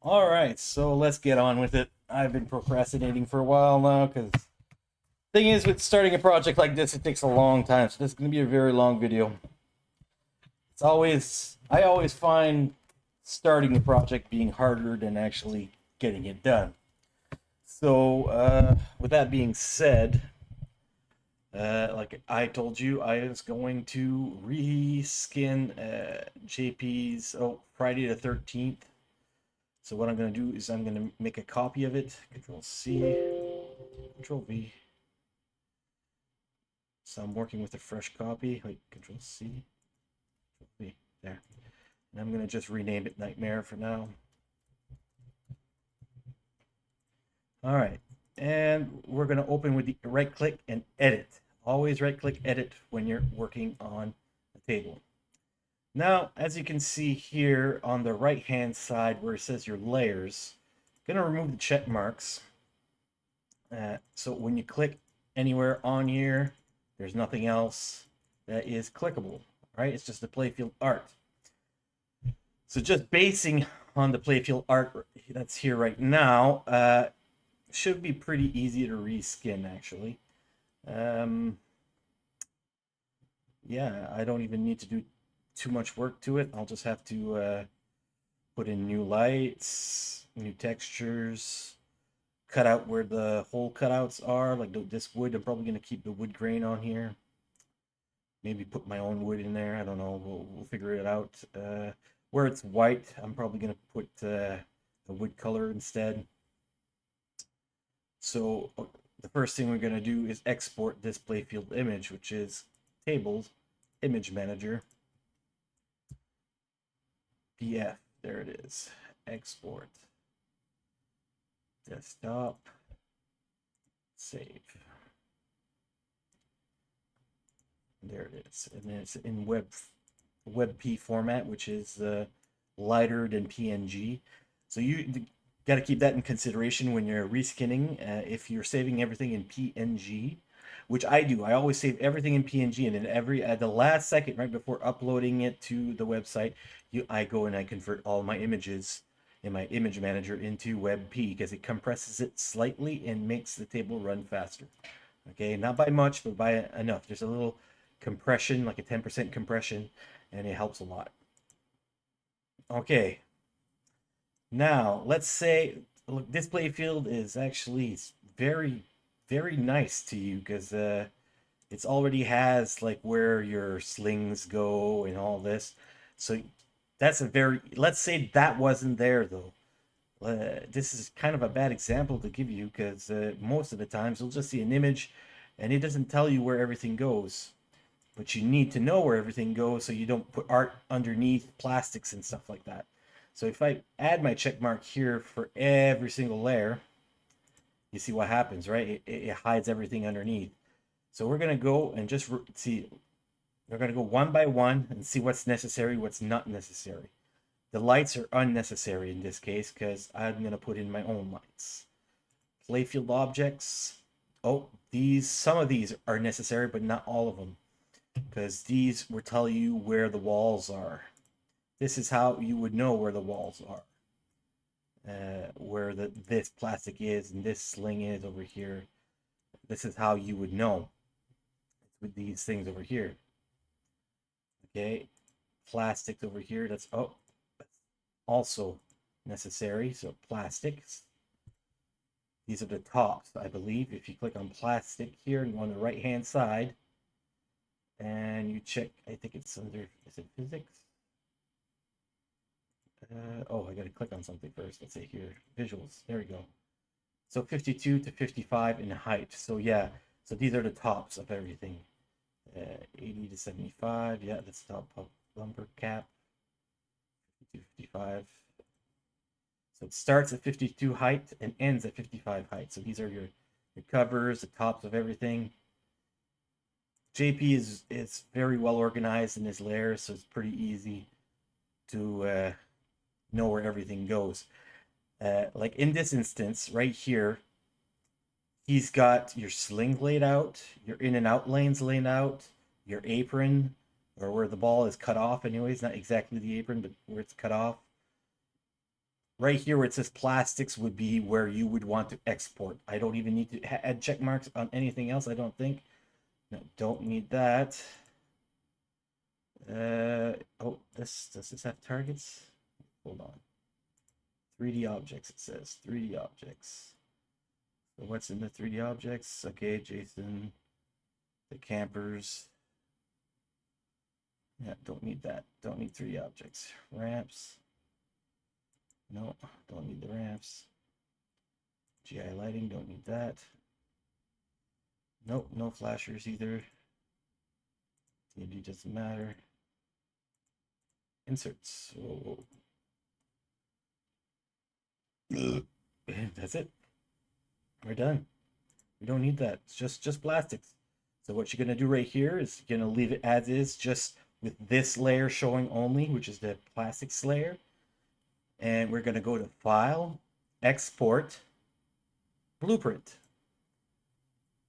All right, so let's get on with it. I've been procrastinating for a while now because thing is, with starting a project like this, it takes a long time. So this is going to be a very long video. I always find starting a project being harder than actually getting it done. So with that being said, like I told you, I was going to reskin JP's Friday the 13th. So what I'm going to do is I'm going to make a copy of it. Control C, Control V. So I'm working with a fresh copy. Wait, Control C, Control V. There. And I'm going to just rename it Nightmare for now. All right. And we're going to open with the right click and edit. Always right click edit when you're working on a table. Now, as you can see here on the right hand side where it says your layers, I'm going to remove the check marks. So when you click anywhere on here, there's nothing else that is clickable, right? It's just the playfield art. So just basing on the playfield art that's here right now, should be pretty easy to reskin actually. Yeah, I don't even need to do too much work to it. I'll just have to put in new lights, new textures, cut out where the hole cutouts are. Like this wood, I'm probably going to keep the wood grain on here. Maybe put my own wood in there. I don't know. We'll figure it out. Where it's white, I'm probably going to put a wood color instead. So the first thing we're going to do is export this playfield image, which is tables, image manager, PF. There it is. Export. Desktop. Save. There it is. And then it's in WebP format, which is lighter than PNG. So you got to keep that in consideration when you're reskinning. If you're saving everything in PNG, which I do, I always save everything in PNG, and then at the last second, right before uploading it to the website, I go and I convert all my images in my image manager into WebP because it compresses it slightly and makes the table run faster. Okay, not by much, but by enough. There's a little compression, like a 10% compression, and it helps a lot. Okay, now let's say, look, this playfield is actually very, very nice to you because it's already has like where your slings go and all this. So that's a very, let's say that wasn't there though. This is kind of a bad example to give you because most of the times you'll just see an image and it doesn't tell you where everything goes. But you need to know where everything goes so you don't put art underneath plastics and stuff like that. So if I add my check mark here for every single layer, you see what happens, right? It hides everything underneath. So we're going to go and just see, we're going to go one by one and see what's necessary, what's not necessary. The lights are unnecessary in this case because I'm going to put in my own lights. Playfield objects. Oh, some of these are necessary, but not all of them, because these will tell you where the walls are. This is how you would know where the walls are. Where this plastic is and this sling is over here. This is how you would know with these things over here. Okay, plastics over here. That's also necessary. So plastics. These are the tops, I believe. If you click on plastic here and on the right hand side, and you check, I think it's under, is it physics? Oh, I got to click on something first. Let's say here, visuals. There we go. So 52 to 55 in height. So yeah, so these are the tops of everything. 80 to 75. Yeah, that's top of lumber cap. 52, 55. So it starts at 52 height and ends at 55 height. So these are your covers, the tops of everything. JP is very well organized in his layers, so it's pretty easy to know where everything goes. Like in this instance right here, he's got your sling laid out, your in and out lanes laid out, your apron, or where the ball is cut off anyways, not exactly the apron, but where it's cut off, right here where it says plastics would be where you would want to export. I don't even need to add check marks on anything else, I don't think. No, don't need that. Oh, does this have targets? Hold on. 3D objects, it says. 3D objects. So what's in the 3D objects? Okay, Jason. The campers. Yeah, don't need that. Don't need 3D objects. Ramps. No, don't need the ramps. GI lighting, don't need that. Nope, no flashers either. TNT doesn't matter. Inserts. Oh. That's it. We're done. We don't need that. It's just plastics. So what you're gonna do right here is you're gonna leave it as is, just with this layer showing only, which is the plastics layer. And we're gonna go to File, Export, Blueprint.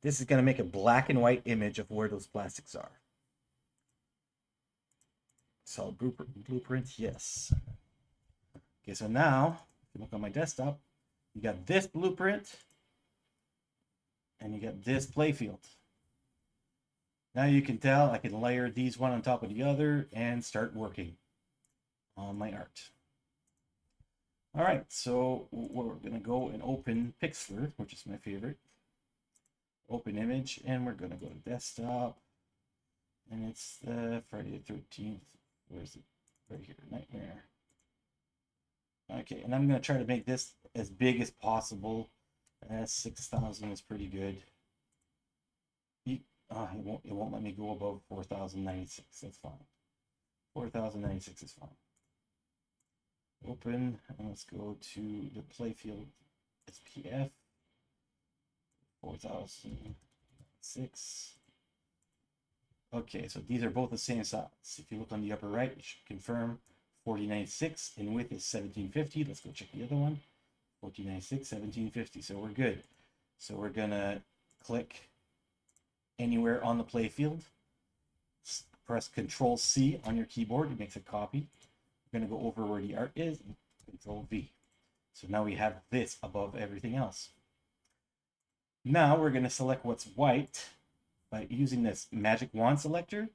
This is gonna make a black and white image of where those plastics are. Solid blueprint, yes. Okay, so now, if you look on my desktop, you got this blueprint, and you got this playfield. Now you can tell I can layer these one on top of the other and start working on my art. All right, so we're gonna go and open Pixlr, which is my favorite. Open image, and we're gonna go to desktop, and it's Friday the 13th. Where is it? Right here, Nightmare. Okay, and I'm gonna try to make this as big as possible. 6,000 is pretty good. It won't let me go above 4,096. That's fine. 4,096 is fine. Open, and let's go to the playfield SPF. 4,006. Okay, so these are both the same size. If you look on the upper right, it should confirm 4096, and width is 1750. Let's go check the other one. 1496, 1750. So we're good. So we're gonna click anywhere on the playfield. Press Control C on your keyboard. It makes a copy. We're gonna go over where the art is. And Control V. So now we have this above everything else. Now we're gonna select what's white by using this magic wand selector,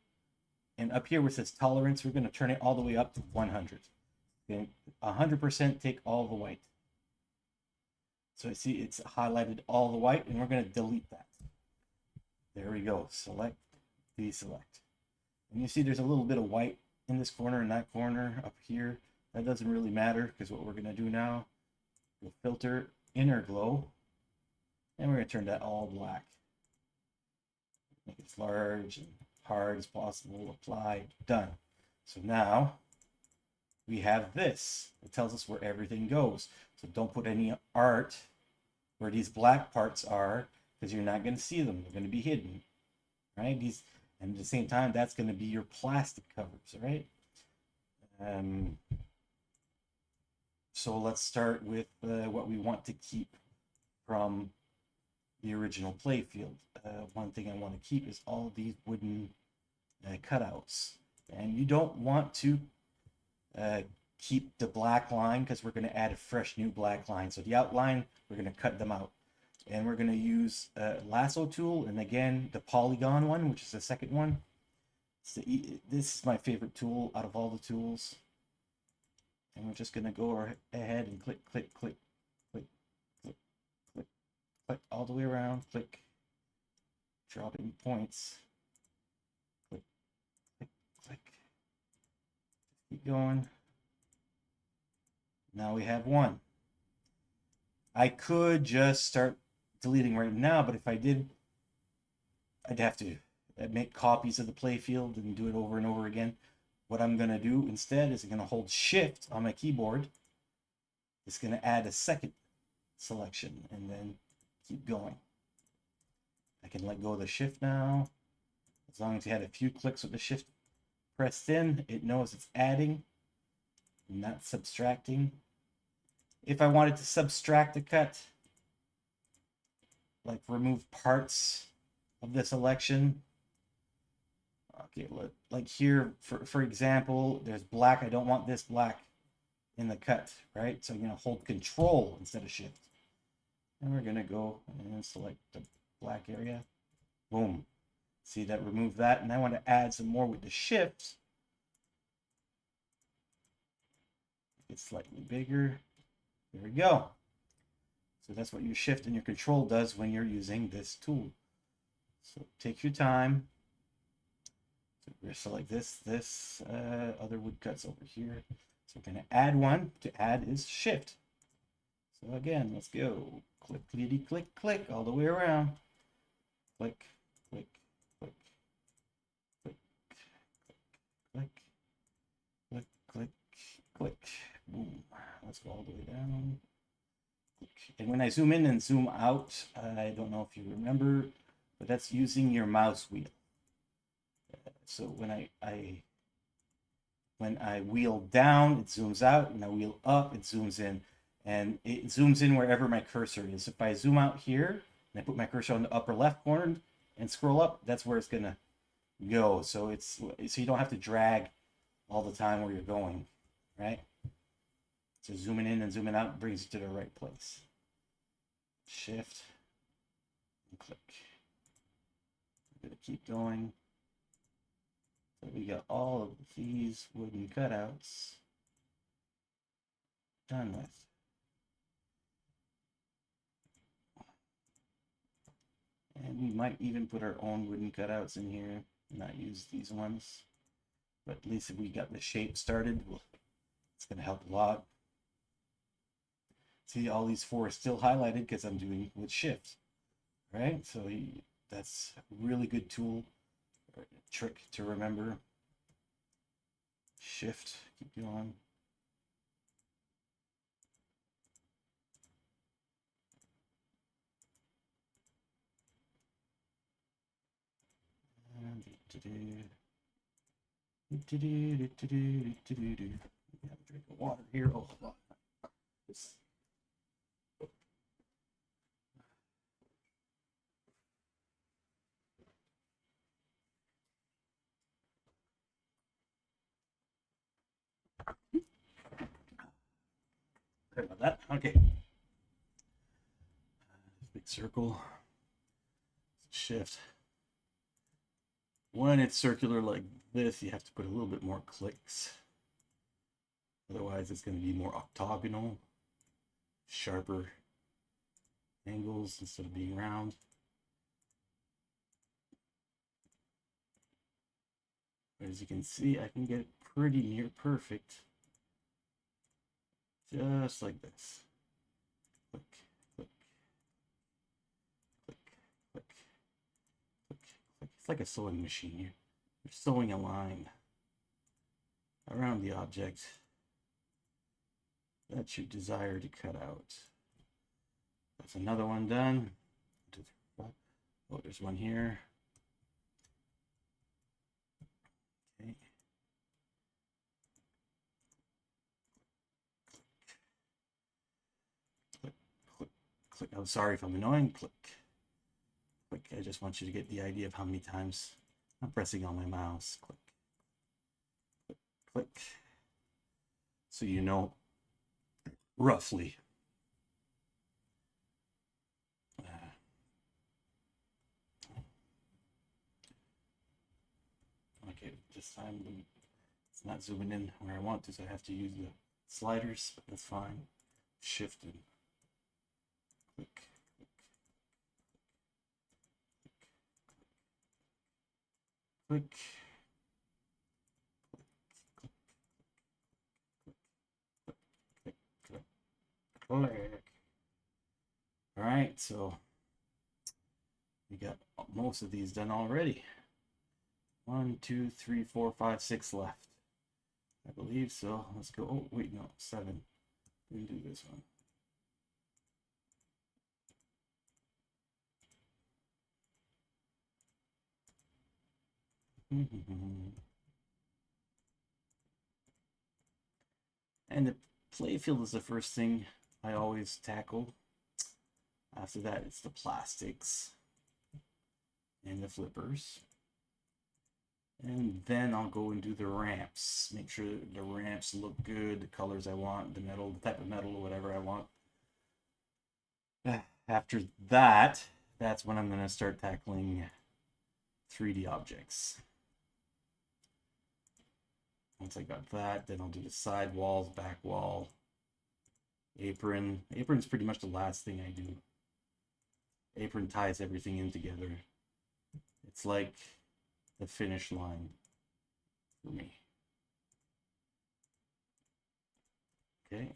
and up here where it says tolerance, we're going to turn it all the way up to 100. Then 100% take all the white. So I see it's highlighted all the white, and we're going to delete that. There we go. Select, deselect. And you see there's a little bit of white in this corner and that corner up here. That doesn't really matter, because what we're going to do now, we'll filter inner glow, and we're going to turn that all black. Make it as large and hard as possible. Apply. Done. So now we have this. It tells us where everything goes. So don't put any art where these black parts are, because you're not going to see them. They're going to be hidden, right? These, and at the same time, that's going to be your plastic covers, right? So let's start with what we want to keep from the original playfield. One thing I want to keep is all these wooden cutouts, and you don't want to keep the black line, because we're going to add a fresh new black line. So the outline, we're going to cut them out, and we're going to use a lasso tool, and again the polygon one, which is the second one. This is my favorite tool out of all the tools, and we're just going to go ahead and click, click, click, click, click, click, click all the way around. Click, dropping points. Click, click, click. Keep going. Now we have one. I could just start deleting right now, but if I did, I'd have to make copies of the playfield and do it over and over again. What I'm going to do instead is I'm going to hold Shift on my keyboard. It's going to add a second selection and then keep going. I can let go of the Shift now. As long as you had a few clicks with the Shift pressed in, it knows it's adding, not subtracting. If I wanted to subtract a cut, like remove parts of the selection, okay, like here, for example, there's black. I don't want this black in the cut, right? So you're gonna hold control instead of shift. And we're gonna go and select the black area. Boom. See that, remove that. And I want to add some more with the shift. It's slightly bigger. There we go. So that's what your shift and your control does when you're using this tool. So take your time. So we're gonna select this other woodcuts over here. So we're gonna add one. To add is shift. So again, let's go. Click, clickety, click, click, all the way around. Click, click, click, click, click, click, click, click. Boom. Let's go all the way down. Click. And when I zoom in and zoom out, I don't know if you remember, but that's using your mouse wheel. So when I wheel down, it zooms out, and I wheel up, it zooms in. And it zooms in wherever my cursor is. If I zoom out here and I put my cursor on the upper left corner and scroll up, that's where it's gonna go. So you don't have to drag all the time where you're going, right? So zooming in and zooming out brings you to the right place. Shift and click. I'm gonna keep going. So we got all of these wooden cutouts done with. And we might even put our own wooden cutouts in here, not use these ones. But at least if we got the shape started, it's going to help a lot. See, all these four are still highlighted because I'm doing with shift, right? So that's a really good tool, or trick to remember. Shift, keep going. Drink of water here. Oh, hold on. Sorry about that. Okay. Big circle. Shift. When it's circular like this, you have to put a little bit more clicks. Otherwise, it's going to be more octagonal, sharper angles instead of being round. But as you can see, I can get it pretty near perfect. Just like this. Click, click, click, click, click, click. It's like a sewing machine. You're sewing a line around the object that you desire to cut out. That's another one done. Oh, there's one here. Okay. Click, click, click. I'm sorry if I'm annoying. Click, click. I just want you to get the idea of how many times I'm pressing on my mouse. Click, click, click. So you know roughly. Okay, this time it's not zooming in where I want to, so I have to use the sliders, but that's fine. Shift and click, click, click, click, click, click. All right, so we got most of these done already. 1, 2, 3, 4, 5, 6 left. I believe so. Let's go. Oh, wait, no, 7. We can do this one. And the playfield is the first thing I always tackle. After that, it's the plastics and the flippers. And then I'll go and do the ramps. Make sure the ramps look good, the colors I want, the metal, the type of metal, or whatever I want. After that, that's when I'm going to start tackling 3D objects. Once I got that, then I'll do the side walls, back wall, apron. Apron's pretty much the last thing I do. Apron ties everything in together. It's like the finish line for me. Okay,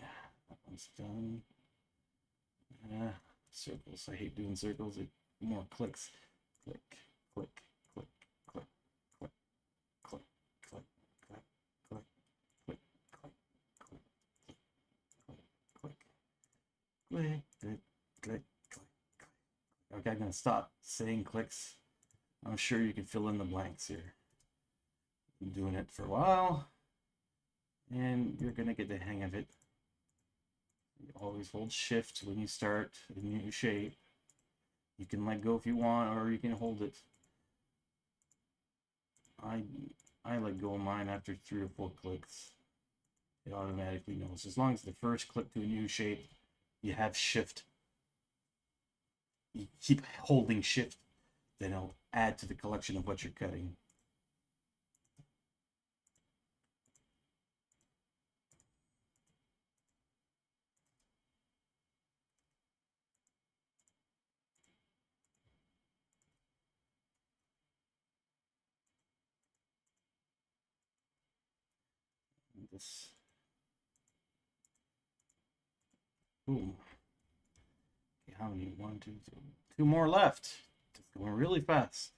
that one's done. Circles. I hate doing circles. More clicks. Click, click, click, click, click, click, click, click, click, click, click, click, click, click, click, click, click. Okay, I'm gonna stop saying clicks. I'm sure you can fill in the blanks here. I'm doing it for a while, and you're gonna get the hang of it. You always hold shift when you start a new shape. You can let go if you want, or you can hold it. I let go of mine after 3 or 4 clicks. It automatically knows. As long as the first click to a new shape, you have shift. You keep holding shift, then it'll add to the collection of what you're cutting. This. Boom. Okay, how many? 1, 2, 3. 2 more left. It's going really fast.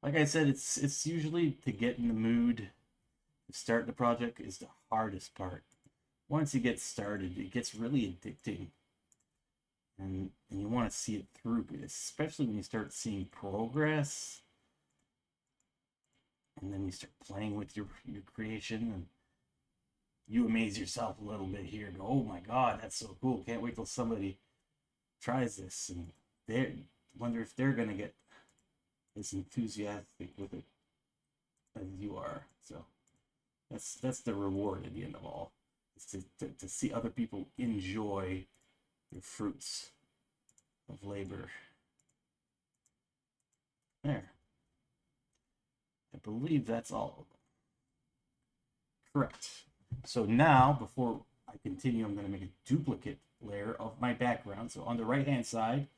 Like I said, it's usually to get in the mood to start the project is the hardest part. Once you get started, it gets really addicting. And you want to see it through, especially when you start seeing progress. And then you start playing with your creation, and you amaze yourself a little bit here. Go, oh my God, that's so cool. Can't wait till somebody tries this. And they wonder if they're going to get as enthusiastic with it as you are. So that's the reward at the end of all. Is to see other people enjoy the fruits of labor. There. I believe that's all of them. Correct. So now, before I continue, I'm going to make a duplicate layer of my background. So on the right hand side,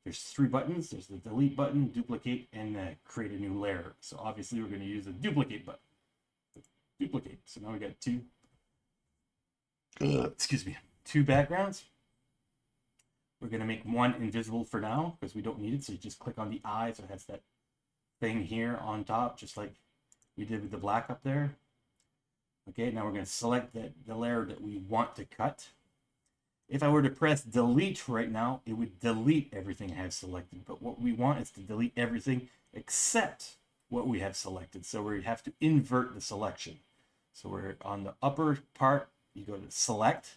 there's 3 buttons. There's the delete button, duplicate, and create a new layer. So obviously we're going to use the duplicate button. Duplicate. So now we got 2 excuse me, 2 backgrounds. We're going to make one invisible for now because we don't need it. So you just click on the eye, so it has that thing here on top, just like we did with the black up there. Okay, now we're going to select the layer that we want to cut. If I were to press delete right now, it would delete everything I have selected. But what we want is to delete everything except what we have selected. So we have to invert the selection. So we're on the upper part, you go to select,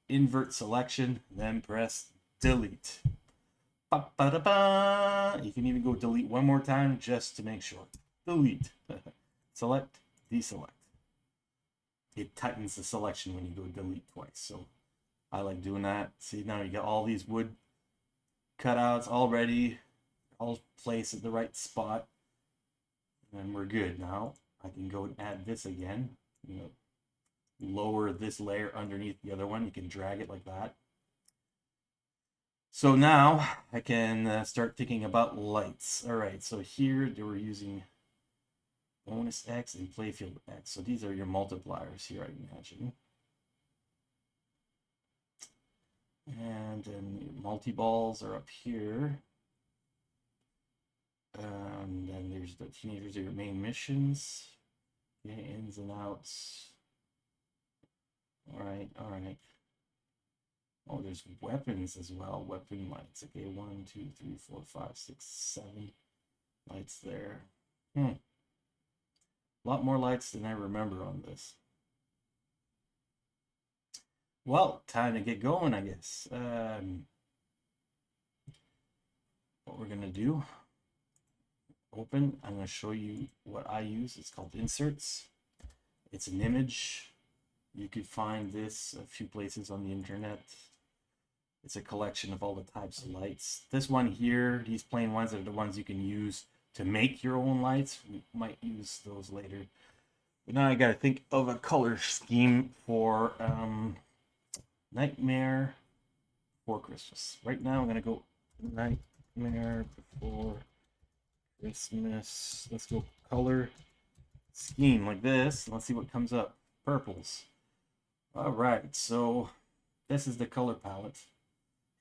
invert selection, then press delete. Ba-ba-da-ba. You can even go delete one more time just to make sure. Delete. Select, deselect. It tightens the selection when you go delete twice. So I like doing that. See, now you got all these wood cutouts all ready, all placed at the right spot, and we're good. Now I can go and add this again. You know, lower this layer underneath the other one. You can drag it like that. So now I can start thinking about lights. All right, so here they were using bonus X and playfield X. So these are your multipliers here, I imagine. And then multi-balls are up here. And then there's the teenagers are your main missions. Okay, ins and outs. All right, all right. Oh, there's weapons as well. Weapon lights. Okay, 1, 2, 3, 4, 5, 6, 7 lights there. A lot more lights than I remember on this. Well, time to get going, I guess. What we're gonna do? open, I'm going to show you what I use. It's called inserts. It's an image. You could find this a few places on the internet. It's a collection of all the types of lights. This one here, these plain ones are the ones you can use to make your own lights. We might use those later. But now I got to think of a color scheme for Nightmare Before Christmas. Right now I'm going to go Nightmare Before Christmas. Let's go color scheme like this. Let's see what comes up. Purples. All right, so this is the color palette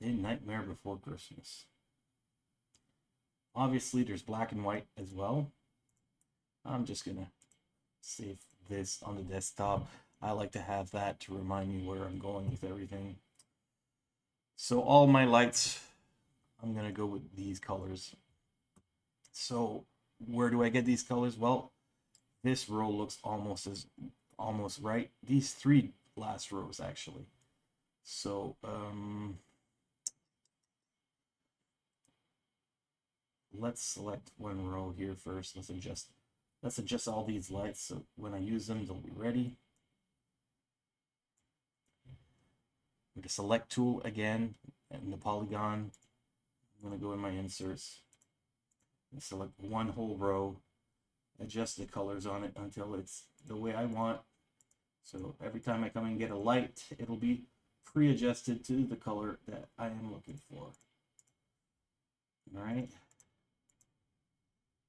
in Nightmare Before Christmas. Obviously, there's black and white as well. I'm just gonna save this on the desktop. I like to have that to remind me where I'm going with everything. So all my lights, I'm gonna go with these colors. So where do I get these colors? Well, this row looks almost right. These three last rows actually. So let's select one row here first. Let's adjust all these lights so when I use them, they'll be ready. With the select tool again and the polygon, I'm going to go in my inserts and select one whole row, adjust the colors on it until it's the way I want. So every time I come and get a light, it'll be pre-adjusted to the color that I am looking for. All right.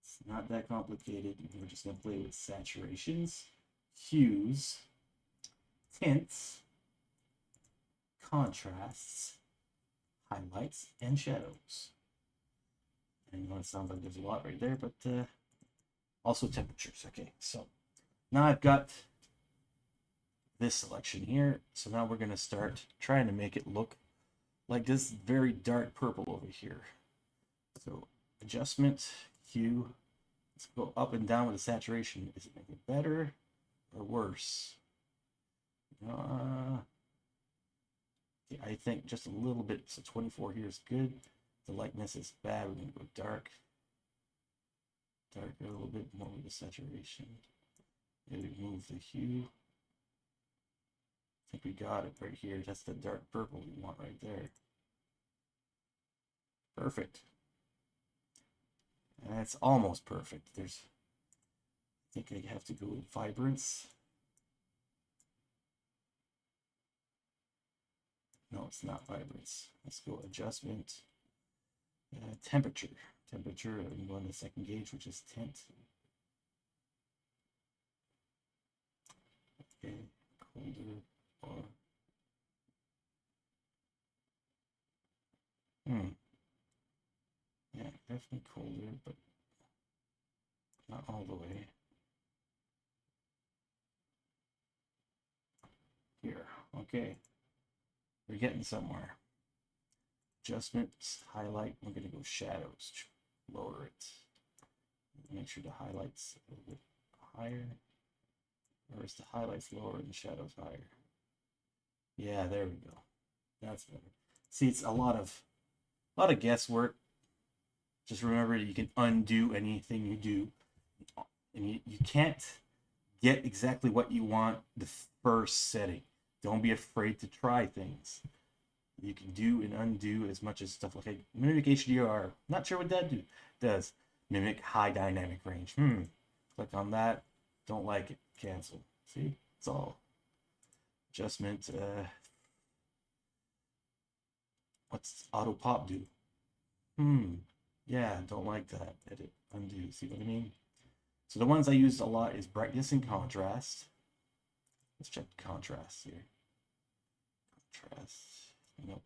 It's not that complicated. We're just going to play with saturations, hues, tints, contrasts, highlights, and shadows. And you know, it sounds like there's a lot right there, but also temperatures. Okay, so now I've got this selection here. So now we're going to start trying to make it look like this very dark purple over here. So adjustment, hue. Let's go up and down with the saturation. Is it making it better or worse? I think just a little bit. So 24 here is good. The lightness is bad. We're going to go dark. Darker a little bit more with the saturation. Maybe move the hue. I think we got it right here. That's the dark purple we want right there. Perfect. And that's almost perfect. I think I have to go with vibrance. No, it's not vibrance. Let's go adjustment. Temperature. Temperature, I'm going to the second gauge, which is tint. Okay, colder or yeah, definitely colder, but not all the way. Here, okay. We're getting somewhere. Adjustments, highlight, we're going to go shadows, lower it. Make sure the highlights a little bit higher. Or is the highlights lower and the shadows higher? Yeah, there we go. That's better. See, it's a lot of guesswork. Just remember, you can undo anything you do. And you can't get exactly what you want the first setting. Don't be afraid to try things. You can do and undo as much as stuff like mimic HDR. Not sure what that does. Mimic high dynamic range. Click on that. Don't like it. Cancel. See? It's all adjustment. What's auto pop do? Yeah, don't like that. Edit, undo. See what I mean? So the ones I use a lot is brightness and contrast. Let's check contrast here. Contrast. Nope.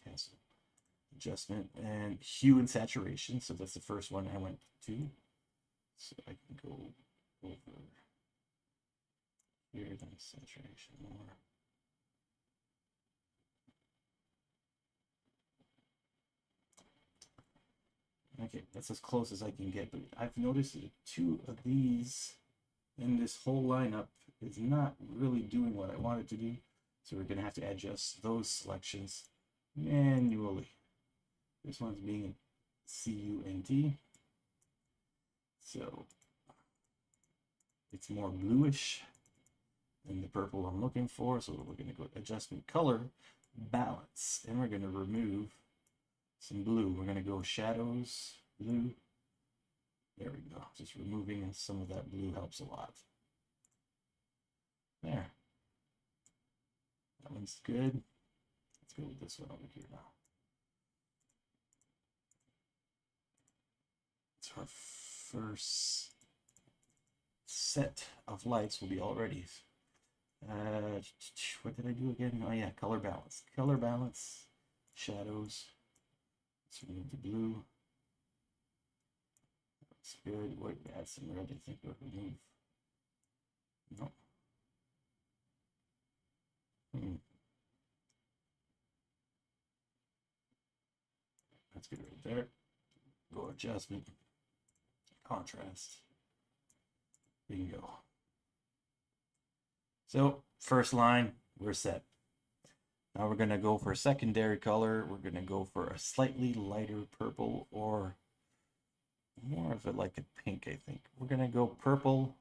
Cancel. Adjustment and hue and saturation. So that's the first one I went to. So I can go over here, then saturation more. Okay, that's as close as I can get, but I've noticed that two of these in this whole lineup is not really doing what I want it to do. So we're gonna have to adjust those selections manually. This one's being CUNT. So it's more bluish than the purple I'm looking for. So we're going to go adjustment color balance, and we're going to remove some blue. We're going to go shadows, blue. There we go. Just removing some of that blue helps a lot. There. That one's good. Let's go with this one over here now. So our first set of lights will be all ready. What did I do again? Oh yeah, color balance. Color balance, shadows. Let's remove the blue. That's good. Wait, add some red. I think we'll remove. No. That's good right there. Go adjustment, contrast. Bingo. So first line, we're set. Now we're gonna go for a secondary color. We're gonna go for a slightly lighter purple, or more of it like a pink, I think. We're gonna go purple.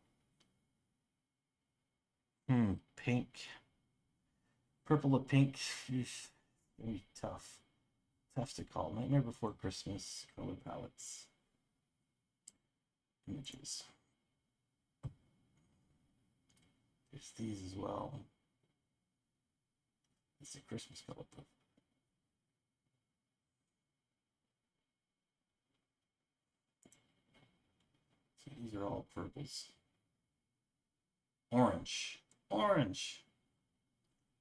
Pink. Purple to pink is very tough. Tough to call. Nightmare Before Christmas color palettes. Images. There's these as well. It's a Christmas color. So these are all purples. Orange. Orange.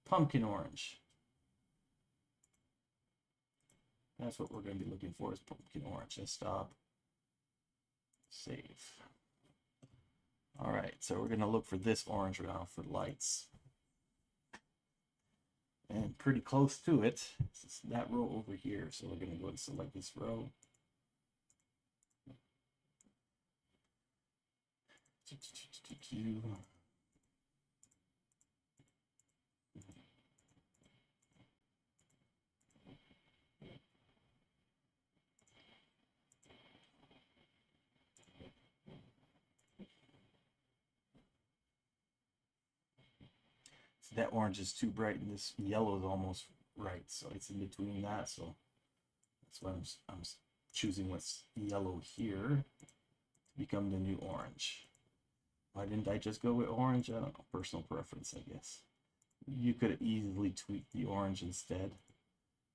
Pumpkin orange. That's what we're going to be looking for, is pumpkin orange. Let's stop. Save. All right, so we're going to look for this orange now for lights. And pretty close to it, it's that row over here. So we're going to go and select this row. That orange is too bright and this yellow is almost right, so it's in between that. So that's why I'm choosing what's yellow here to become the new orange. Why didn't I just go with orange? I don't know, personal preference, I guess. You could have easily tweaked the orange instead.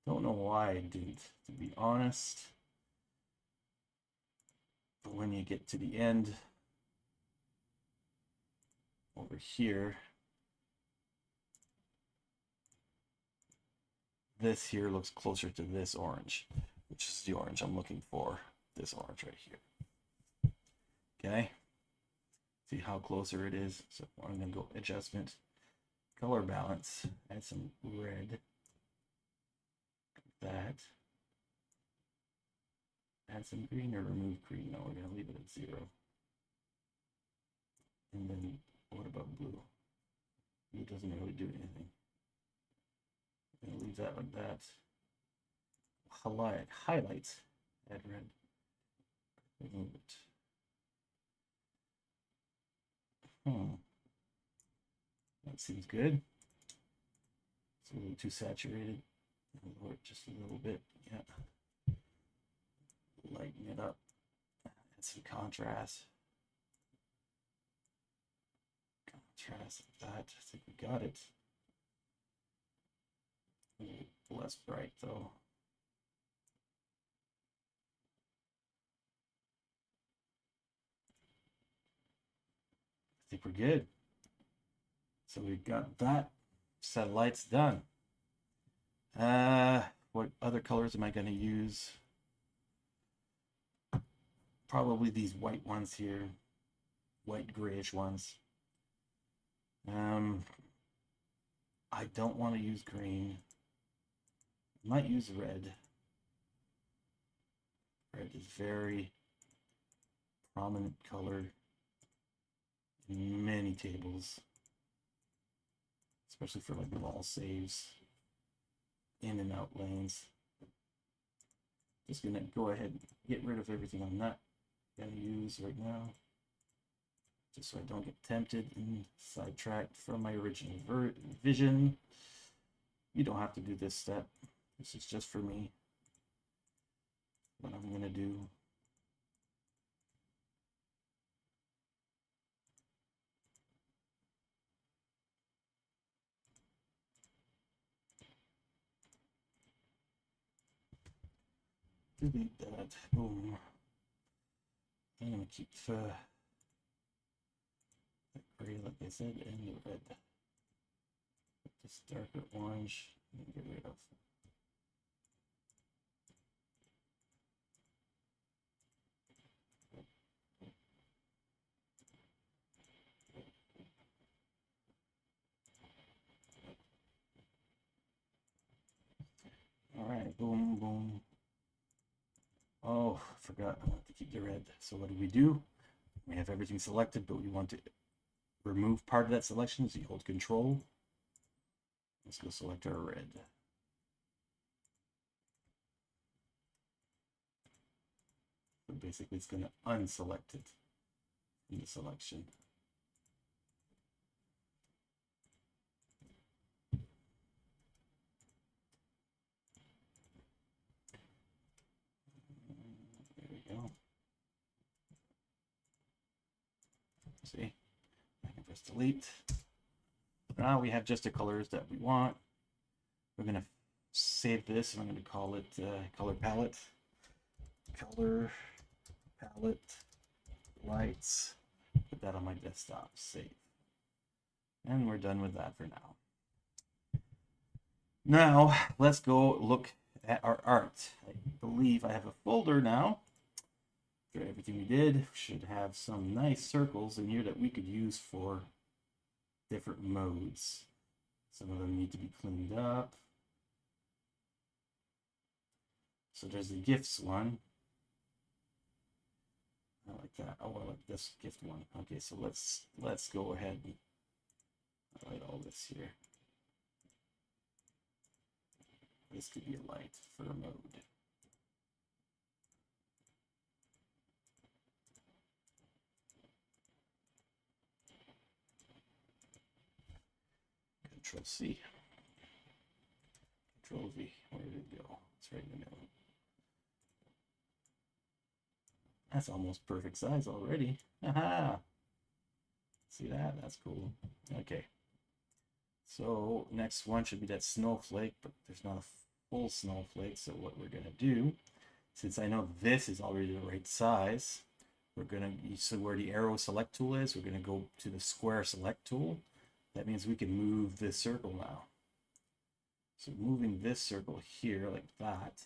Don't know why I didn't, to be honest. But when you get to the end over here, this here looks closer to this orange, which is the orange I'm looking for. This orange right here. Okay. See how closer it is. So I'm going to go adjustment, color balance, add some red. That. Add some green or remove green. No, we're going to leave it at 0. And then what about blue? Blue doesn't really do anything. I'm going to leave that like that. Highlights. Add red. Remove it. That seems good. It's a little too saturated. Lower it just a little bit. Yeah. Lighten it up. Add some contrast. Contrast like that. I think we got it. A little less bright though. I think we're good. So we've got that set of lights done. What other colors am I going to use? Probably these white ones here, white grayish ones. I don't want to use green. I might use red. Red is very prominent color in many tables, especially for like wall saves, in and out lanes. Just gonna go ahead and get rid of everything on that I'm gonna use right now, just so I don't get tempted and sidetracked from my original vision. You don't have to do this step. This is just for me. What I'm gonna do. Delete that. Boom. I'm gonna keep the gray, like I said, and the red. This darker orange, and get rid of. All right, boom, boom. Oh, forgot I want to keep the red. So what do? We have everything selected, but we want to remove part of that selection. So you hold Control. Let's go select our red. So basically, it's going to unselect it in the selection. There we go. See, I can press delete. Now we have just the colors that we want. We're going to save this, and I'm going to call it color palette. Color palette lights. Put that on my desktop. Save. And we're done with that for now. Now, let's go look at our art. I believe I have a folder now. After everything we did, should have some nice circles in here that we could use for different modes. Some of them need to be cleaned up. So there's the gifts one. I like that. Oh, I like this gift one. Okay, so let's go ahead and highlight all this here. This could be a light for a mode. Control C. Control V. Where did it go? It's right in the middle. That's almost perfect size already. Aha! See that? That's cool. Okay. So next one should be that snowflake, but there's not a full snowflake. So what we're gonna do, since I know this is already the right size, we're gonna, so where the arrow select tool is, we're gonna go to the square select tool. That means we can move this circle now. So moving this circle here like that,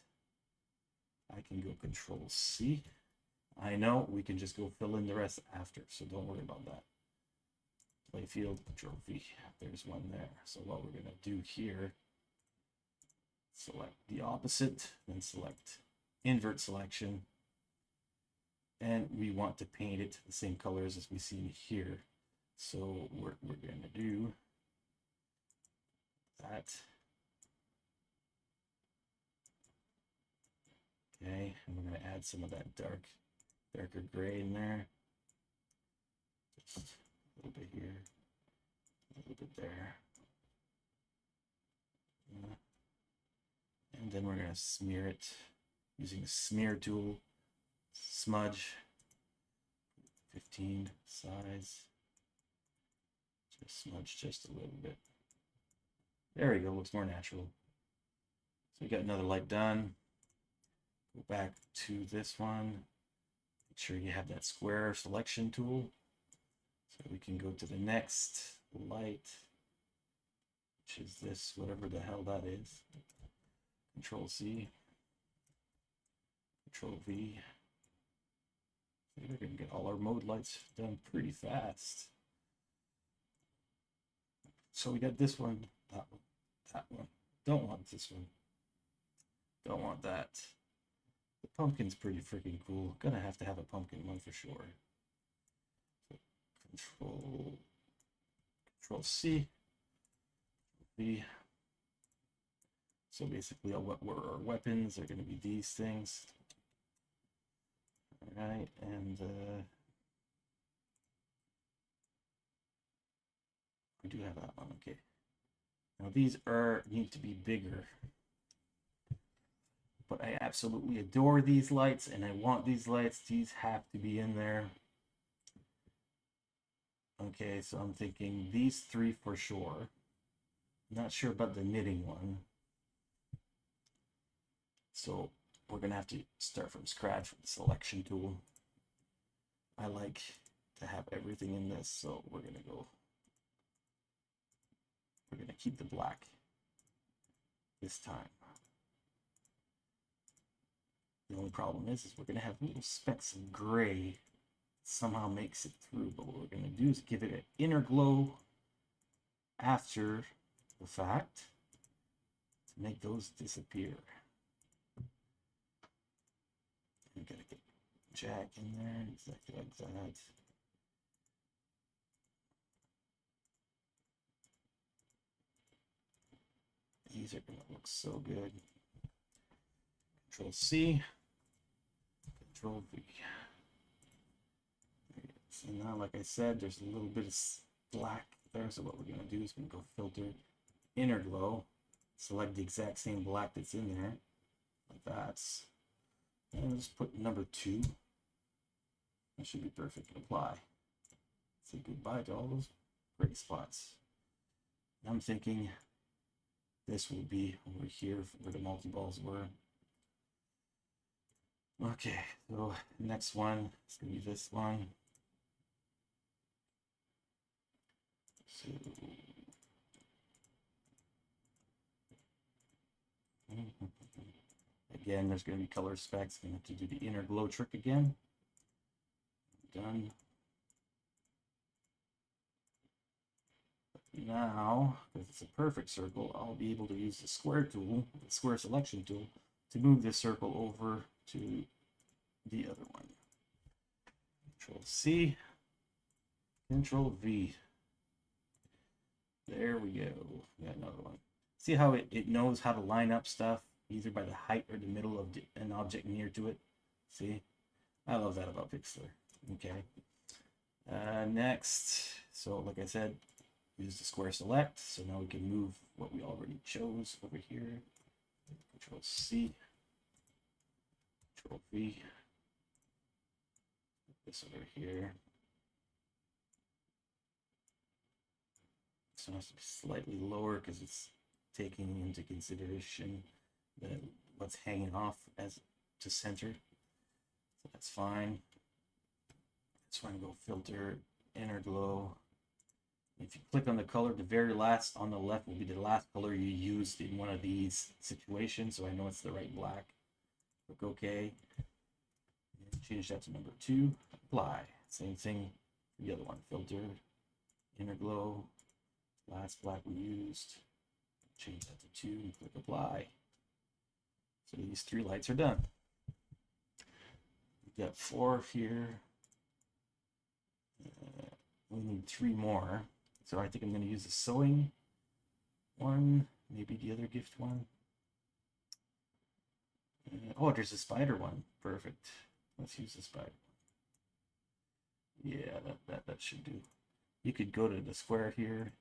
I can go Control C. I know we can just go fill in the rest after, so don't worry about that. Playfield, Control V. There's one there. So what we're gonna do here, select the opposite, then select invert selection, and we want to paint it the same colors as we see here. So what we're gonna do that. Okay, and we're gonna add some of that darker gray in there. Just a little bit here, a little bit there. And then we're gonna smear it using the smear tool. Smudge, 15 size. Just smudge just a little bit. There we go, looks more natural. So we got another light done. Go back to this one. Make sure you have that square selection tool. So we can go to the next light, which is this, whatever the hell that is. Control C. Control V. We're going to get all our mode lights done pretty fast. So we got this one, that one, that one. Don't want this one. Don't want that. The pumpkin's pretty freaking cool. Gonna have to have a pumpkin one for sure. So Control C, V. So basically, what were our weapons are going to be these things. All right, and we do have that one. Okay. Now these need to be bigger, but I absolutely adore these lights, and I want these lights. These have to be in there. Okay, so I'm thinking these three for sure. Not sure about the knitting one. So we're gonna have to start from scratch with the selection tool. I like to have everything in this, so we're gonna keep the black this time. The only problem is we're gonna have little specks of gray somehow makes it through, but what we're going to do is give it an inner glow after the fact to make those disappear. I'm going to get Jack in there, exactly like that. These are going to look so good. Control C, Control V. So now, like I said, there's a little bit of black there. So what we're going to do is we're going to go filter, inner glow, select the exact same black that's in there, like that. And just put number 2. That should be perfect. Apply. Say goodbye to all those gray spots. Now I'm thinking this will be over here where the multi-balls were. Okay, so next one is going to be this one. So again, there's going to be color specs. I'm going to have to do the inner glow trick again. Done. Now, because it's a perfect circle, I'll be able to use the square tool, the square selection tool, to move this circle over to the other one. Control C, Control V. There we go. Got another one. See how it knows how to line up stuff, either by the height or the middle of an object near to it? See? I love that about Pixlr. Okay. Next, so like I said, use the square select. So now we can move what we already chose over here. Control C, Control V. Put this over here. So it has to be slightly lower because it's taking into consideration what's hanging off as to center. So that's fine. That's why I'm going to go filter, inner glow. If you click on the color, the very last on the left will be the last color you used in one of these situations, so I know it's the right black. Click OK. And change that to number 2. Apply. Same thing for the other one. Filter, inner glow, last black we used. Change that to 2 and click Apply. So these 3 lights are done. We've got 4 here. We need 3 more. So I think I'm going to use the sewing one, maybe the other gift one. Oh, there's a spider one. Perfect. Let's use the spider one. Yeah, that should do. You could go to the square here,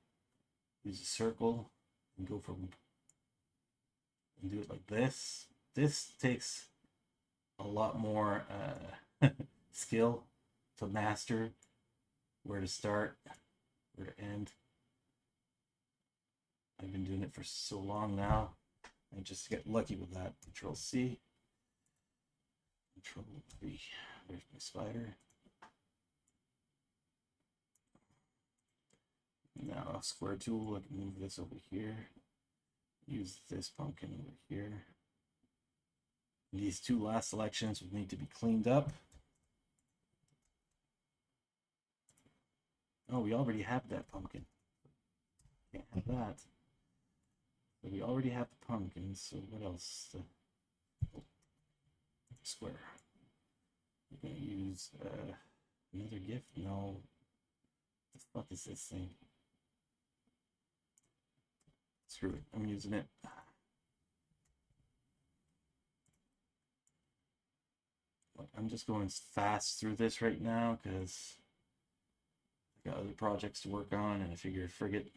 use a circle, and go from and do it like this. This takes a lot more skill to master where to start, where to end. I've been doing it for so long now. I just get lucky with that. Control C, Control V. There's my spider. Now a square tool, I can move this over here. Use this pumpkin over here. These 2 last selections would need to be cleaned up. Oh, we already have that pumpkin. Can't have that. But we already have the pumpkins, so what else? Oh, square. We're gonna use another gift? No. What the fuck is this thing? Screw it, I'm using it. I'm just going fast through this right now because I got other projects to work on, and I figured, frigate,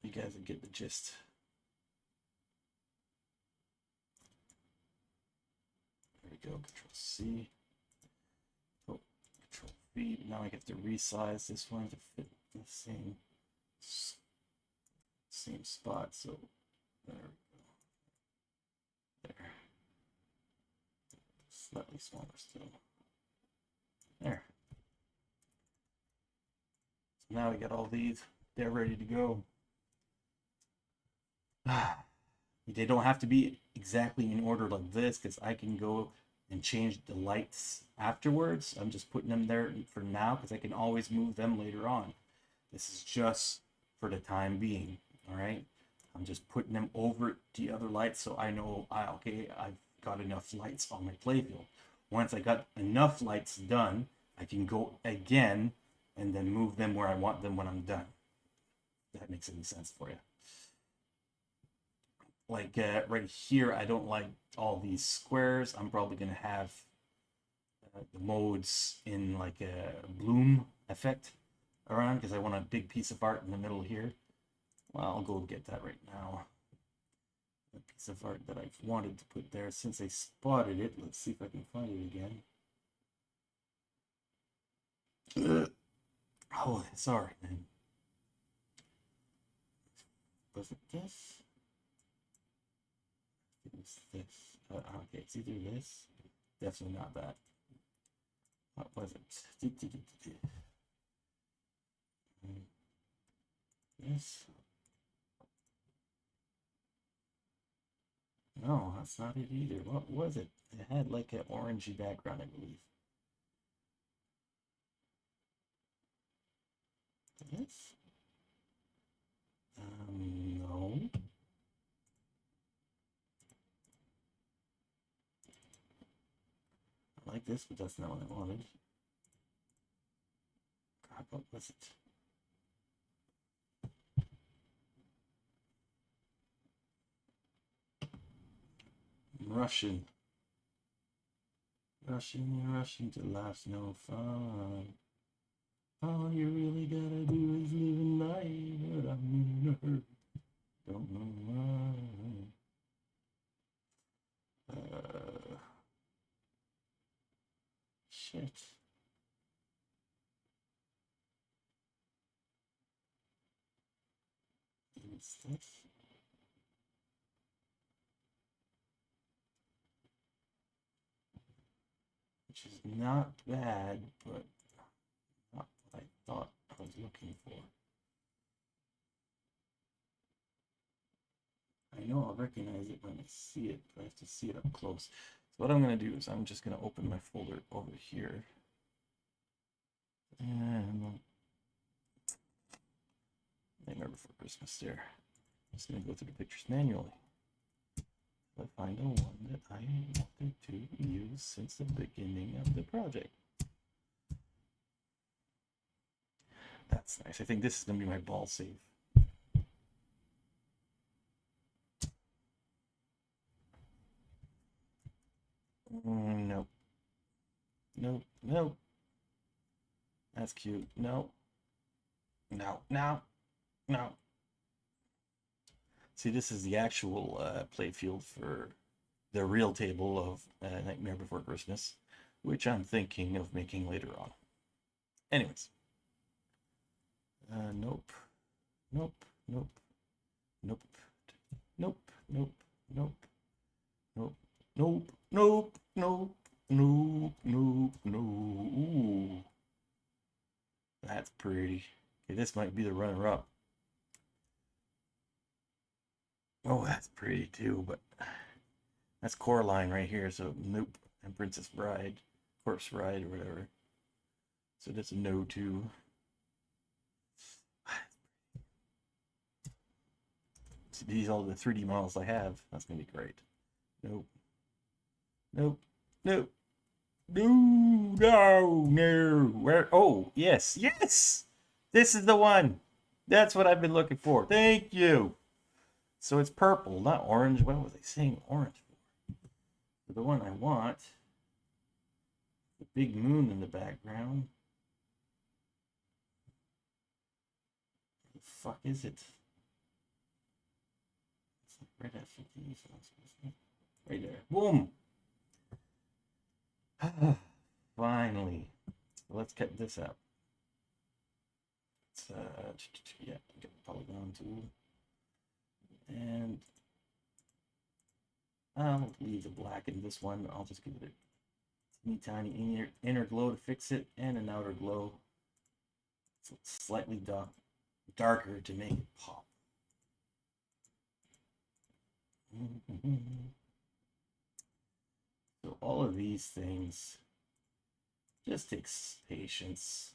you guys would get the gist. There we go, Control C. Oh, Control V. Now I have to resize this one to fit the same spot. So there we go. There. Slightly smaller still. There. So now we got all these. They're ready to go. They don't have to be exactly in order like this because I can go and change the lights afterwards. I'm just putting them there for now because I can always move them later on. This is just for the time being. All right. I'm just putting them over the other lights so I know, okay, I've got enough lights on my playfield. Once I got enough lights done, I can go again and then move them where I want them when I'm done. If that makes any sense for you. Like right here, I don't like all these squares. I'm probably going to have the modes in like a bloom effect around because I want a big piece of art in the middle here. Well, I'll go get that right now. A piece of art that I've wanted to put there since I spotted it. Let's see if I can find it again. Oh, sorry, man. Was it this? It's this. Okay, it's either this. Definitely not that. What was it? This. No, that's not it either. What was it? It had like an orangey background, I believe. This? No. I like this, but that's not what I wanted. God, what was it? Russian to life's no fun. All you really gotta do is live in life, but I'm in a hurt. Don't know why. Shit. What's this? Which is not bad, but not what I thought I was looking for. I know I'll recognize it when I see it, but I have to see it up close. So what I'm going to do is I'm just going to open my folder over here. And Nightmare Before Christmas there. I'm just going to go through the pictures manually. I find the one that I wanted to use since the beginning of the project. That's nice. I think this is going to be my ball save. Nope. Nope. Nope. That's cute. No. No. No. No. See, this is the actual playfield for the real table of Nightmare Before Christmas, which I'm thinking of making later on. Anyways. Nope. Nope. Nope. Nope. Nope. Nope. Nope. Nope. Nope. Nope. Nope. Nope. Nope. Nope. Ooh. That's pretty. Okay, this might be the runner-up. Oh, that's pretty too, but that's Coraline right here, so nope. And Princess Bride, Corpse Bride, or whatever. So that's a no too. See, these are all the 3D models I have. That's gonna be great. Nope. Nope. Nope. No, no, no. Where? Oh, yes, yes. This is the one. That's what I've been looking for. Thank you. So it's purple, not orange. What was I saying orange for? the one I want, the big moon in the background. Where the fuck is it? It's like right after these. Right there. Boom! Finally. Let's cut this out. Yeah, get the polygon tool. And I'll leave the black in this one. I'll just give it a teeny tiny inner glow to fix it, and an outer glow. So it's slightly darker to make it pop. So all of these things just takes patience.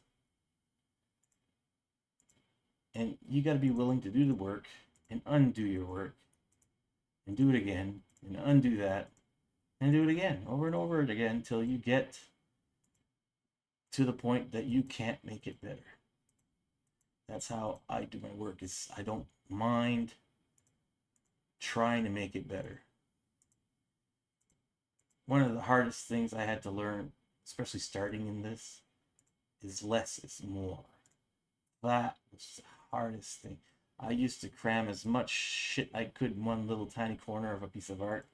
And you got to be willing to do the work and undo your work and do it again and undo that and do it again over and over again until you get to the point that you can't make it better. That's how I do my work. Is I don't mind trying to make it better. One of the hardest things I had to learn, especially starting in this, is less is more. That was the hardest thing. I used to cram as much shit I could in one little tiny corner of a piece of art,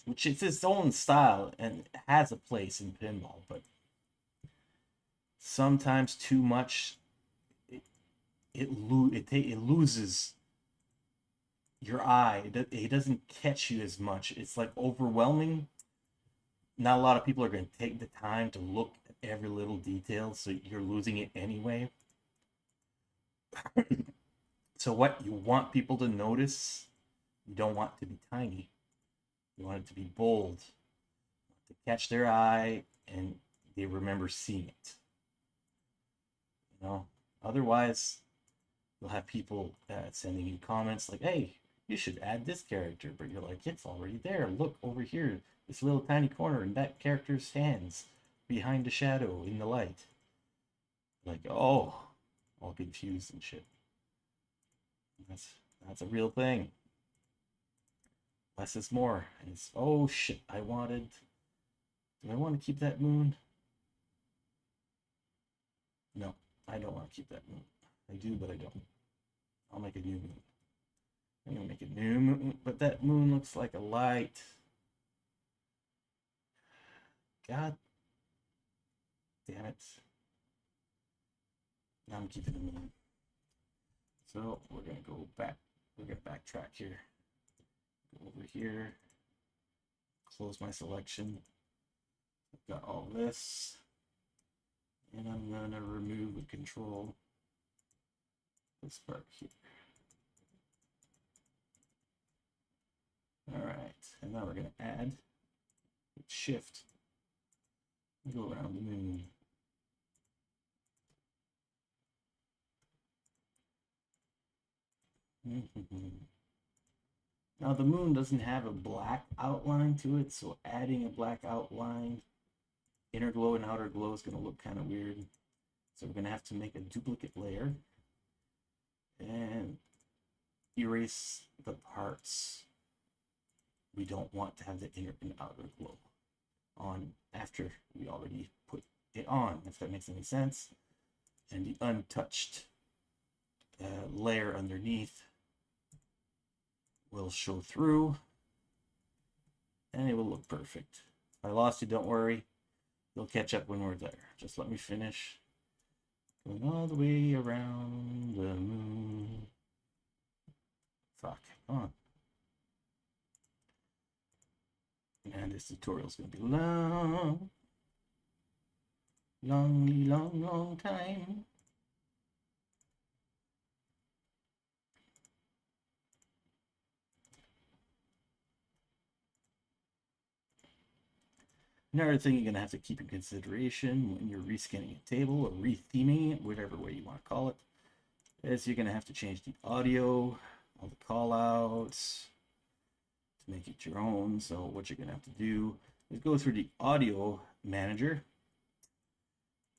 which is its own style and has a place in pinball, but sometimes too much, it loses your eye. It doesn't catch you as much. It's like overwhelming. Not a lot of people are going to take the time to look at every little detail, so you're losing it anyway. So what you want people to notice, you don't want it to be tiny. You want it to be bold, to catch their eye, and they remember seeing it. You know, otherwise, you'll have people sending you comments like, "Hey, you should add this character," but you're like, "It's already there. Look over here, this little tiny corner, and that character's hands behind the shadow in the light." Like, oh, all confused and shit. That's a real thing. Less is more. And it's, oh shit, do I want to keep that moon? No, I don't want to keep that moon. I do, but I don't. I'll make a new moon. I'm gonna make a new moon, but that moon looks like a light. God damn it. Now I'm keeping the moon. So we're gonna go back. We're gonna backtrack here. Go over here. Close my selection. I've got all this. And I'm gonna remove with control this part here. All right, and now we're gonna add shift. Go around the moon. Now the moon doesn't have a black outline to it, so adding a black outline, inner glow and outer glow, is going to look kind of weird. So we're going to have to make a duplicate layer and erase the parts we don't want to have the inner and outer glow on after we already put it on, if that makes any sense. And the untouched layer underneath will show through and it will look perfect. If I lost you, don't worry. You'll catch up when we're there. Just let me finish. Going all the way around the moon. Fuck, come on. And this tutorial is going to be long. Long time. Another thing you're going to have to keep in consideration when you're reskinning a table or retheming it, whatever way you want to call it, is you're going to have to change the audio, all the callouts, to make it your own. So what you're going to have to do is go through the audio manager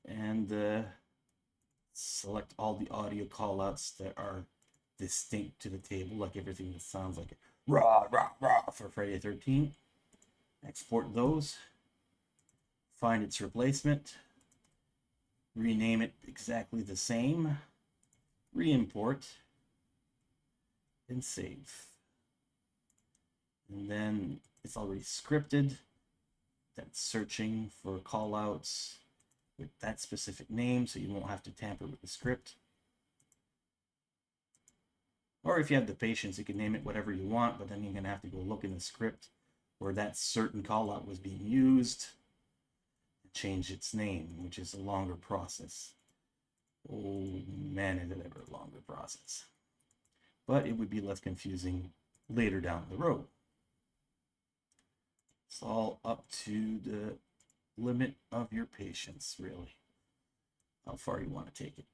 and select all the audio callouts that are distinct to the table, like everything that sounds like rah, rah, rah for Friday the 13th. Export those, find its replacement, rename it exactly the same, re-import, and save. And then it's already scripted. That's searching for callouts with that specific name, so you won't have to tamper with the script. Or if you have the patience, you can name it whatever you want, but then you're going to have to go look in the script where that certain callout was being used and change its name, which is a longer process. Oh man, is it ever a longer process. But it would be less confusing later down the road. It's all up to the limit of your patience, really. How far you want to take it.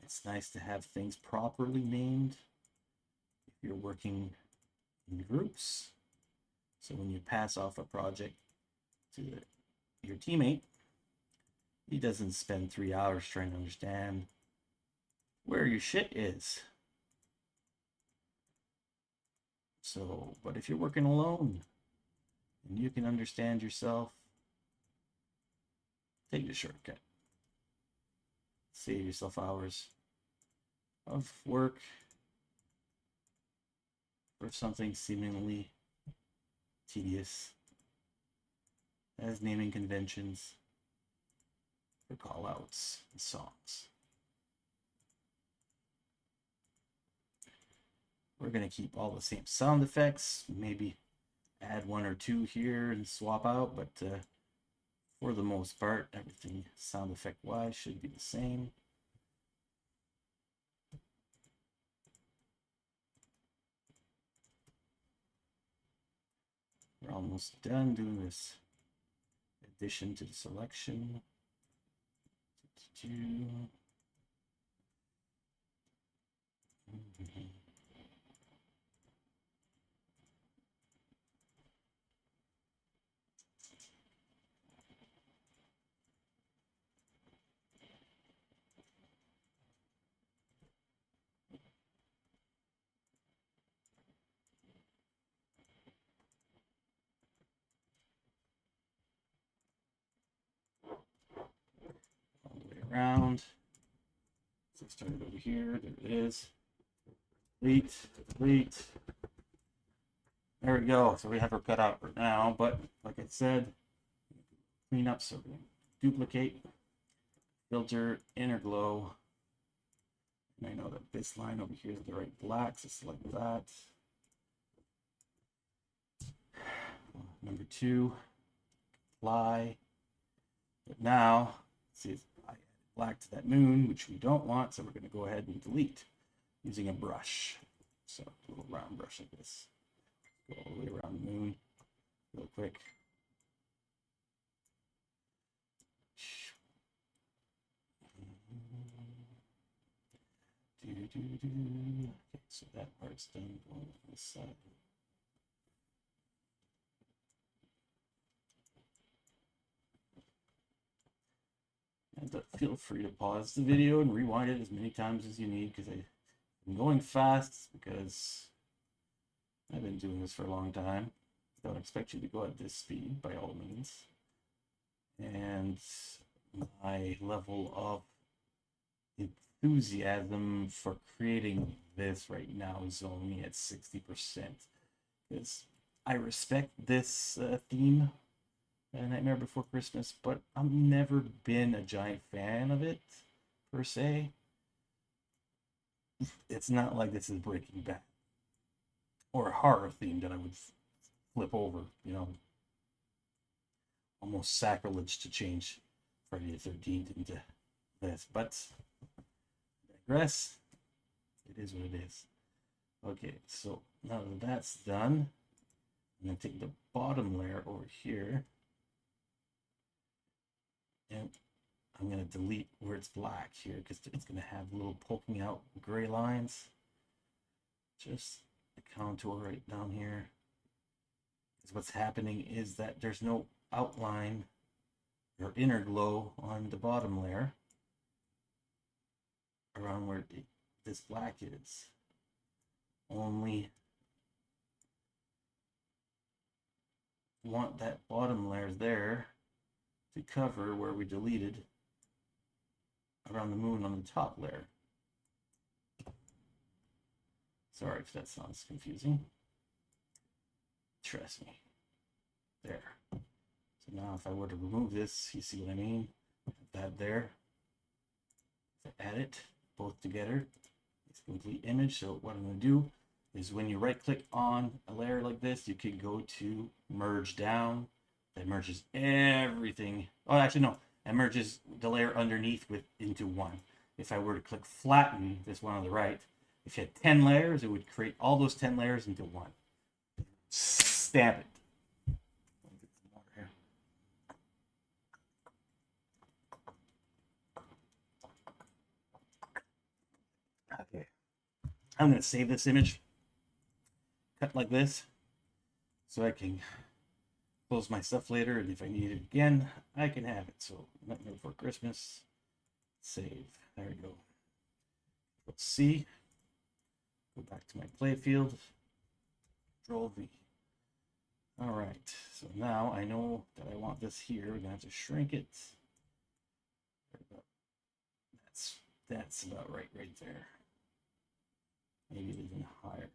It's nice to have things properly named if you're working in groups. So when you pass off a project to your teammate, he doesn't spend 3 hours trying to understand where your shit is. So, but if you're working alone and you can understand yourself, take the shortcut. Save yourself hours of work for something seemingly tedious as naming conventions for callouts and songs. We're going to keep all the same sound effects, maybe add one or two here and swap out, but for the most part, everything sound effect wise should be the same. We're almost done doing this addition to the selection. All the way around. So start it over here. There it is. Delete, delete. There we go. So we have her cut out right now, but like I said, clean up. So we duplicate, filter, inner glow. And I know that this line over here is the right black, so select that. Number 2, apply. But now, see, I added black to that moon, which we don't want, so we're going to go ahead and delete using a brush. So a little round brush like this. Go all the way around the moon real quick. Okay, so that part's done on this side. And feel free to pause the video and rewind it as many times as you need, because I'm going fast because I've been doing this for a long time. Don't expect you to go at this speed by all means. And my level of enthusiasm for creating this right now is only at 60%, because I respect this theme, Nightmare Before Christmas, but I've never been a giant fan of it per se. It's not like this is Breaking Bad or a horror theme that I would flip over, you know. Almost sacrilege to change Friday the 13th into this, but I digress. It is what it is. Okay, so now that that's done, I'm going to take the bottom layer over here, and I'm going to delete where it's black here, because it's going to have little poking out gray lines. Just the contour right down here. Because what's happening is that there's no outline your inner glow on the bottom layer, around where this black is. Only want that bottom layer there to cover where we deleted around the moon on the top layer. Sorry if that sounds confusing. Trust me. There. So now if I were to remove this, you see what I mean? That there. Add it both together. It's a complete image. So what I'm going to do is when you right click on a layer like this, you can go to merge down. That merges everything. Oh, actually, no. It merges the layer underneath into one. If I were to click flatten this one on the right, if you had 10 layers, it would create all those 10 layers into one. Stamp it. Okay. I'm going to save this image, cut like this, so I can close my stuff later, and if I need it again, I can have it. So, Nightmare Before Christmas, save. There we go. Let's see. Go back to my play field. Control V. All right. So now I know that I want this here. We're gonna have to shrink it. That's about right there. Maybe even higher.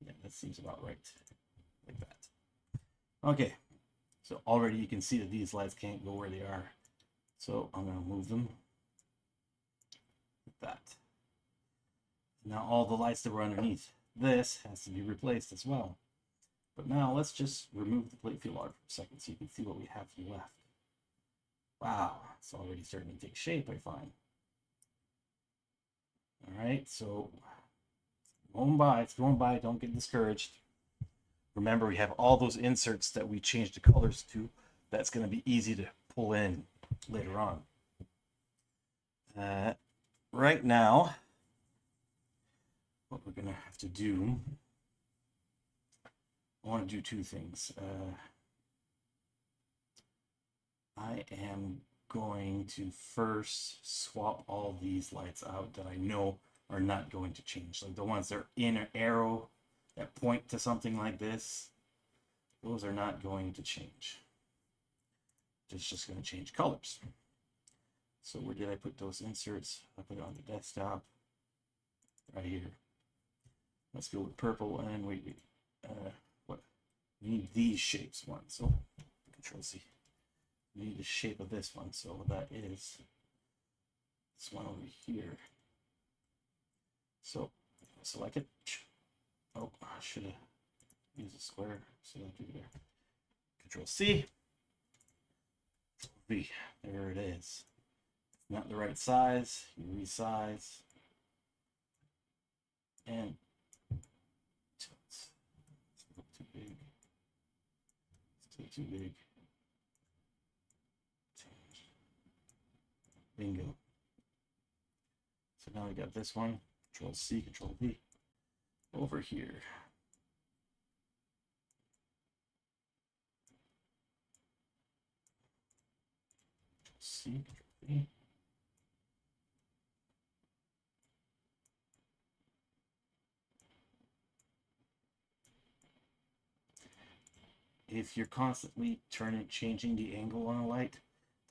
Yeah, that seems about right. Like that. Okay. So already you can see that these lights can't go where they are. So I'm gonna move them. Like that. Now all the lights that were underneath this has to be replaced as well. But now let's just remove the plate field art for a second so you can see what we have left. Wow, it's already starting to take shape, I find. All right, so it's going by, don't get discouraged. Remember, we have all those inserts that we changed the colors to. That's going to be easy to pull in later on. Right now, what we're going to have to do, I want to do two things. I am going to first swap all these lights out that I know are not going to change. Like the ones that are in an arrow that point to something like this, those are not going to change. It's just going to change colors. So where did I put those inserts? I put it on the desktop, right here. Let's go with purple and wait. What? We need these shapes one. So Control C. We need the shape of this one. So that is this one over here. So select it. Oh, I should have used a square. So I'll do there. Control C. V. There it is. Not the right size. You resize. And it's too big. Still too big. Change. Bingo. So now we got this one. Control C, Control V. Over here. Control C, Control V. If you're constantly changing the angle on a light,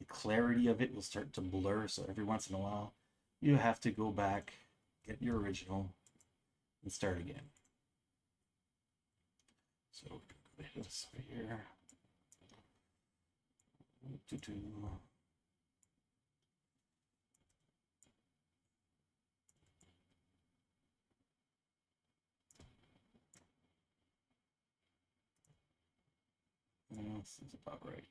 the clarity of it will start to blur. So every once in a while, you have to go back, get your original, and start again. So we're going to go this right here. Seems about right.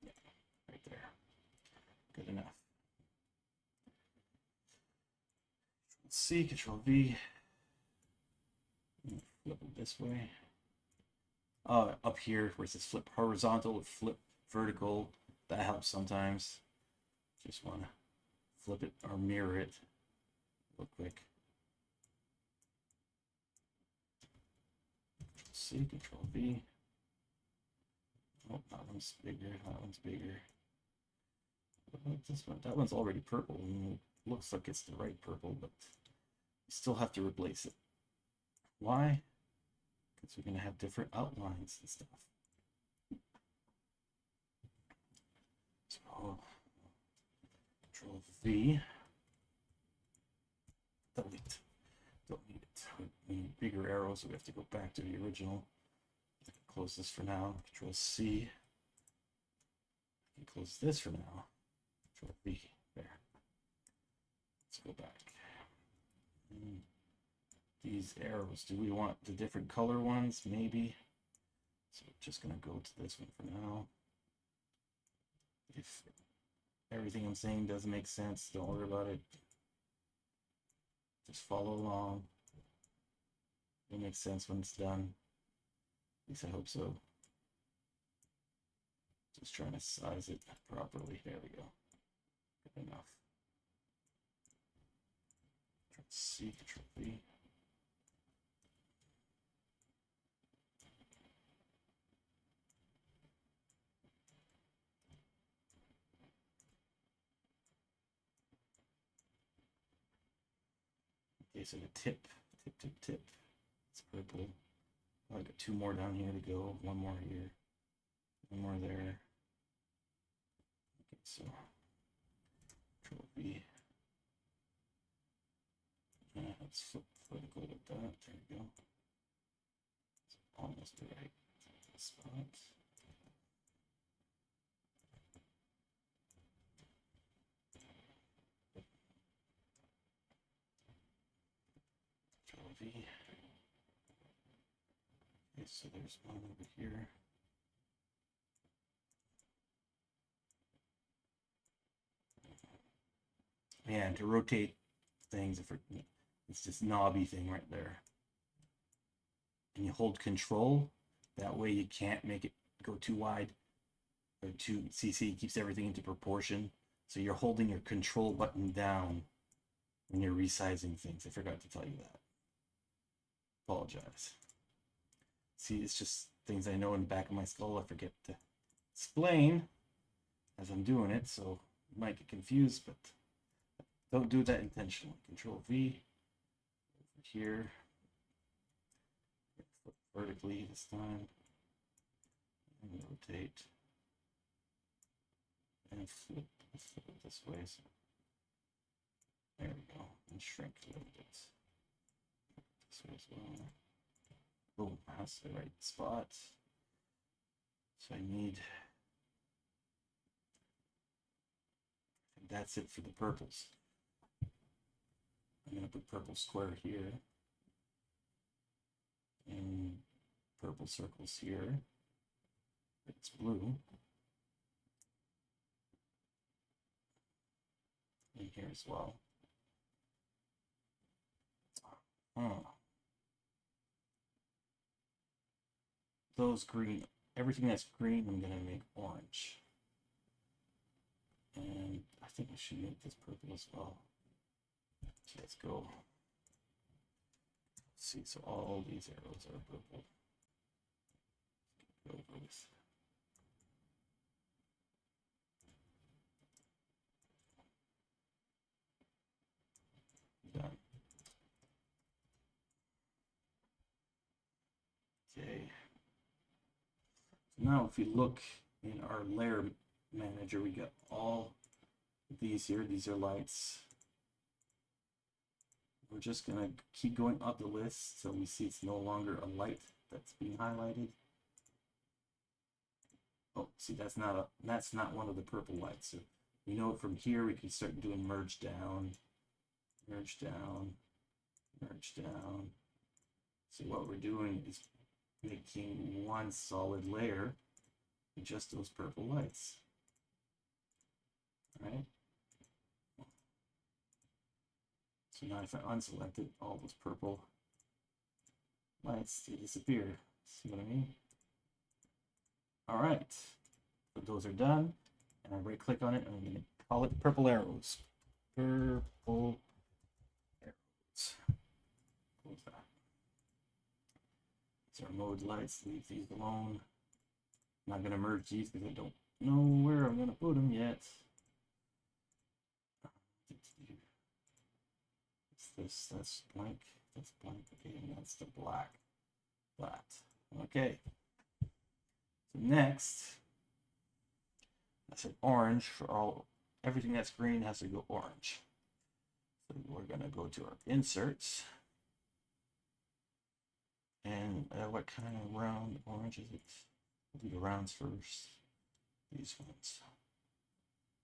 Yeah, right there. Good enough. Control C, Control V. Flip it this way. Up here where it says flip horizontal, flip vertical. That helps sometimes. Just want to flip it or mirror it real quick. C, Control V. Oh, that one's bigger. That one's bigger. What about this one? That one's already purple. And it looks like it's the right purple, but you still have to replace it. Why? Because we're going to have different outlines and stuff. So, Control V. Delete. Don't need it. We need bigger arrows, so we have to go back to the original. Close this for now. Control C. I can close this for now. Control V. There. Let's go back. And these arrows. Do we want the different color ones? Maybe. So we're just going to go to this one for now. If everything I'm saying doesn't make sense, don't worry about it. Just follow along. It'll make sense when it's done. At least I hope so. Just trying to size it properly. There we go. Good enough. Control C, Control V. Okay, so the tip. It's purple. I got two more down here to go. One more here. One more there. Okay, so Control V. Let's flip vertical with that. There we go. It's almost the right spot. Control V. Okay, so there's one over here. Man, to rotate things, it's this knobby thing right there. And you hold Control. That way you can't make it go too wide or too. See, it keeps everything into proportion. So you're holding your Control button down when you're resizing things. I forgot to tell you that. Apologize. See, it's just things I know in the back of my skull I forget to explain as I'm doing it, so you might get confused, but don't do that intentionally. Control V over here. Flip vertically this time. And rotate. And flip it this way. So there we go. And shrink a little bit. This way as well. Boom, that's the right spot. So I need. And that's it for the purples. I'm going to put purple square here. And purple circles here. It's blue. And here as well. Those green, everything that's green, I'm going to make orange. And I think I should make this purple as well. So let's go. Let's see, so all these arrows are purple. Go over this. Done. Okay. So now if you look in our layer manager, we got all these here. These are lights. We're just going to keep going up the list so we see it's no longer a light that's being highlighted. Oh, see, that's not one of the purple lights. So we know from here we can start doing merge down, merge down, merge down. So what we're doing is making one solid layer with just those purple lights. All right. So now if I unselect it, all those purple lights, they disappear. See what I mean? All right, so those are done. And I right click on it and I'm going to call it purple arrows. Purple arrows. So our mode lights, leave these alone. I'm not gonna merge these because I don't know where I'm gonna put them yet. What's this? That's blank. That's blank. Okay, and that's the black. Flat. Okay. So next, I said orange for all. Everything that's green has to go orange. So we're gonna go to our inserts. And what kind of round orange is it? We'll do the rounds first. These ones.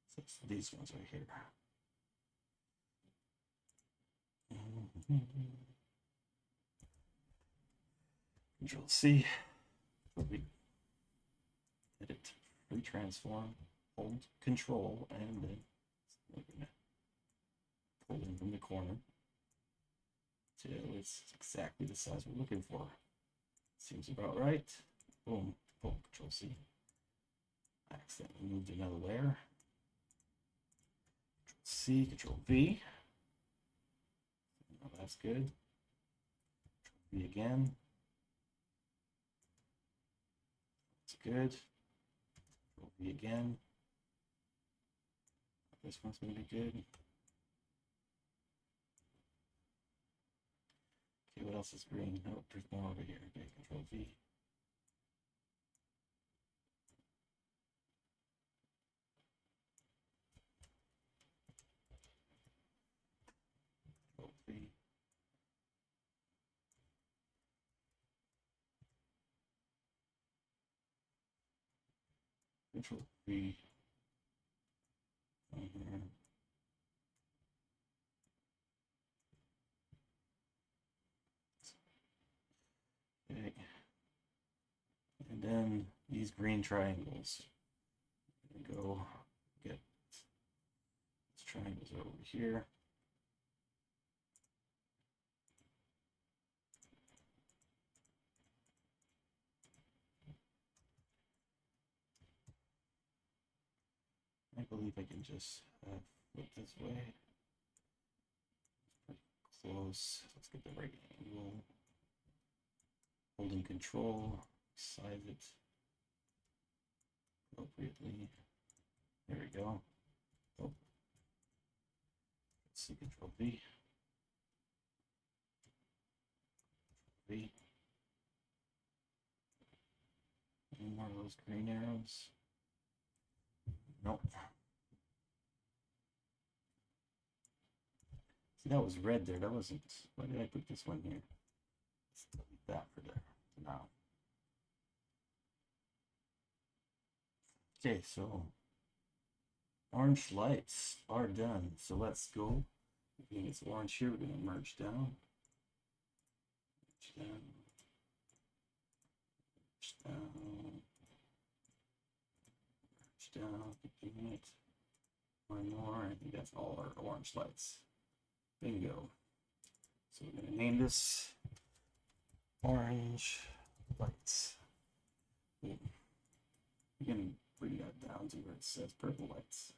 So it's these ones right here. Control C. Edit. Free transform. Hold Control and then we're gonna pull in from the corner till it's exactly the size we're looking for. Seems about right. Boom. Boom. Control C. I accidentally moved another layer. Control C. Control V. Oh, that's good. Control V again. That's good. Control V again. This one's going to be good. Okay, what else is green? Oh, there's more over here. Okay, Control V. Control V. Control V. Okay. And then these green triangles. Go get these triangles over here. I believe I can just flip this way. Pretty close. Let's get the right angle. Holding Control, size it appropriately. There we go. Oh. Let's see, Control V. V. Any more of those green arrows? Nope. See, that was red there. That wasn't. Why did I put this one here? Let's delete that for there. Now. Okay, so orange lights are done. So let's go. I think it's orange here. We're going to merge down. Merge down. Merge down. Merge down. Keeping it. One more. I think that's all our orange lights. Bingo. So we're going to name this orange lights. We can bring that down to where it says purple lights.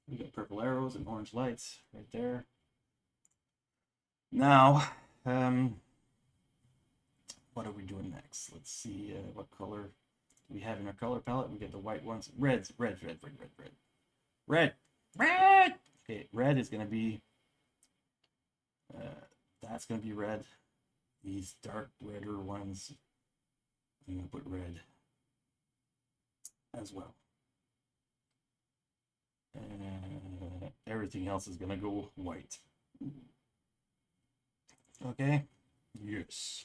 We got purple arrows and orange lights right there. Now, what are we doing next? Let's see what color we have in our color palette. We get the white ones. Red. Okay, red is going to be, that's going to be red. These dark redder ones, I'm going to put red as well. Everything else is going to go white. Okay? Yes.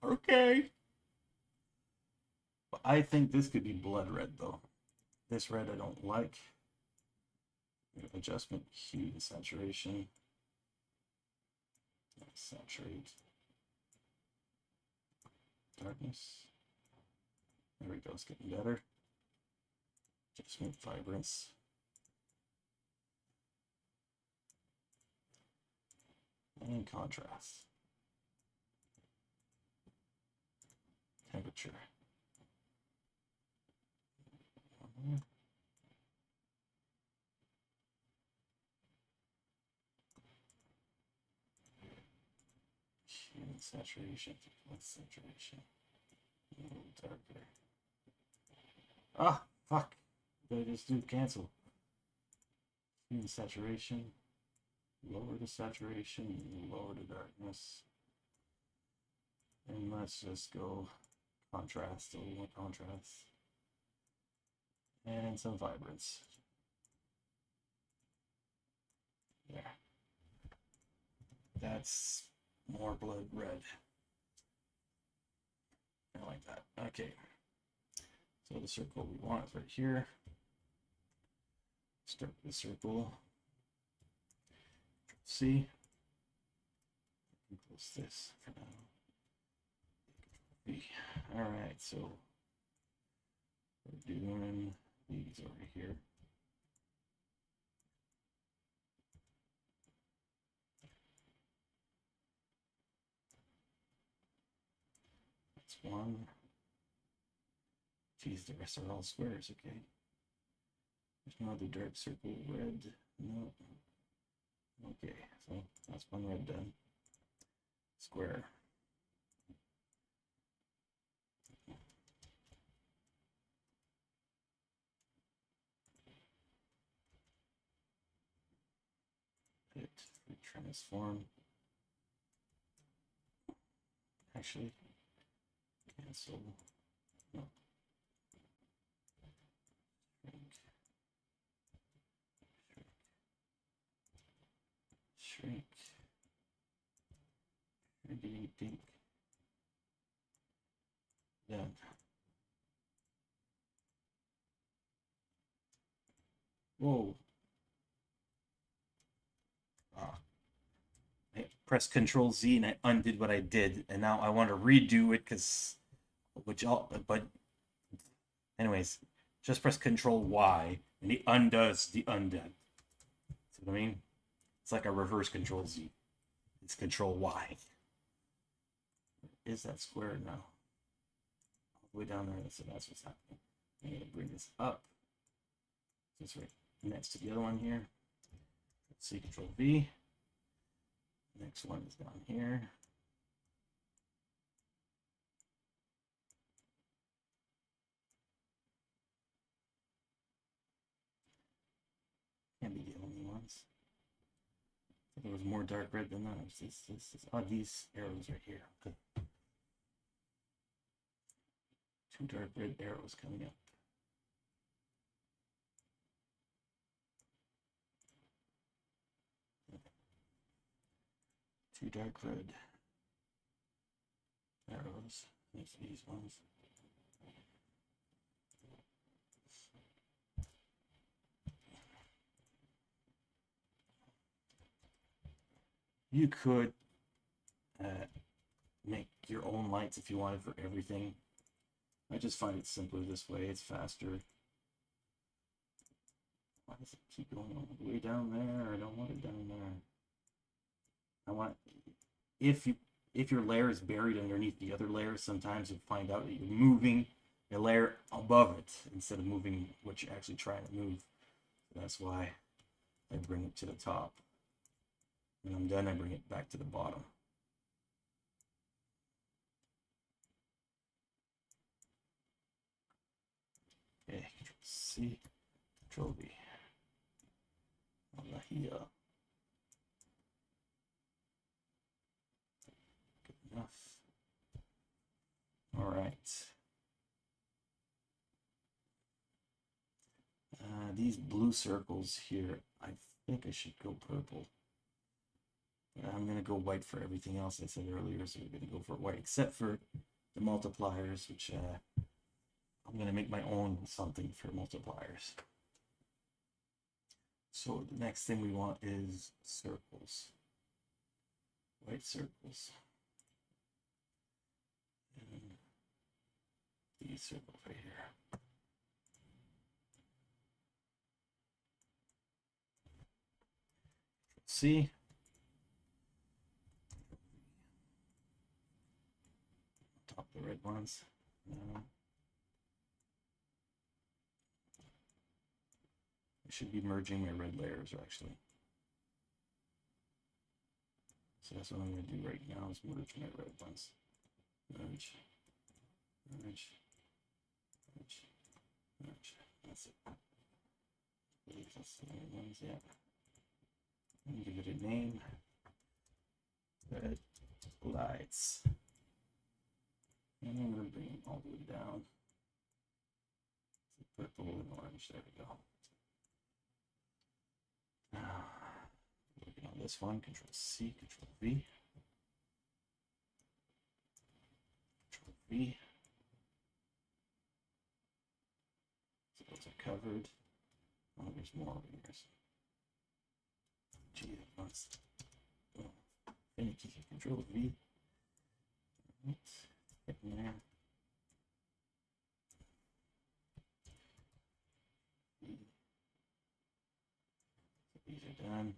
Okay. But I think this could be blood red, though. This red I don't like. Adjustment, hue, and saturation. Saturate. Darkness. There we go, it's getting better. Adjustment, vibrance. And contrast. Temperature. saturation, less saturation, a little darker. Ah, fuck. Did I just do cancel? Hue saturation, lower the saturation, lower the darkness. And let's just go contrast, a little more contrast. And some vibrance. There. That's more blood red. I like that. Okay. So the circle we want is right here. Start the circle. C. Close this for now. B. All right, so we're doing these over here. That's one. Geez, the rest are all squares, okay. There's no other dark circle, red, no. Okay, so that's one red done. Square. Hit, transform. Actually, cancel. No. Shrink. Shrinkity dink. Done. Whoa. Ah. I pressed Control Z and I undid what I did, and now I want to redo it because, but anyways, just press Control Y and it undoes the undone. See what I mean? It's like a reverse Control Z. It's Control Y. Is that square now? All the way down there, so that's what's happening. I'm going to bring this up. So it's right next to the other one here. Let's see, Control V. Next one is down here. Can't be the only ones. There was more dark red than those. Oh, these arrows right here. Okay. Two dark red arrows coming up. Two dark red arrows next to these ones. You could make your own lights if you wanted for everything. I just find it simpler this way. It's faster. Why does it keep going all the way down there? I don't want it down there. I want, if your layer is buried underneath the other layer, sometimes you'll find out that you're moving a layer above it instead of moving what you're actually trying to move. That's why I bring it to the top. When I'm done, I bring it back to the bottom. Okay, Control C, Control V. Here. Good enough. All right. These blue circles here, I think I should go purple. But I'm going to go white for everything else I said earlier, so we're going to go for white, except for the multipliers, which I'm going to make my own something for multipliers. So the next thing we want is circles. White circles. And these circles right here. C. Top the red ones. I should be merging my red layers actually. So that's what I'm going to do right now is merge my red ones. Merge, merge, merge, merge. That's it. I believe that's the right ones, yeah. And give it a name. Red lights. And I'm going to bring them all the way down. Purple and orange, there we go. Now, working on this one, Control C, Control V. Control V. So those are covered. Oh, there's more over here. Gee, it wants. Oh, finicky. Control V. Oops. Getting there. So these are done.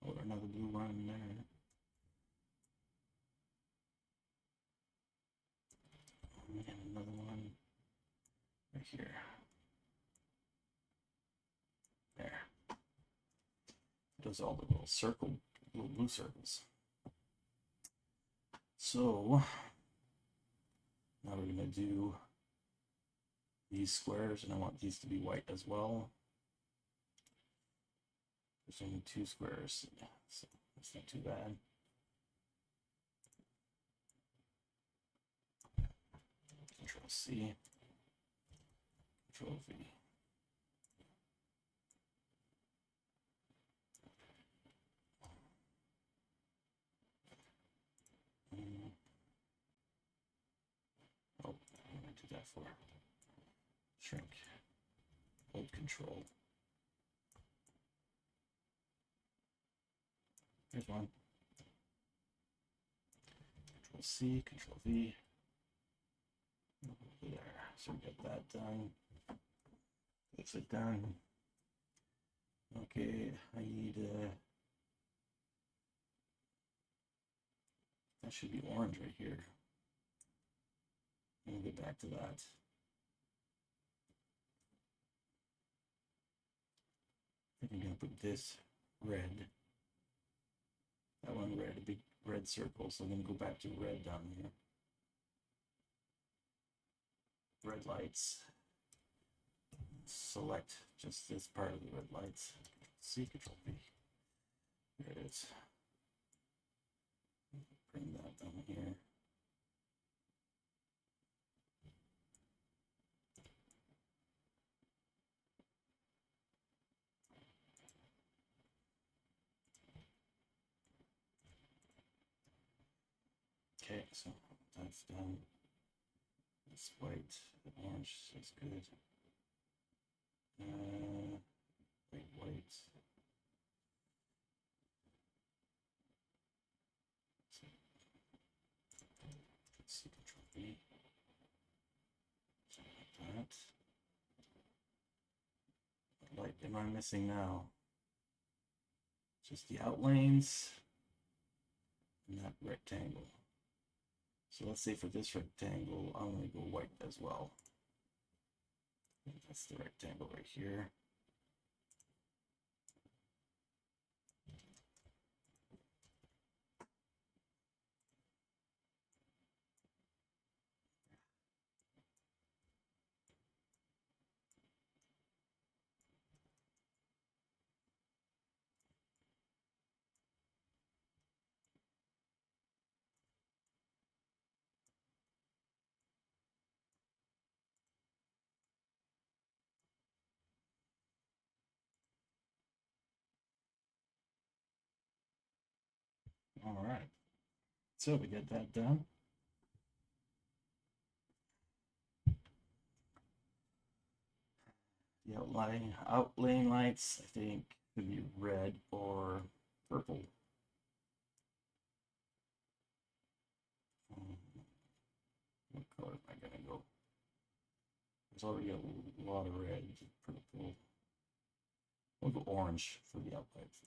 Oh, another blue one in there. And another one right here. There. Does all the little blue circles. So now we're going to do these squares, and I want these to be white as well. There's only 2 squares, so that's not too bad. Control C, Control V. Oh, what did I do that for? Shrink. Hold Control. Here's one. Control C, Control V. Over there. So we get that done. That's it done. Okay, I need that should be orange right here. Let me get back to that. I think I'm gonna put this red. That one red, a big red circle. So I'm gonna go back to red down here. Red lights. Select just this part of the red lights. C, Control V. There it is. Bring that down here. Okay, so that's done. It's white, orange, that's good. White. C, Control V. So like that. What light am I missing now? Just the outlines and that rectangle. So let's say for this rectangle, I'm going to go white as well. That's the rectangle right here. All right. So we get that done. The outlaying lights, I think, could be red or purple. What color am I gonna go? There's already a lot of red, purple. We'll go orange for the outlines.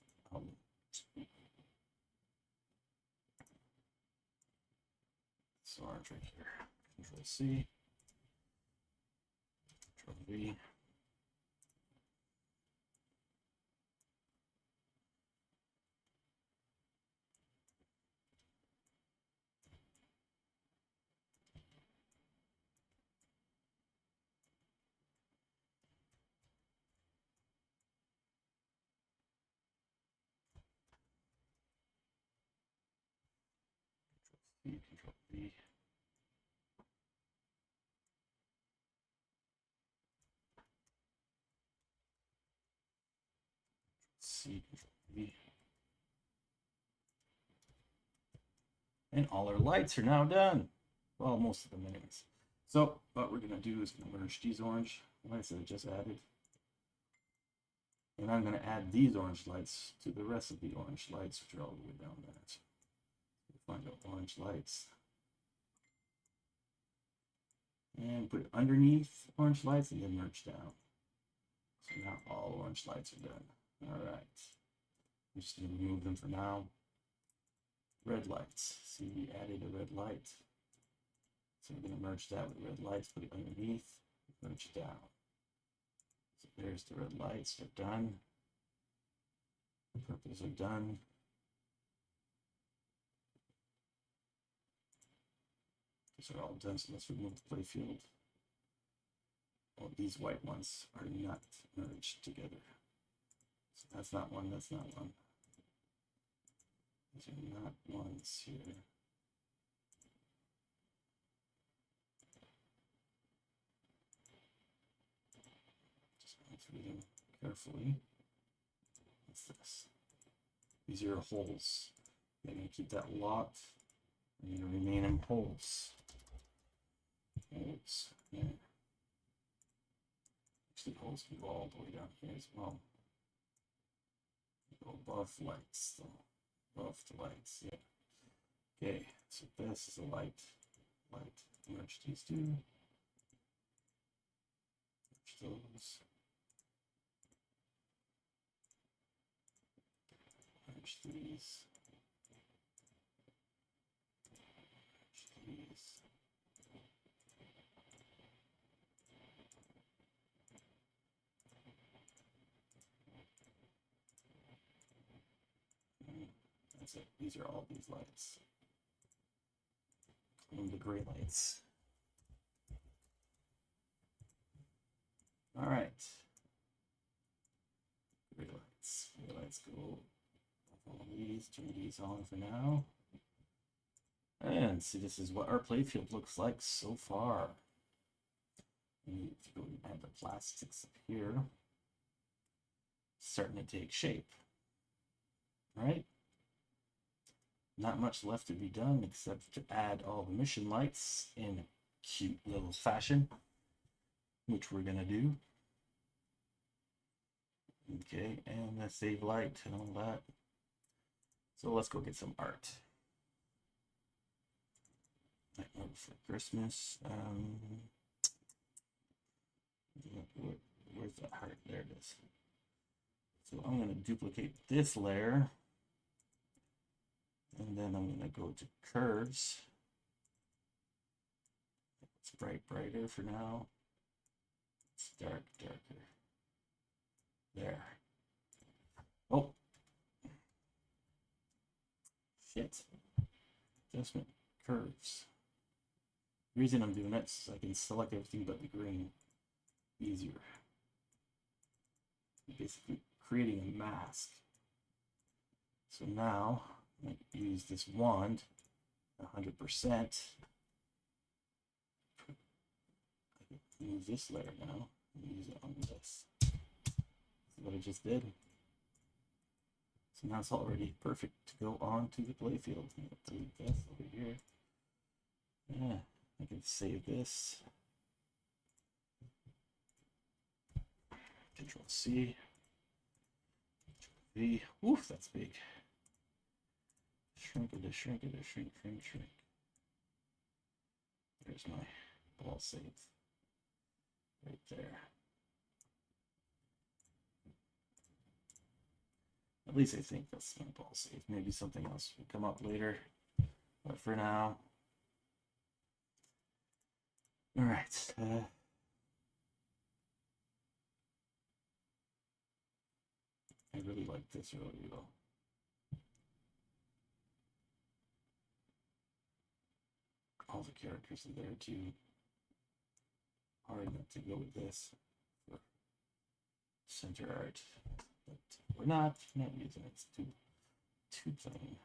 It's orange right here. Control C, Control V. V. C, Control V. And all our lights are now done. Well, most of them anyways. So what we're gonna do is gonna merge these orange lights that I just added. And I'm gonna add these orange lights to the rest of the orange lights, which are all the way down there. So we'll find out orange lights. And put it underneath orange lights and then merge down. So now all orange lights are done. All right. I'm just gonna remove them for now. Red lights. See, we added a red light. So we're going to merge that with red lights, put it underneath, merge it down. So there's the red lights, they're done. The purples are done. These are all done, so let's remove the playfield. Oh, these white ones are not merged together. So that's not one, that's not one. These are not ones here. Just going through them carefully. What's this? These are holes. I'm going to keep that locked. I'm going to remain them holes. Holes. Yeah. Actually, holes can go all the way down here as well. Go above lights, though. Above the lights, yeah. Okay, so this is a light. Light. Merge these two. Merge those. Merge these. Merge these. That's it. These are all these lights. Including the gray lights. All right. Gray lights. Gray lights go off all these. Turn these on for now. And see, this is what our playfield looks like so far. We need to go and add the plastics up here. Starting to take shape. Right? Not much left to be done except to add all the mission lights in a cute little fashion, which we're gonna do. Okay, and the save light and all that. So let's go get some art. Nightmare Before Christmas. Where's that heart? There it is. So I'm gonna duplicate this layer. And then I'm going to go to curves. It's brighter for now. It's darker. There. Oh. Shit. Adjustment. Curves. The reason I'm doing that is I can select everything but the green easier. Basically creating a mask. So now I use this wand 100%. Use this layer now and use it on this. That's what I just did. So now it's already perfect to go on to the playfield. Delete this over here. Yeah, I can save this. Control C. Control V. Oof, that's big. Shrink. There's my ball save. Right there. At least I think that's my ball save. Maybe something else will come up later. But for now. Alright. I really like this earlier though. All the characters are there too. Hard not to go with this for center art, but we're not using it. It's too plain.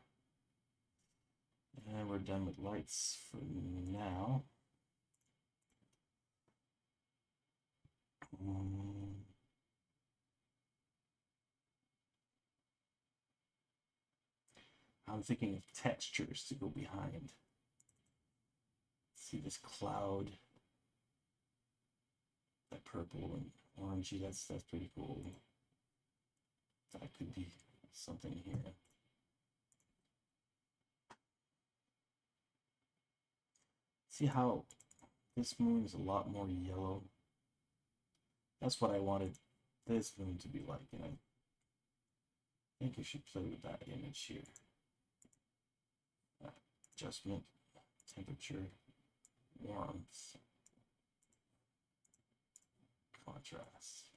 And we're done with lights for now. I'm thinking of textures to go behind. See this cloud, that purple and orangey, that's pretty cool. That could be something here. See how this moon is a lot more yellow? That's what I wanted this moon to be like, and I think I should play with that image here. Adjustment, temperature, warmth, contrast.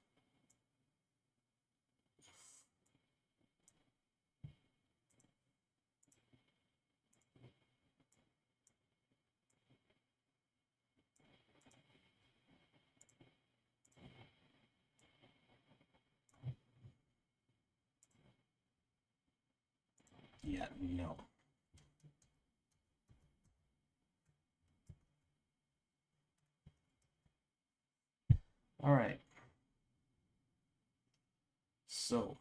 Yeah, no. All right. So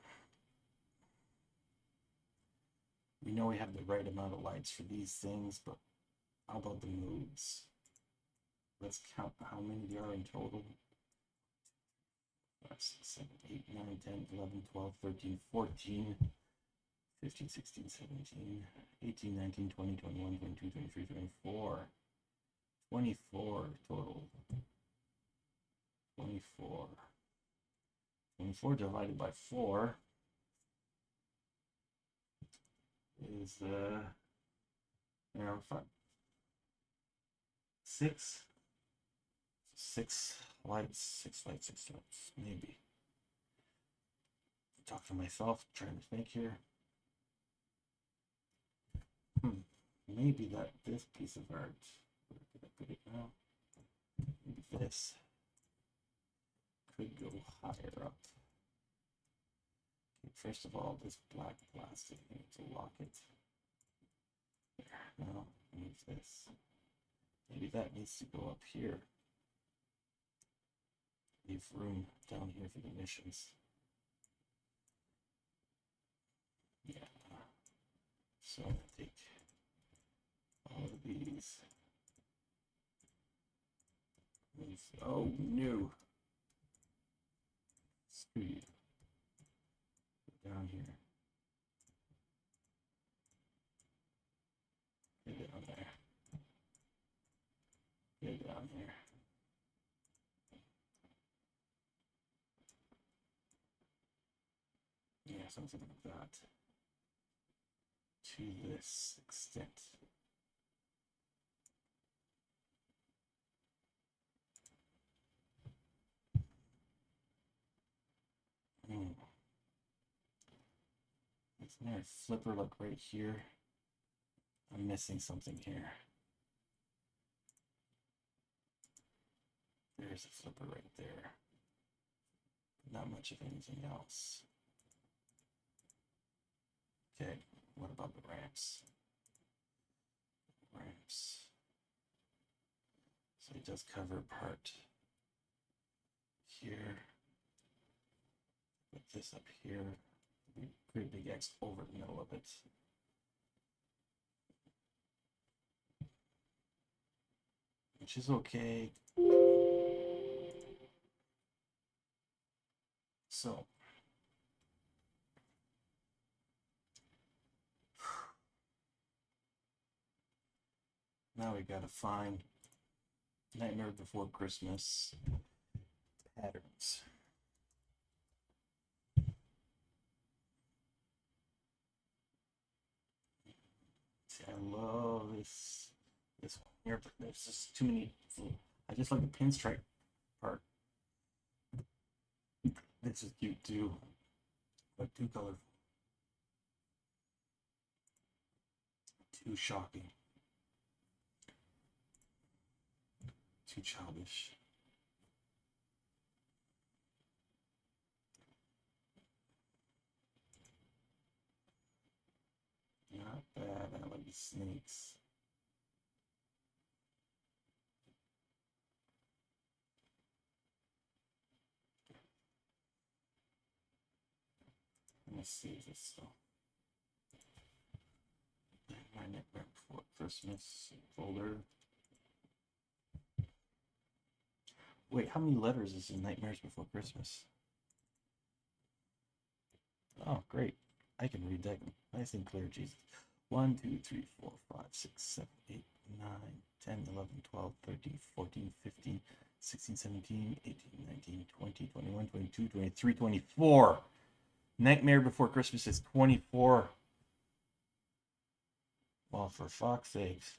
we know we have the right amount of lights for these things, but how about the moods? Let's count how many there are in total. 5, 6, 7, 8, 9, 10, 11, 12, 13, 14, 15, 16, 17, 18, 19, 20, 21, 22, 23, 24. 24 total. 24. 24 divided by 4 is around 5. 6. 6 lights, 6 lights, 6 lights, maybe. Talk to myself, trying to think here. Maybe that this piece of art, where could I put it now? Maybe this could go higher up. Okay, first of all, this black plastic, I need to lock it. There, now move this. Maybe that needs to go up here. Leave room down here for the missions. Yeah. So I'm gonna take all of these. Oh no. Screw you. Down here. Get down there. Get down here. Yeah, something like that. To this extent. Isn't there a flipper like right here? I'm missing something here. There's a flipper right there. Not much of anything else. Okay, what about the ramps? Ramps. So it does cover part here. Put this up here. Great big X over the middle of it. Which is okay. So now we gotta find Nightmare Before Christmas patterns. See, I love this one here, but there's just too many. I just like the pinstripe part. This is cute too, but too colorful. Too shocking. Too childish. Not bad. I like these snakes. Let's see this stuff. My Nightmare Before Christmas folder. Wait, how many letters is in Nightmares Before Christmas? Oh, great. I can read that nice and clear, Jesus. 1, 2, 3, 4, 5, 6, 7, 8, 9, 10, 11, 12, 13, 14, 15, 16, 17, 18, 19, 20, 21, 22, 23, 24. Nightmare Before Christmas is 24. Well, for fuck's sakes.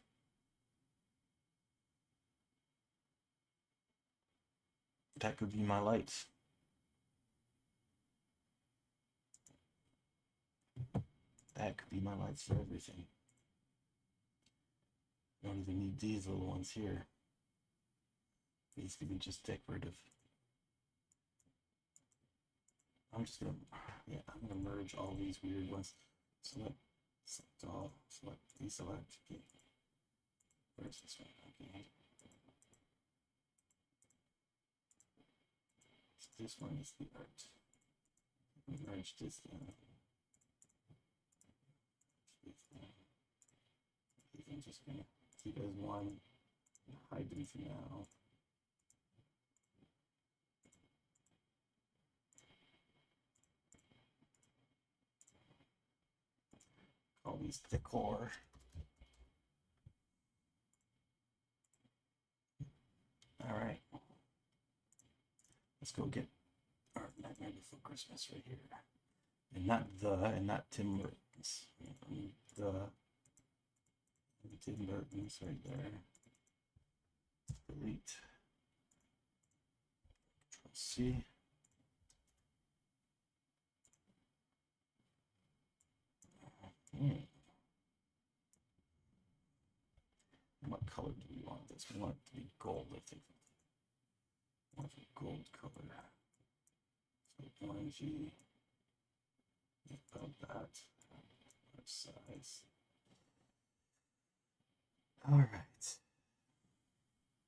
That could be my lights. That could be my lights for everything. Don't even need these little ones here. These could be just decorative. I'm just gonna, yeah, I'm gonna merge all these weird ones. Select all, select, deselect. Okay. Where's this one? Okay. So this one is the art. Merge this down. I'm just gonna keep as one, hide them for now. All these decor. All right, let's go get our Nightmare Before Christmas right here, and not Tim Burton's. The Tim Burton's right there. Delete. Control C. What color do we want this? We want it to be gold, I think. I want a gold color. So orangey. About that. Size. All right.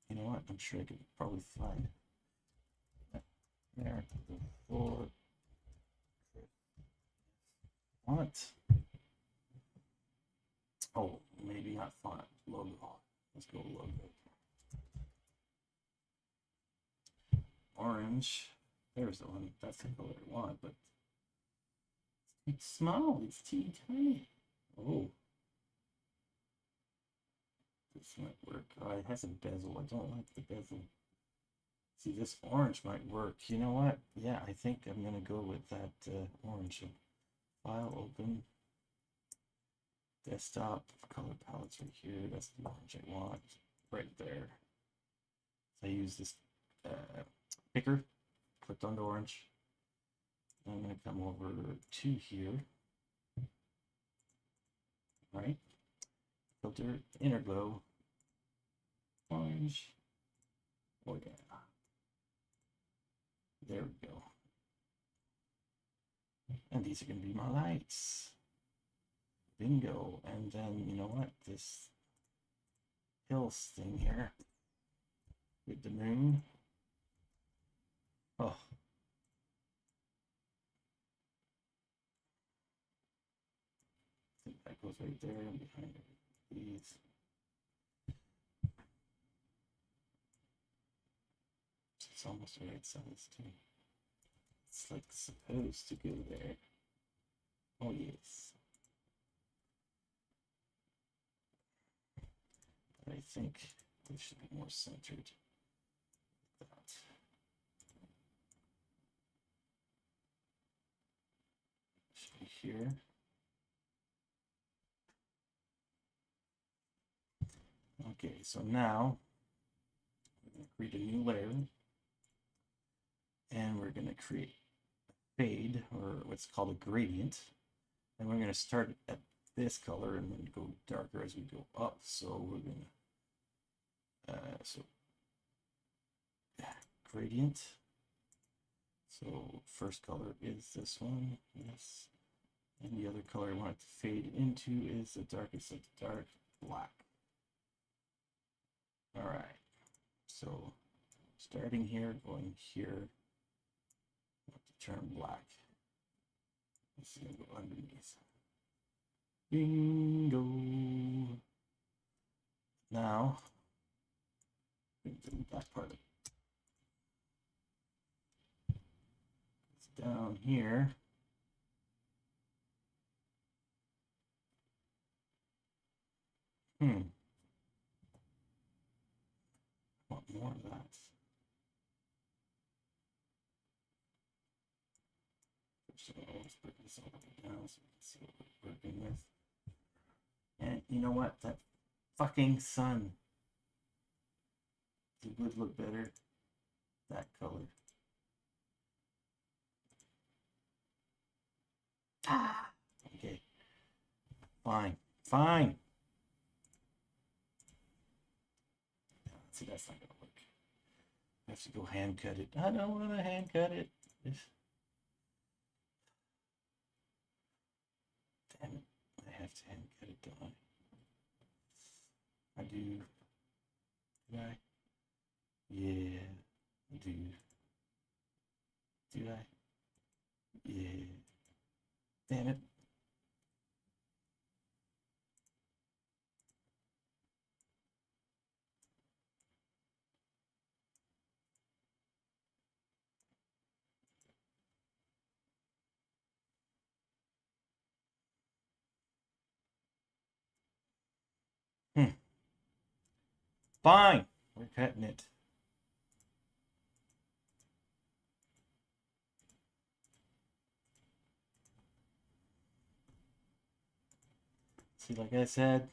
You know what? I'm sure I could probably find there before font. Oh, maybe not font. Logo. Let's go logo. Orange. There's the one. That's the color I want, but it's small. It's teeny tiny. Oh. This might work. It has a bezel. I don't like the bezel. See, this orange might work. You know what? Yeah, I think I'm going to go with that orange. File open. Desktop. Color palettes right here. That's the orange I want. Right there. So I use this picker. Clicked on the orange. I'm going to come over to here. Right. Filter. Inner glow. Orange. Oh yeah. There we go. And these are going to be my lights. Bingo. And then, you know what? This hills thing here with the moon. Oh. I think that goes right there and behind these. It's almost the right size too. It's like supposed to go there. Oh yes. But I think this should be more centered. That. Should be here. Okay, so now we're going to create a new layer. And we're going to create a fade, or what's called a gradient. And we're going to start at this color and then go darker as we go up. So we're going to, gradient. So first color is this one, yes. And the other color I want it to fade into is the darkest of the dark, black. All right, so starting here, going here, I want to turn black. This is gonna go underneath. Bingo. Now, the back part of it. It's down here. I want more of that. First of all, let's put this all the way down so we can see what we're working with. And you know what? That fucking sun. It would look better. That color. Ah! Okay. Fine. Fine. See, that's not gonna work. I have to go hand cut it. I don't want to hand cut it. Damn it. I have to hand cut it, don't I? I do. Do I? Yeah, I do. Do I? Yeah. Damn it. Fine. We're cutting it. See, like I said,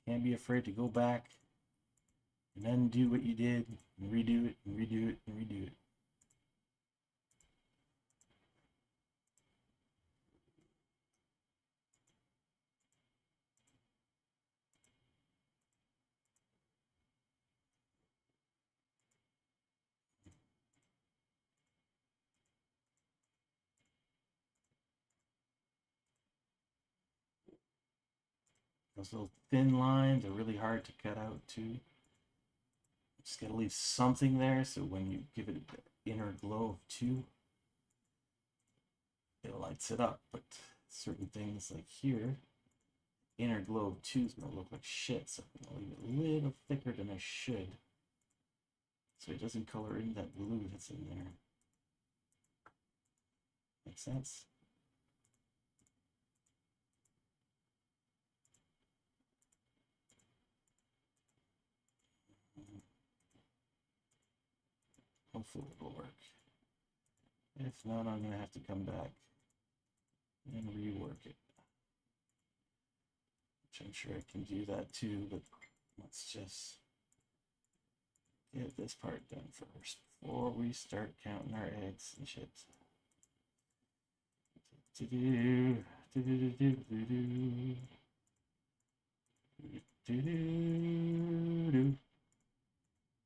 can't be afraid to go back and undo what you did and redo it and redo it and redo it. Those little thin lines are really hard to cut out too. Just gotta leave something there so when you give it the inner glow of 2, it lights it up. But certain things like here, inner glow of 2 is gonna look like shit, so I'm gonna leave it a little thicker than I should, so it doesn't color in that blue that's in there. Make sense? Hopefully it'll work. If not, I'm gonna have to come back and rework it. Which I'm sure I can do that too, but let's just get this part done first before we start counting our eggs and shit.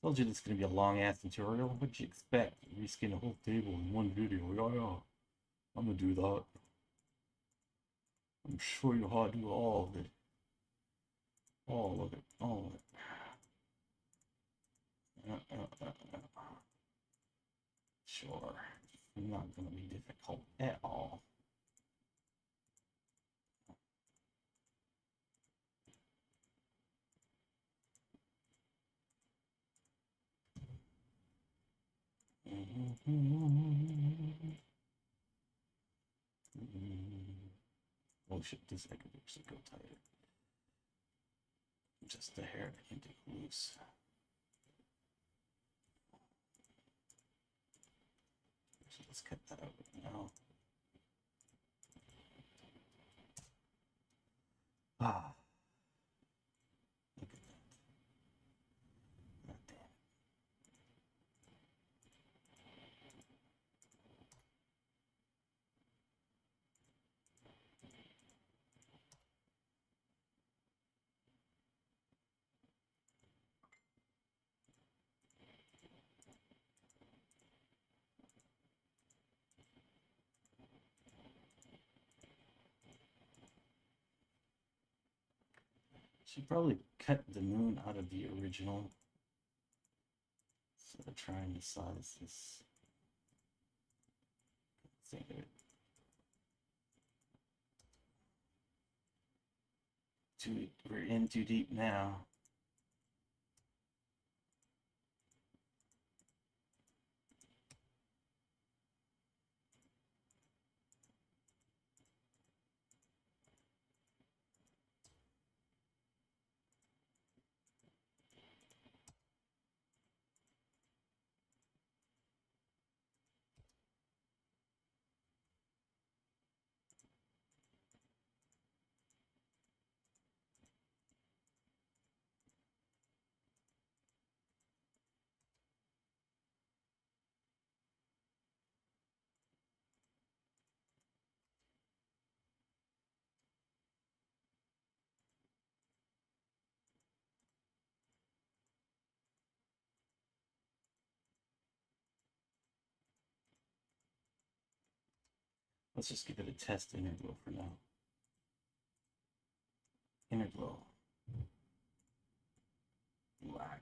Told you this is gonna be a long ass tutorial. What'd you expect? Reskin a whole table in one video. Yeah, I'm gonna do that. I'm show you how to do all of it. All of it. All of it. Sure. Not gonna be difficult at all. Oh shit, this I could actually go tighter. Just the hair I can take loose. So let's cut that out now. Ah. Look at that. God damn it. Should probably cut the moon out of the original. So of trying to size this thing of it. We're in too deep now. Let's just give it a test inner glow for now. Inner glow. Black.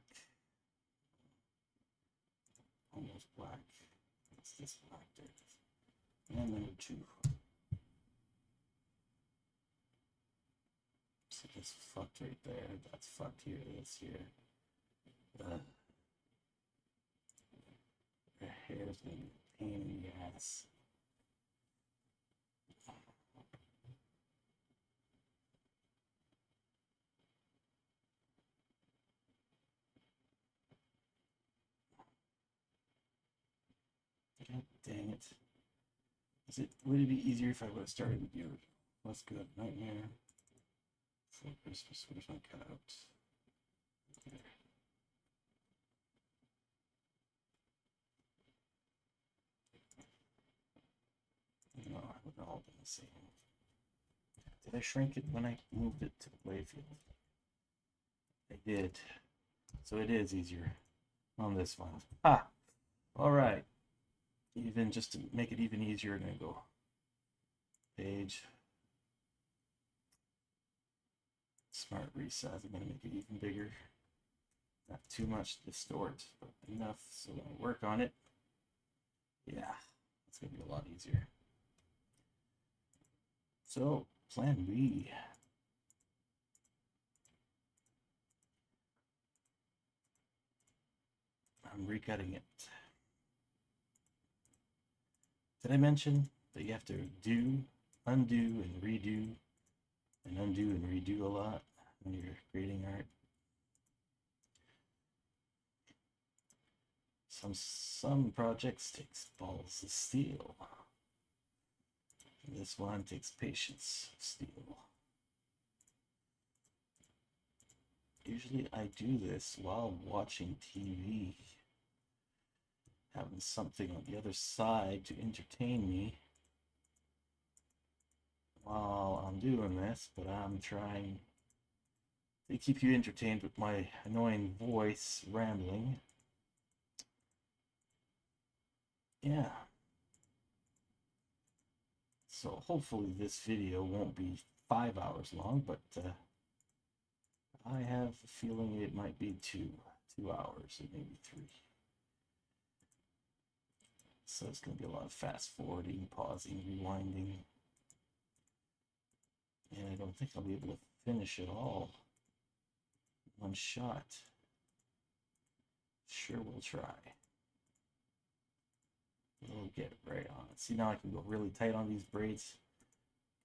Almost black. What's this black? There it is. And number 2. So this fucked right there. That's fucked here. This here. Your hair's gonna be a pain in the ass. God dang it. Would it be easier if I would have started with your What's Good Nightmare? For Christmas, where's my cutout? There. No, I would have all been the same. Did I shrink it when I moved it to the playfield? I did. So it is easier on this one. Ha! Alright. Even just to make it even easier, I'm gonna go page. Smart resize. I'm gonna make it even bigger. Not too much to distort, but enough so when I work on it, yeah, it's gonna be a lot easier. So, plan B. I'm recutting it. Did I mention that you have to undo, and redo, and undo and redo a lot when you're creating art? Some projects takes balls of steel. This one takes patience of steel. Usually I do this while watching TV, having something on the other side to entertain me while I'm doing this, but I'm trying to keep you entertained with my annoying voice rambling. Yeah. So hopefully this video won't be 5 hours long, but I have a feeling it might be 2 hours or maybe 3. So it's going to be a lot of fast forwarding, pausing, rewinding. And I don't think I'll be able to finish it all in one shot. Sure, we'll try. We'll get right on it. See, now I can go really tight on these braids.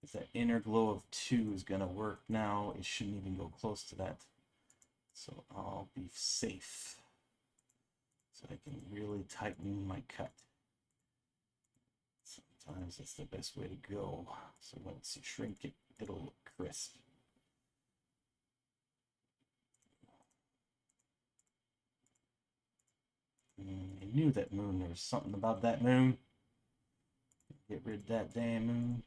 If that inner glow of 2 is going to work now, it shouldn't even go close to that. So I'll be safe. So I can really tighten my cut. Sometimes that's the best way to go. So once you shrink it, it'll look crisp. I knew that moon. There was something about that moon. Get rid of that damn moon.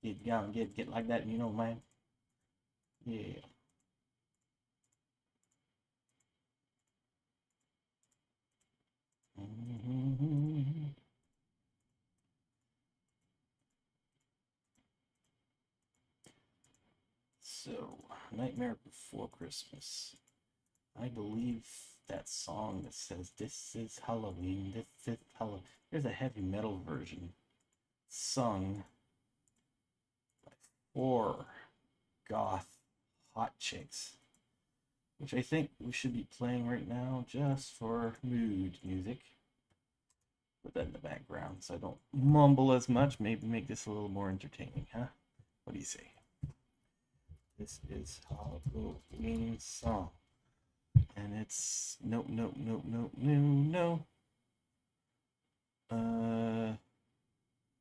Get like that, you know, man. Yeah. So, Nightmare Before Christmas. I believe that song that says, "This is Halloween, this is Halloween." There's a heavy metal version sung by four goth hot chicks, which I think we should be playing right now just for mood music. Put that in the background so I don't mumble as much. Maybe make this a little more entertaining, huh? What do you say? This is Halloween song. And it's no.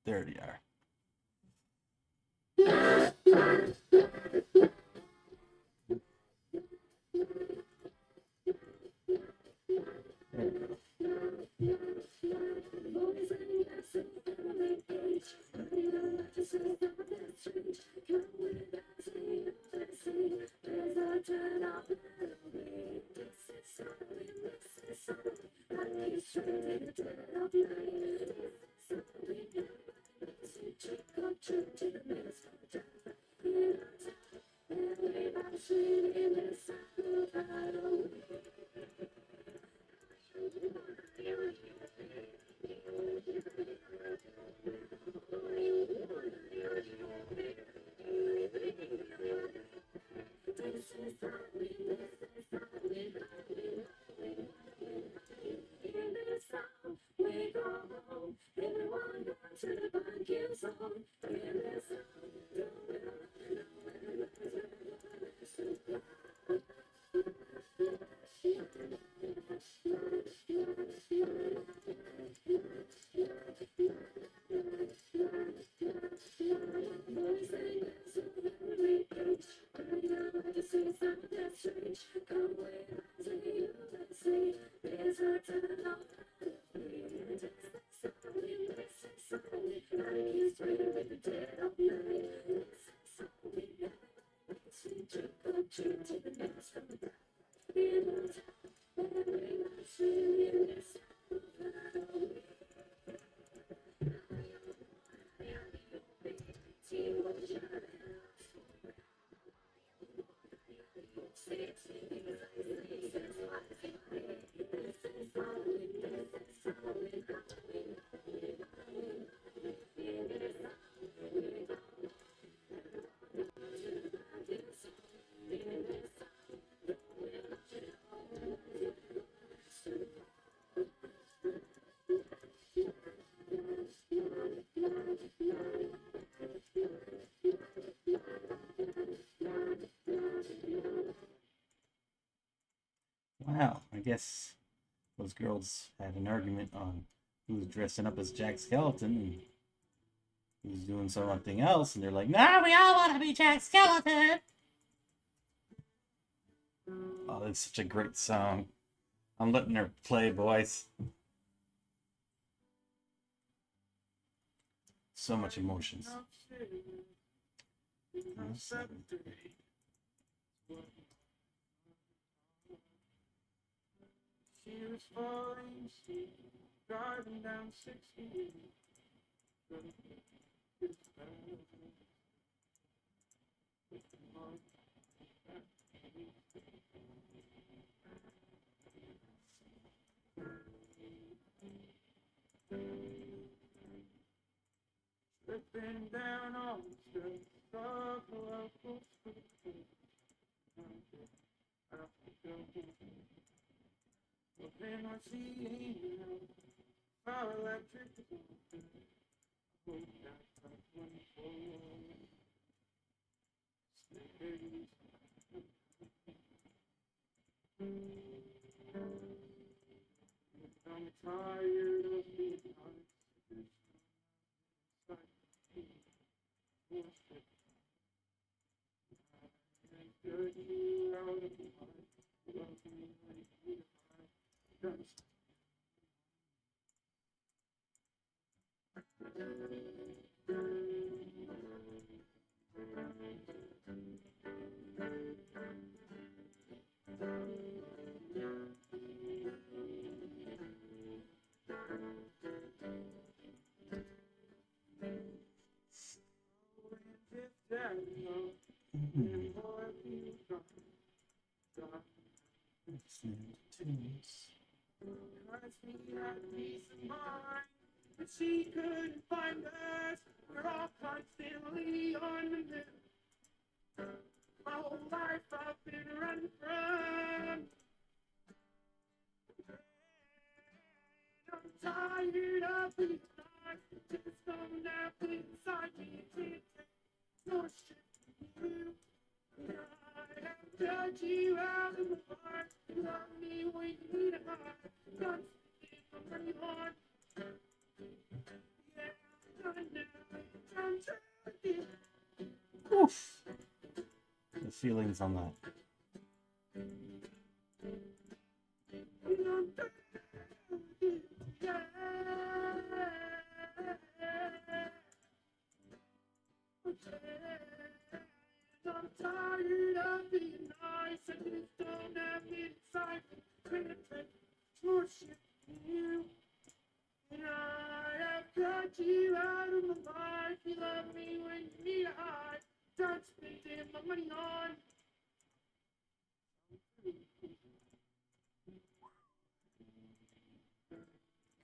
There they are. Wow, I guess those girls had an argument on who's dressing up as Jack Skeleton and who's doing something else, and they're like, "Nah, we all want to be Jack Skeleton." Oh, that's such a great song. I'm letting her play, boys. So much emotions. She was falling asleep, driving down 60. Slipping down on the street, then I see how electric I'm tired of being Listening to tunes. But she couldn't find us. We're all constantly on the move. My whole life I've been running from. I'm tired of being lost. Just don't have inside me. Can't take no shit from you. I have cut you out of my heart. You love me when you need a heart. Don't spend my money on. Yeah, I'm done now. I'm trying. Oof. The feelings on that. I'm tired of being nice. I just don't have it inside. Couldn't take more shit from you. And I have cut you out of my life. You love me when you need a hide. Don't spend my money on.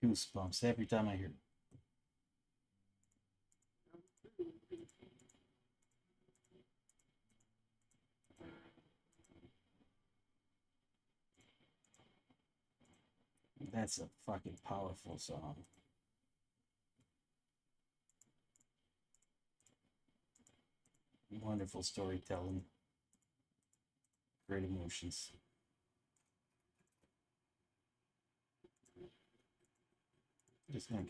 Goosebumps every time I hear it. That's a fucking powerful song. Wonderful storytelling. Great emotions. Just gonna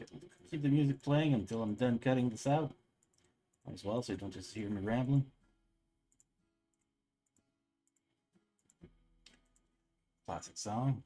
keep the music playing until I'm done cutting this out. Might as well, so you don't just hear me rambling. Classic song.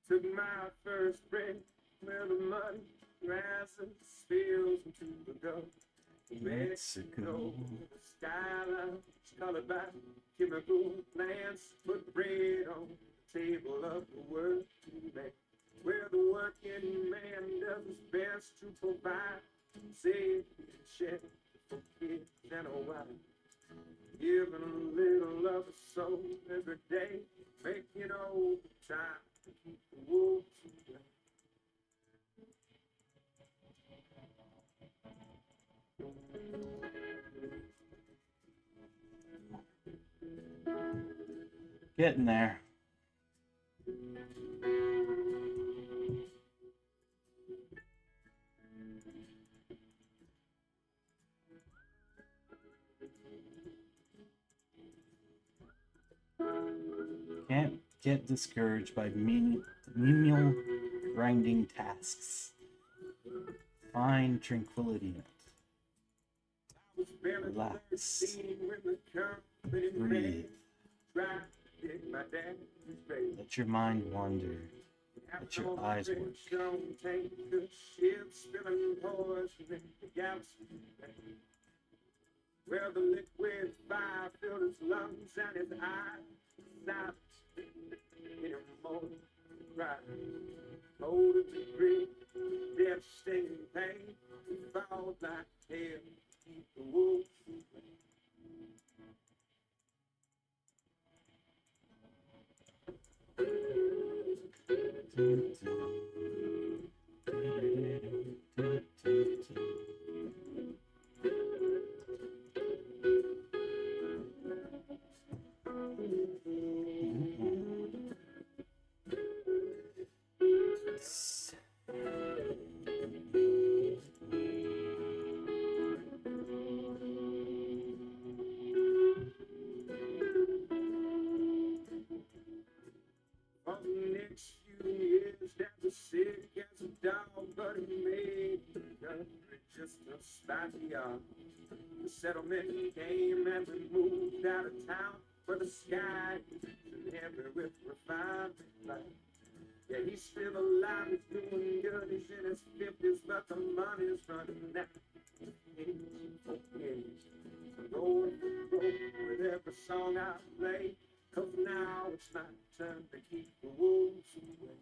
Took my first breath where the mud, grass, and spills into the Gulf. Mexico, the skyline is colored by chemical plants. Put bread on the table of the working man, where the working man does his best to provide, save and share for kids and a wife. Giving a little of a soul every day, making overtime to keep the wolves away. Getting there. Can't get discouraged by menial grinding tasks. Find tranquility in it. Relax. Breathe. Let your mind wander. Let your eyes work. Where the liquid fire filled his lungs and his eyes stopped in a moment, right? Holding to breathe, devastating pain, he felt like hell, keep the wolves away. For the next few years, Dad was sick as a dog, but he made the country just a spicy yard. The settlement came and we moved out of town, where the sky is heavy with refined light. Yeah, he's still alive, he's doing good, he's in his 50s, but the money's running out. Going for broke with every song I play, 'cause now it's my turn to keep the wolves away.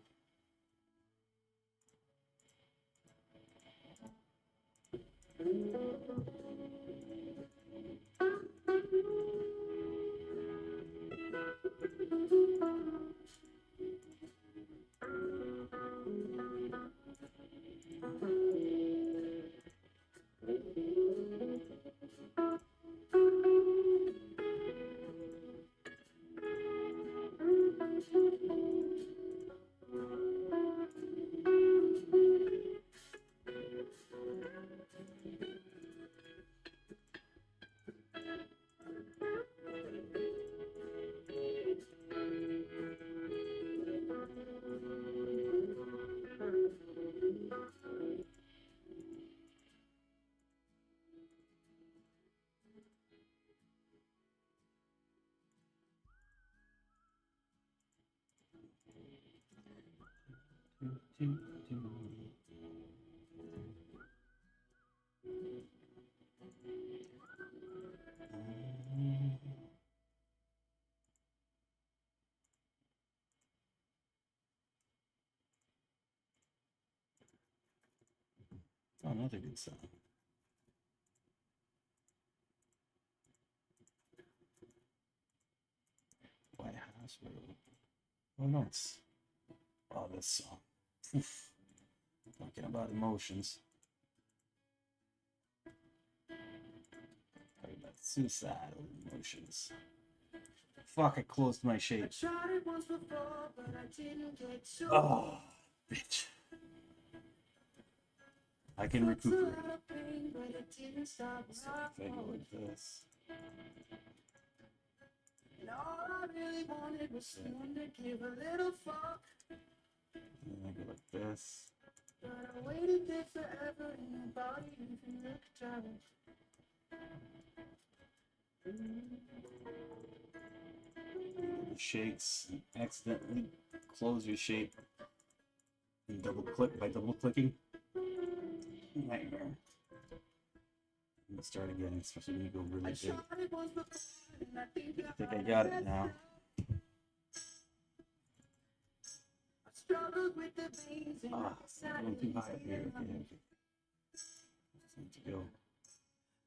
Oh, another good song. White Hospital. Oh no, it's this song. Oof. Talking about emotions. Talking about suicidal emotions. Fuck! I closed my shape. Oh, bitch. I can recuperate. So if I go like this. And all I really wanted was someone to give a little fuck. And then I go like this. But I waited there forever and your body even looked tired. Double shakes and accidentally close your shape and double click by double clicking. Nightmare. I'm gonna start again, especially when you go really big. I think I got it now. Ah, I'm going too high up here. Okay. Just need to go.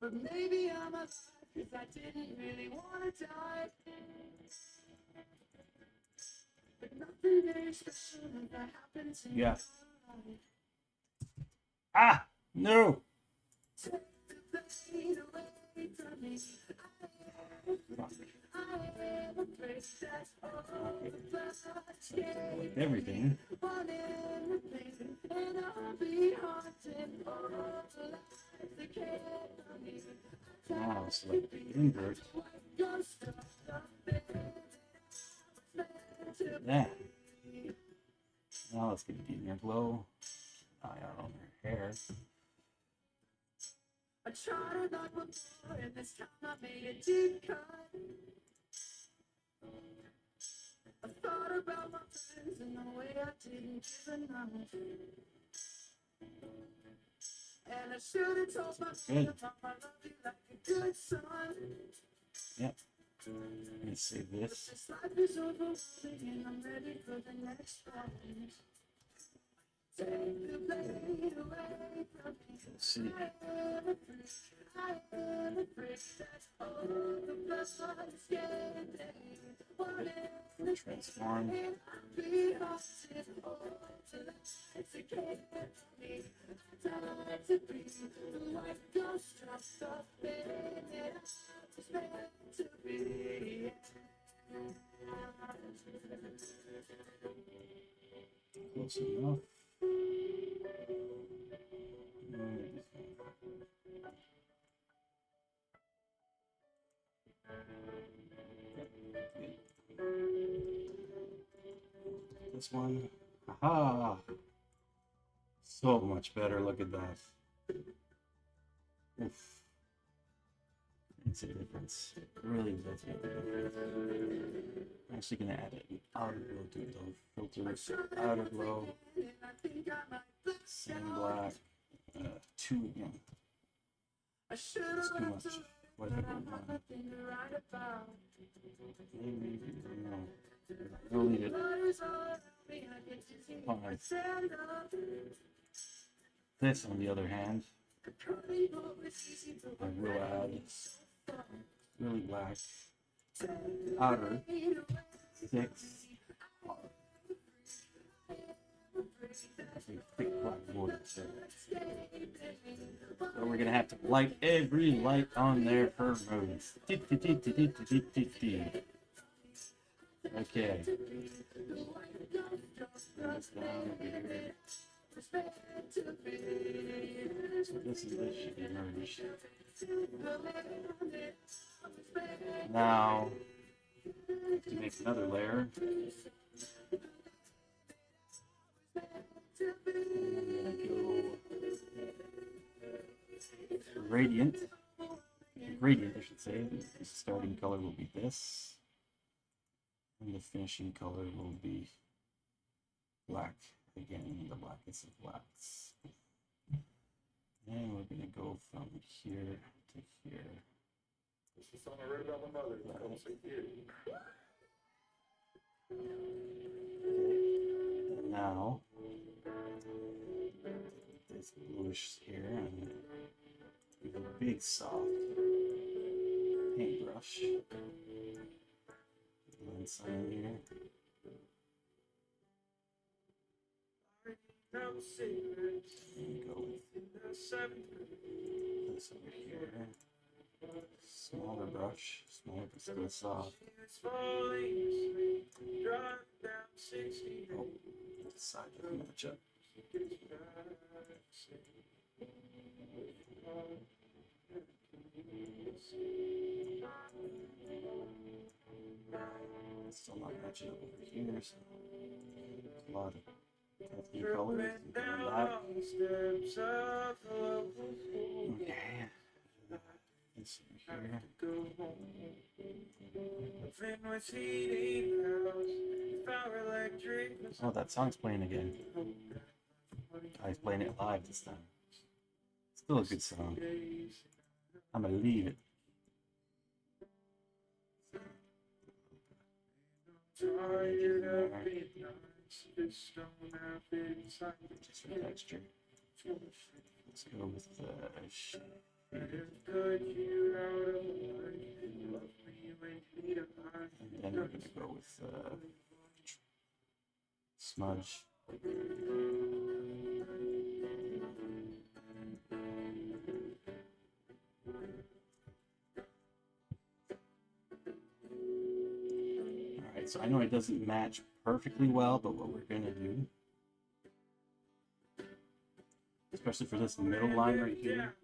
But maybe I'm alive, 'cause I didn't really want to die. But nothing very special ever happened to me. Yeah. Ah! No! Take the pain away from me. Fuck. I am afraid that all the past Like everything. one in the place, and I'll be haunted all the lives that came from me. Now select the invert. Yeah. Now let's get a deep near glow. Eye out on her hair. I tried like before, and this time I made a deep cut. I thought about my friends and the way I didn't give enough. And I should have told myself Good. I love you like a good son. Yep. Let me save But this. this life is overwhelming and I'm ready for the next one. Take the pain away from me. Let's see. I am afraid that all the blood is getting one in the Transform. be haunted all to life to get me. I died to be the white ghost of the pain that I was meant to be. Close enough. This one. Aha! So much better. Look at that. Oof. Makes a difference. It really does make a difference. I'm actually gonna add it. I'll go to the filter. filter, outer glow, same black, 2 again. That's too much. What if I go 1? Maybe, no. We'll leave it. Fine. This, on the other hand, I will add really black, outer, 6, thick black border. So we're gonna have to light every light on there for roads. Okay. This down over here. So this should be merged. Now, to make another layer, I'm gonna go gradient, I should say. The starting color will be this, and the finishing color will be black. Again, the blackest of blacks. And we're gonna go from here to here. This is the song I read about my mother. It's called Say Kid. And now, this bluish here, and with a big soft paintbrush. Blend some in here. And go with this over here. Smaller brush, smaller but still soft. Oh, this side doesn't match up. Still not matching up over here, so there's a lot of hefty colors and that. Okay. This over here. Oh, that song's playing again. Oh, he's playing it live this time. Still a good song. I'm gonna leave it. Just for texture. Let's go with the shade. And then we're gonna go with smudge. Alright, so I know it doesn't match perfectly well, but what we're gonna do, especially for this middle line right here,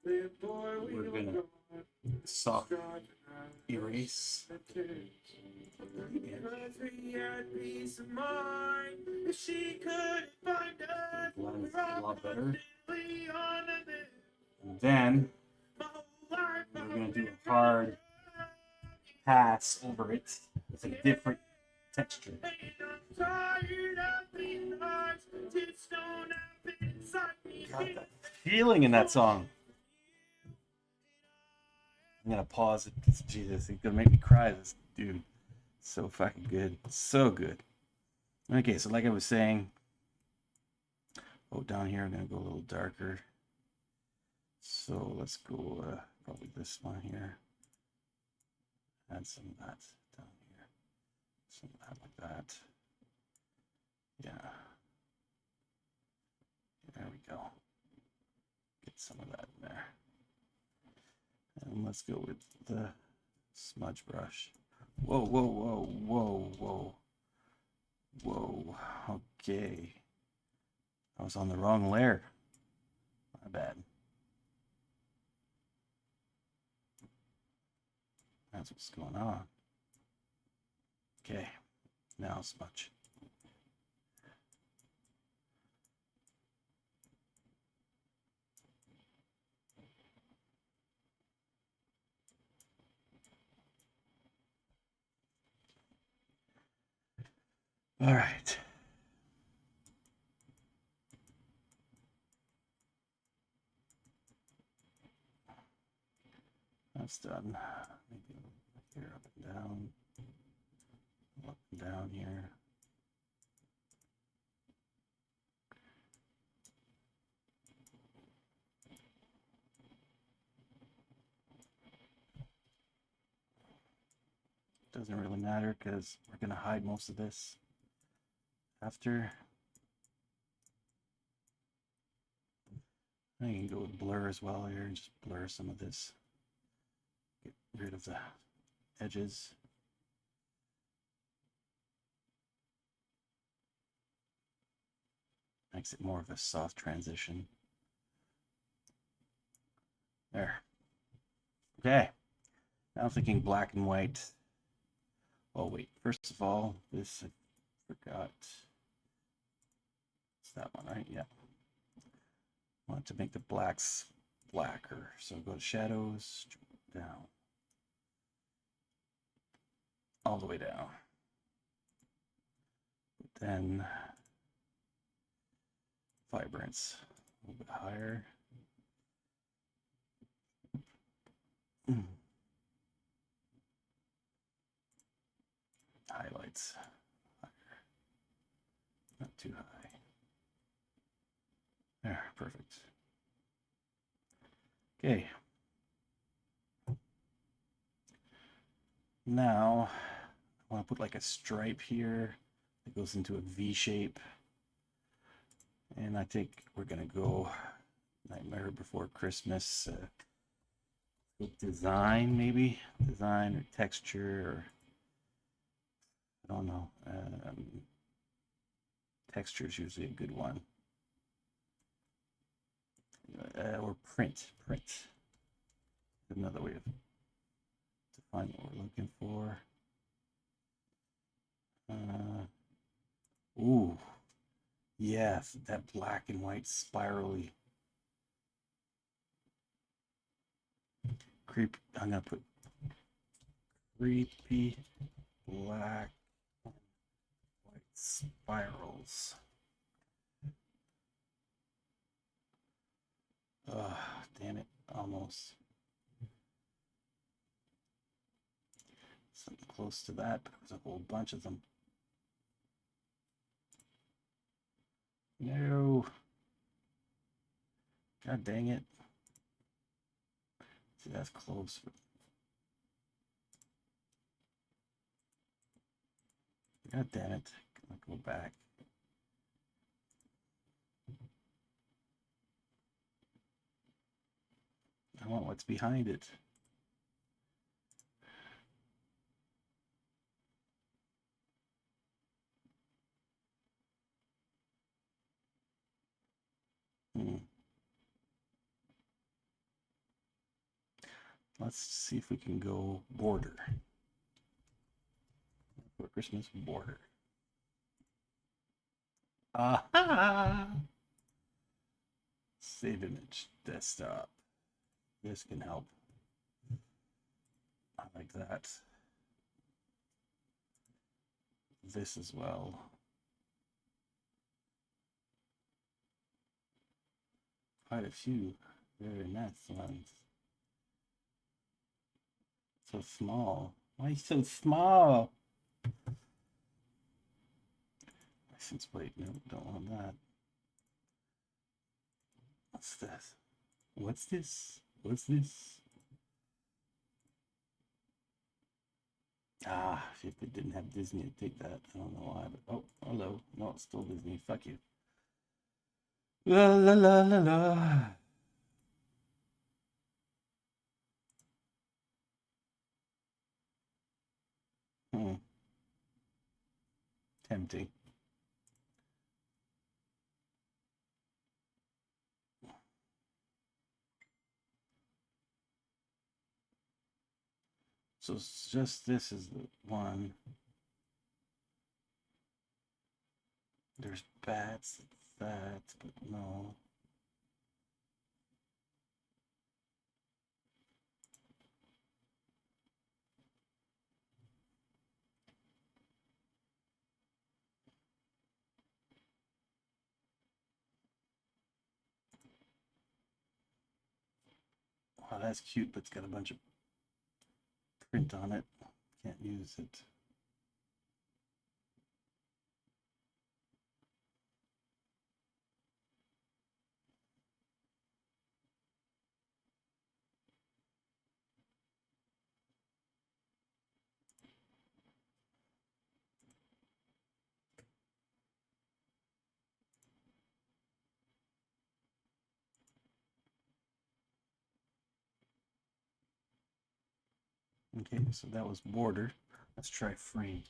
we're gonna soft erase the edge. Blend a lot better. And then we're gonna do a hard pass over it with a different texture. Got that feeling in that song. I'm gonna pause it because Jesus, it's gonna make me cry. This dude, so fucking good, so good. Okay, so like I was saying, down here I'm gonna go a little darker. So let's go probably this one here. Add some of that down here. Some of that like that. Yeah. There we go. Get some of that in there. And let's go with the smudge brush. Whoa, whoa, whoa, whoa, whoa. Whoa. Okay. I was on the wrong layer. My bad. That's what's going on. Okay. Now smudge. All right. That's done. Maybe here, up and down. Up and down here. Doesn't really matter because we're going to hide most of this after. I can go with blur as well here and just blur some of this. Get rid of the edges. Makes it more of a soft transition. There. Okay. Now I'm thinking black and white. Oh wait, first of all, this I forgot. It's that one, right? Yeah. I want to make the blacks blacker. So go to shadows, down. All the way down. But then vibrance a little bit higher. Highlights higher. Not too high. There, perfect. Okay. Now I want to put like a stripe here that goes into a V shape. And I think we're gonna go Nightmare Before Christmas. Design, maybe design or texture, or I don't know. Texture is usually a good one. Or print. Another way of define what we're looking for. Ooh, yes, that black and white spirally. Creep. I'm gonna put creepy black and white spirals. Damn it, almost. Something close to that, but there's a whole bunch of them. No. God dang it. See, that's close. God damn it. I'll go back. I want what's behind it. Let's see if we can go border. For Christmas border. Aha! Save image, desktop. This can help. I like that. This as well. Quite a few very nice ones. So small. Why so small? License plate. No, don't want that. What's this? What's this? What's this? Ah, if it didn't have Disney, I'd take that. I don't know why, but oh, hello. No, it's still Disney. Fuck you. La la la la la. Tempting. So it's just this is the one. There's bats, that, but no. Oh, that's cute, but it's got a bunch of print on it. Can't use it. Okay, so that was border. Let's try frame.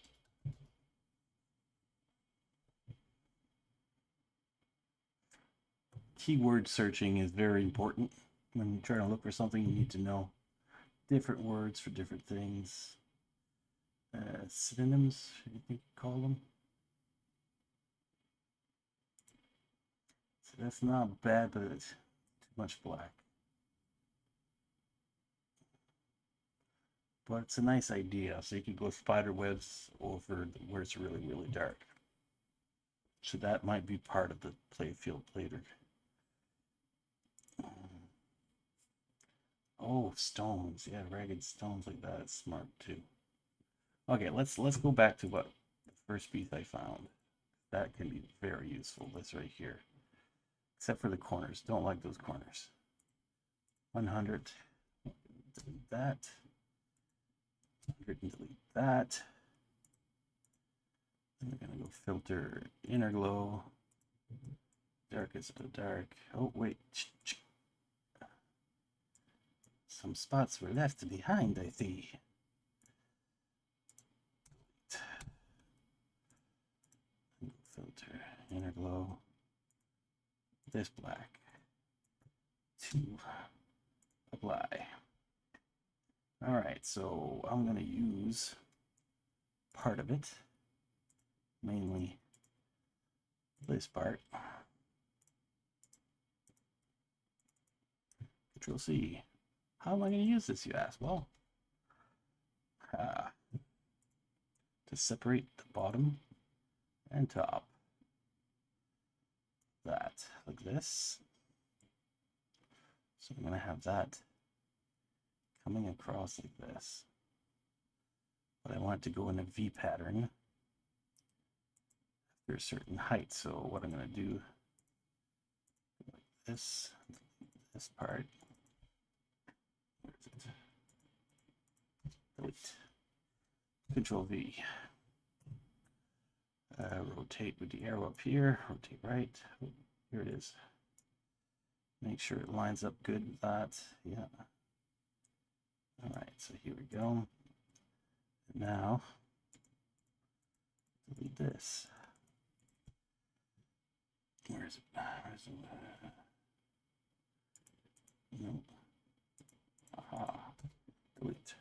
Keyword searching is very important. When you're trying to look for something, you need to know different words for different things. Synonyms, you think you call them? So that's not bad, but it's too much black. But it's a nice idea. So you can go spider webs over where it's really, really dark. So that might be part of the playfield later. Oh, stones. Yeah, ragged stones like that is smart too. Okay, let's go back to what the first piece I found. That can be very useful. This right here. Except for the corners. Don't like those corners. 100. Delete that. 100 and delete that. Then we're gonna go filter inner glow. Darkest of dark. Oh wait. Some spots were left behind, I see. Filter inner glow. This black. To apply. All right, so I'm gonna use part of it, mainly this part. Control C. How am I going to use this, you ask? Well, to separate the bottom and top. That, like this. So I'm going to have that coming across like this. But I want it to go in a V pattern after a certain height. So what I'm going to do, like this part. Where is it? Delete. Control V. Rotate with the arrow up here. Rotate right. Oh, here it is. Make sure it lines up good with that. Yeah. All right, so here we go. Now, delete this. Where is it? Where's it? Nope. Aha. Delete.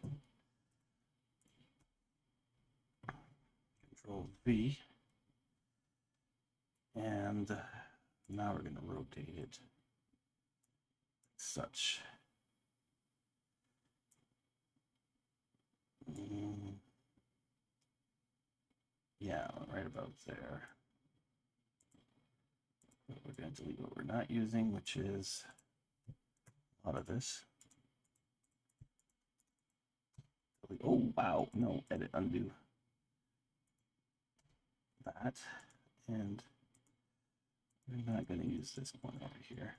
Control V. And now we're going to rotate it such. Yeah, right about there. We're going to delete what we're not using, which is a lot of this. Oh, wow. No, edit, undo. That. And we're not going to use this one over here.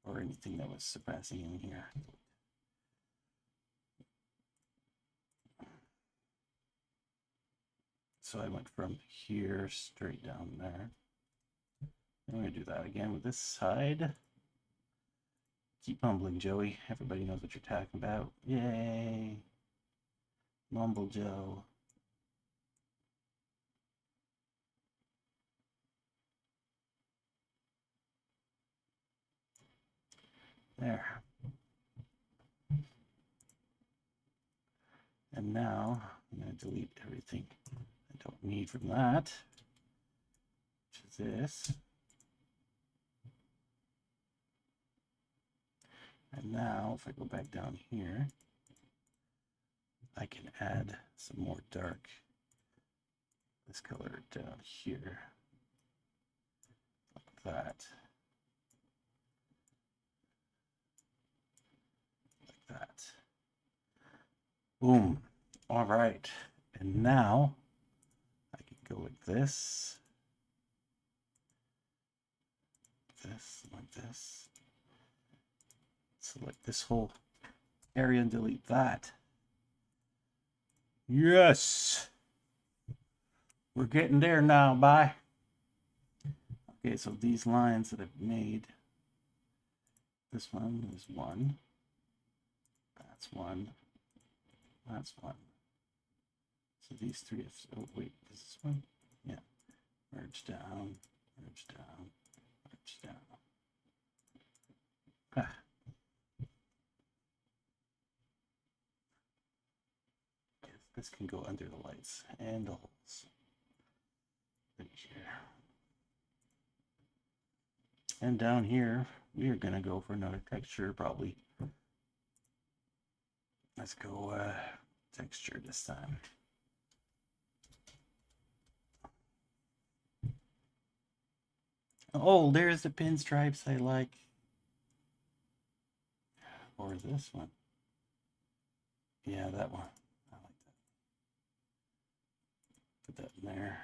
Or anything that was surpassing in here. So I went from here straight down there. I'm going to do that again with this side. Keep mumbling, Joey. Everybody knows what you're talking about. Yay! Mumble Joe. There. And now I'm going to delete everything I don't need from that, which is this. And now if I go back down here, I can add some more dark, this color down here, like that. that. Boom. All right. And now I can go like this. Like this. Select this whole area and delete that. Yes. We're getting there now, bye. Okay, so these lines that I've made, this one is one, that's one, that's one. So these three, oh wait, is this one? Yeah. Merge down, merge down, merge down. Ah. This can go under the lights and the holes. Right here. And down here, we are gonna go for another texture, probably. Let's go texture this time. Oh, there's the pinstripes I like. Or this one. Yeah, that one. I like that. Put that in there.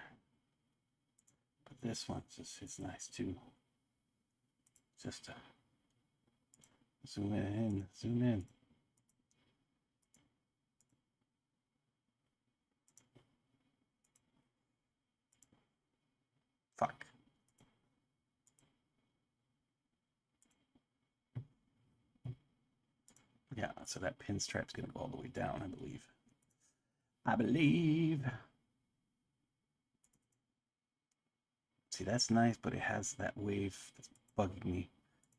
But this one it's nice too. Just zoom in, zoom in. Fuck. Yeah, so that pinstripe's gonna go all the way down, I believe. I believe. See, that's nice, but it has that wave that's bugging me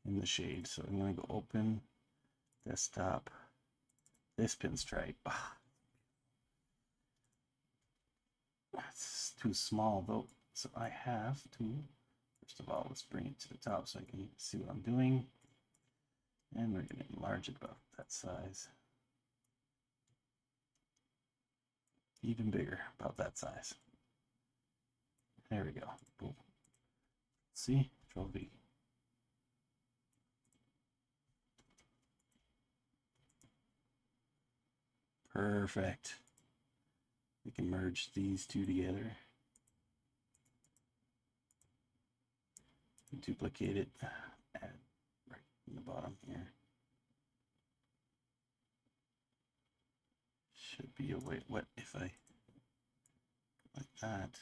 in the shade. So I'm gonna go open, desktop, this pinstripe. That's too small though. So I have to, first of all, let's bring it to the top so I can see what I'm doing. And we're gonna enlarge it about that size. Even bigger, about that size. There we go. Boom. See? Control V. Perfect. We can merge these two together. Duplicate it. Add right in the bottom here. Should be a way. What if I like that?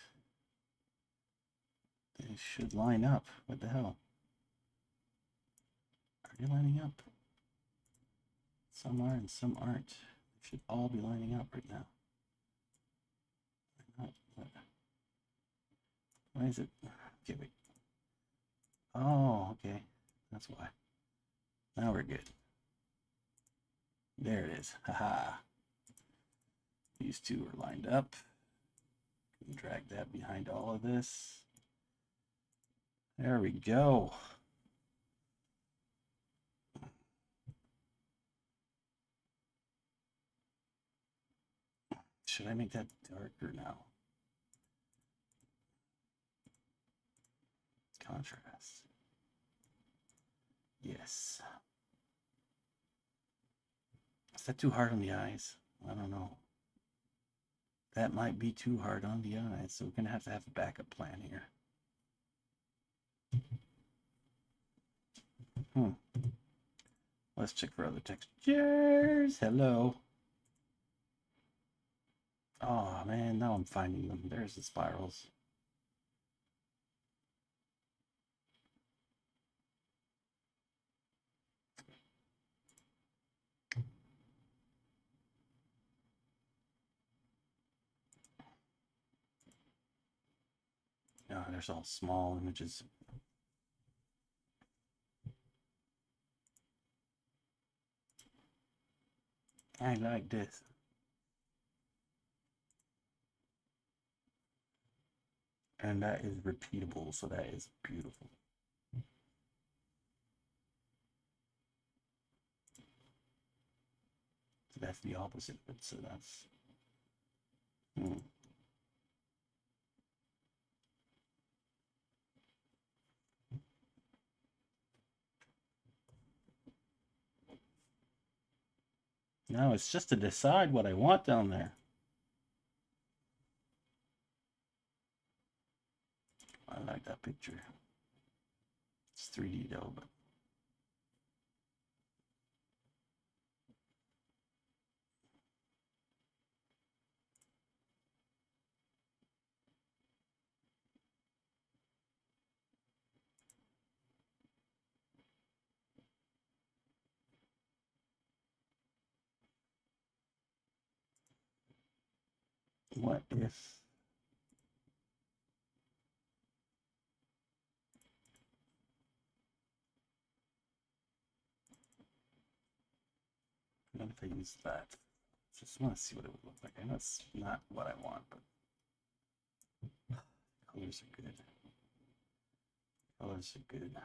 They should line up. What the hell? Are they lining up? Some are and some aren't. They should all be lining up right now. Not, why is it? Okay, wait. Oh, okay. That's why. Now we're good. There it is. Haha. These two are lined up. Can drag that behind all of this. There we go. Should I make that darker now? Contrast. Yes. Is that too hard on the eyes? I don't know. That might be too hard on the eyes, so we're gonna have to have a backup plan here. Let's check for other textures. Hello. Oh man, now I'm finding them. There's the spirals. Oh, there's all small images. I like this. And that is repeatable, so that is beautiful. So that's the opposite of it, so that's... Now it's just to decide what I want down there. I like that picture. It's 3D though, but what if I use that? Just want to see what it would look like. I know it's not what I want, but colors are good. Colors are good. I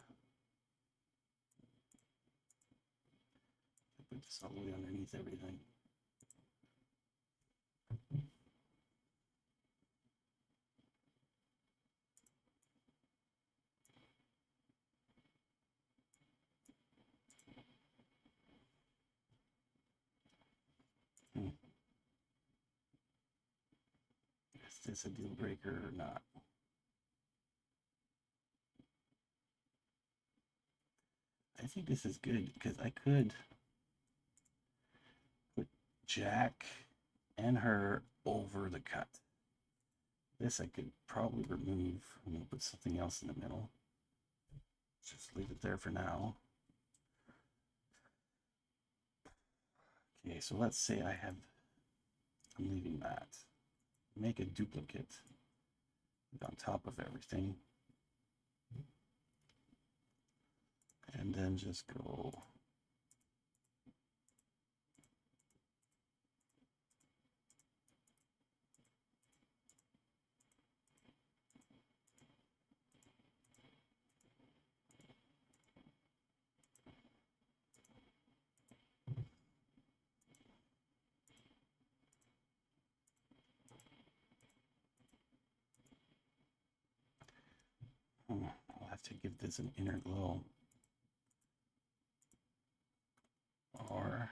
put this all the way underneath everything. Is this a deal breaker or not? I think this is good because I could put Jack and her over the cut. This I could probably remove. I'm gonna put something else in the middle. Just leave it there for now. Okay, so let's say I'm leaving that. Make a duplicate on top of everything. And then just go I'll have to give this an inner glow. Or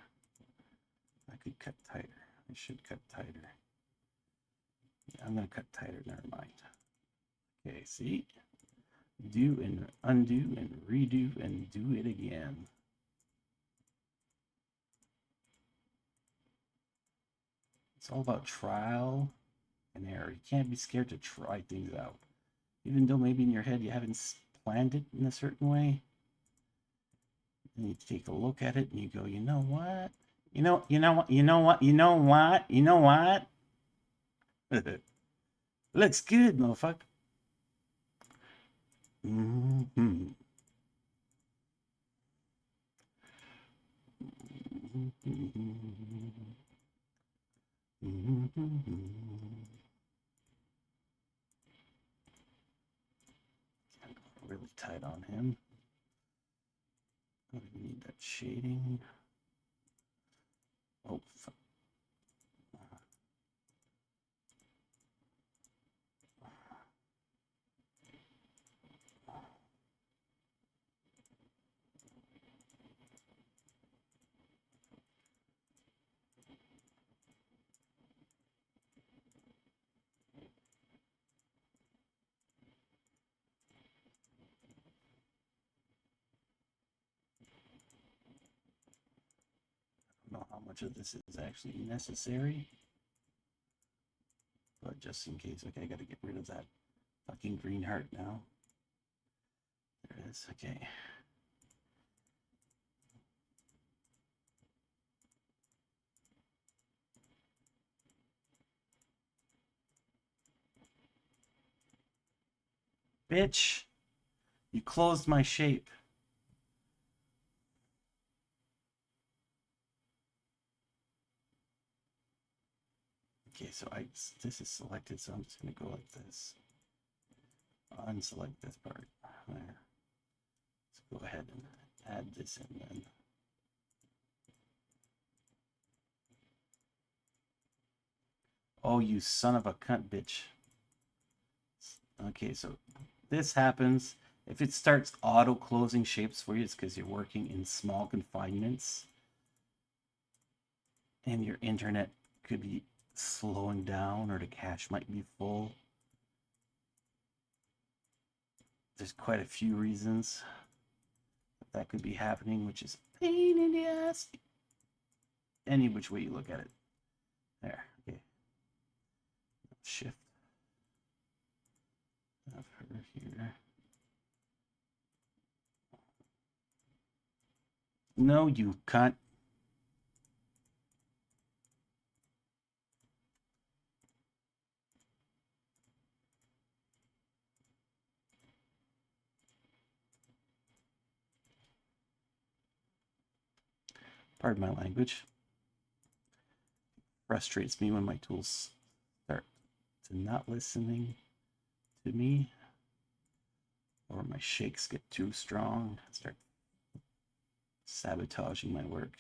I could cut tighter. I should cut tighter. Yeah, I'm gonna cut tighter, never mind. Okay, see? Do and undo and redo and do it again. It's all about trial and error. You can't be scared to try things out. Even though maybe in your head you haven't planned it in a certain way. And you take a look at it and you go, you know what? You know what? Looks good, motherfucker. Mm-hmm. Really tight on him. We need that shading. Oh, fuck. I don't know how much of this is actually necessary, but just in case. Okay, I gotta get rid of that fucking green heart now. There it is. Okay. Bitch, you closed my shape. Okay, so this is selected, so I'm just gonna go like this. Unselect this part. There. Let's go ahead and add this in then. Oh, you son of a cunt, bitch. Okay, so this happens. If it starts auto-closing shapes for you, it's because you're working in small confinements. and your internet could be slowing down or the cache might be full. There's quite a few reasons that could be happening, which is a pain in the ass. Any which way you look at it. There, okay. Shift. Have her here. No, you can't. Pardon my language. Frustrates me when my tools start to not listening to me, or my shakes get too strong, start sabotaging my work.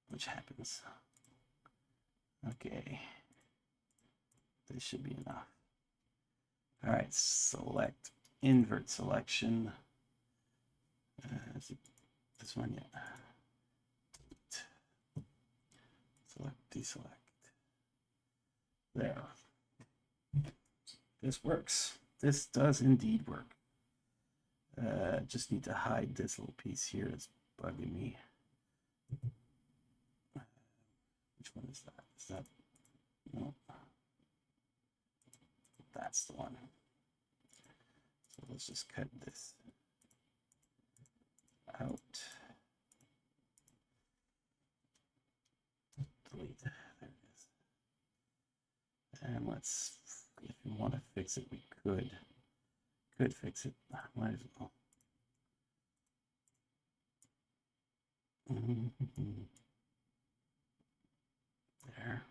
Which happens. Okay. This should be enough. All right, select, invert selection. Is it this one yet? Select, deselect. There. This works. This does indeed work. Just need to hide this little piece here that's bugging me. Which one is that? Is that? No. That's the one. So let's just cut this out. Delete. There it is. And let's, if we want to fix it, we could fix it. Might as well. There.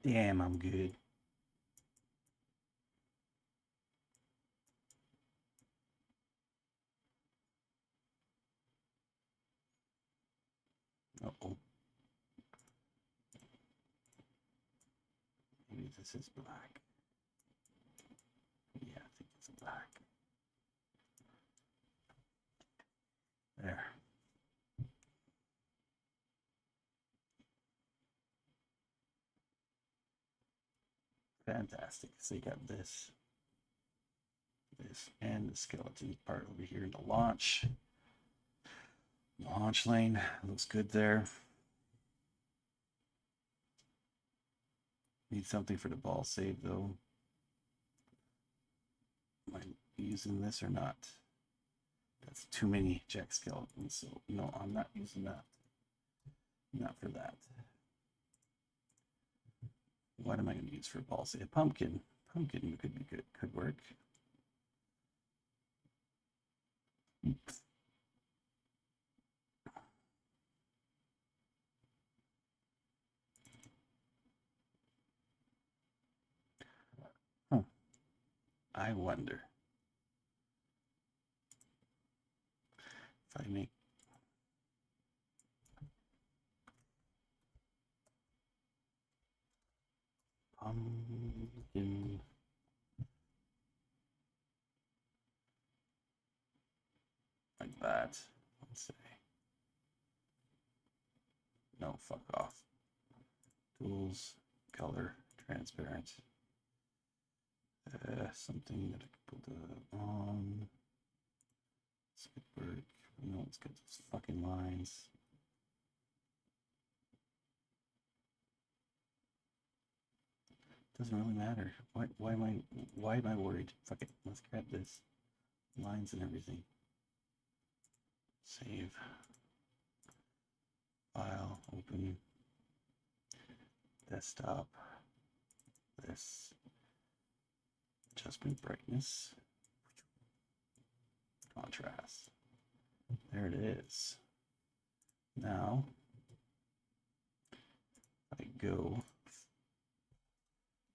Damn, I'm good. Uh-oh. Maybe this is black. Yeah, I think it's black. There. Fantastic. So you got this, and the skeleton part over here in the launch. Launch lane looks good there. Need something for the ball save though. Am I using this or not? That's too many jack skeletons, so no, I'm not using that. Not for that. What am I going to use for ball save? Pumpkin. Pumpkin could be good. Could work. Oops. Huh. I wonder if I make pumpkin like that. Let's say no, fuck off. Tools, color, transparent. Something that I could put on. This could work. No, let's get those fucking lines. Doesn't really matter. Why am I worried? Fuck it. Let's grab this. Lines and everything. Save. File. Open. Desktop. This. Adjustment brightness. Contrast. There it is. Now I go.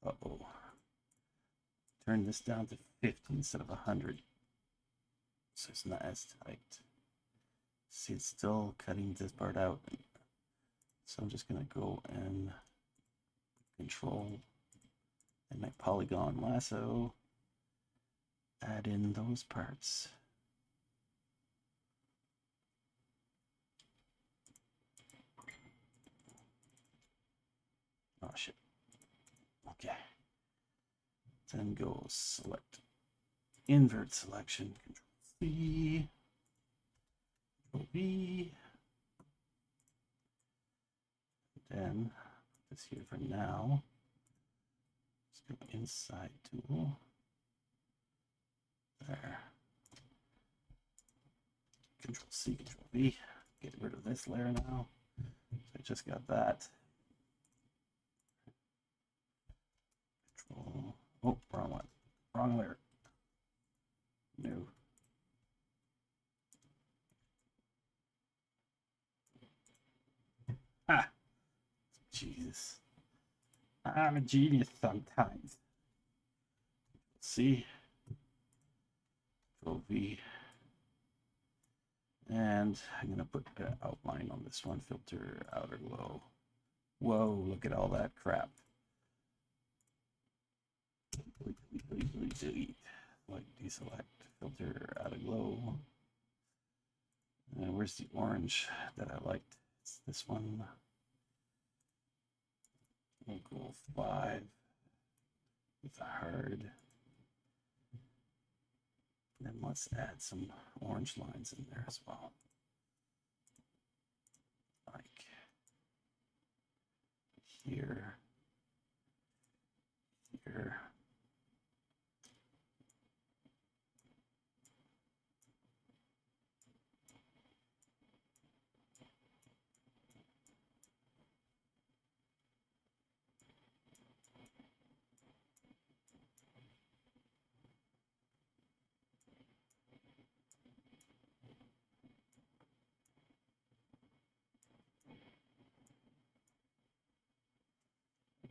Uh-oh. turn this down to 50 instead of 100. So it's not as tight. See, it's still cutting this part out. So I'm just gonna go and control and my polygon lasso, add in those parts. Oh shit. Okay. Then go select invert selection, Control C, Control V. Then put this here for now. Let's go inside tool. There. Control C, Control V. Get rid of this layer now. So I just got that. Control. Oh, wrong one. Wrong layer. No. Ah. Jesus. I'm a genius sometimes. C. Control V. And I'm going to put an outline on this one. Filter outer glow. Whoa, look at all that crap. Delete. Like deselect. Filter outer glow. And where's the orange that I liked? It's this one. We'll go 5 with a hard. Then let's add some orange lines in there as well. Like here, here.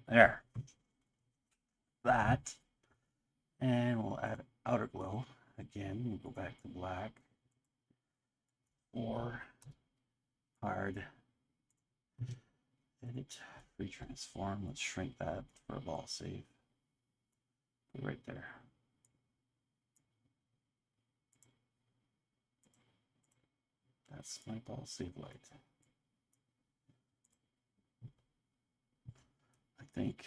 There. That. And we'll add outer glow. Again, we'll go back to black. Or hard. Edit. Free transform. Let's shrink that for a ball save. Put it right there. That's my ball save light. I think.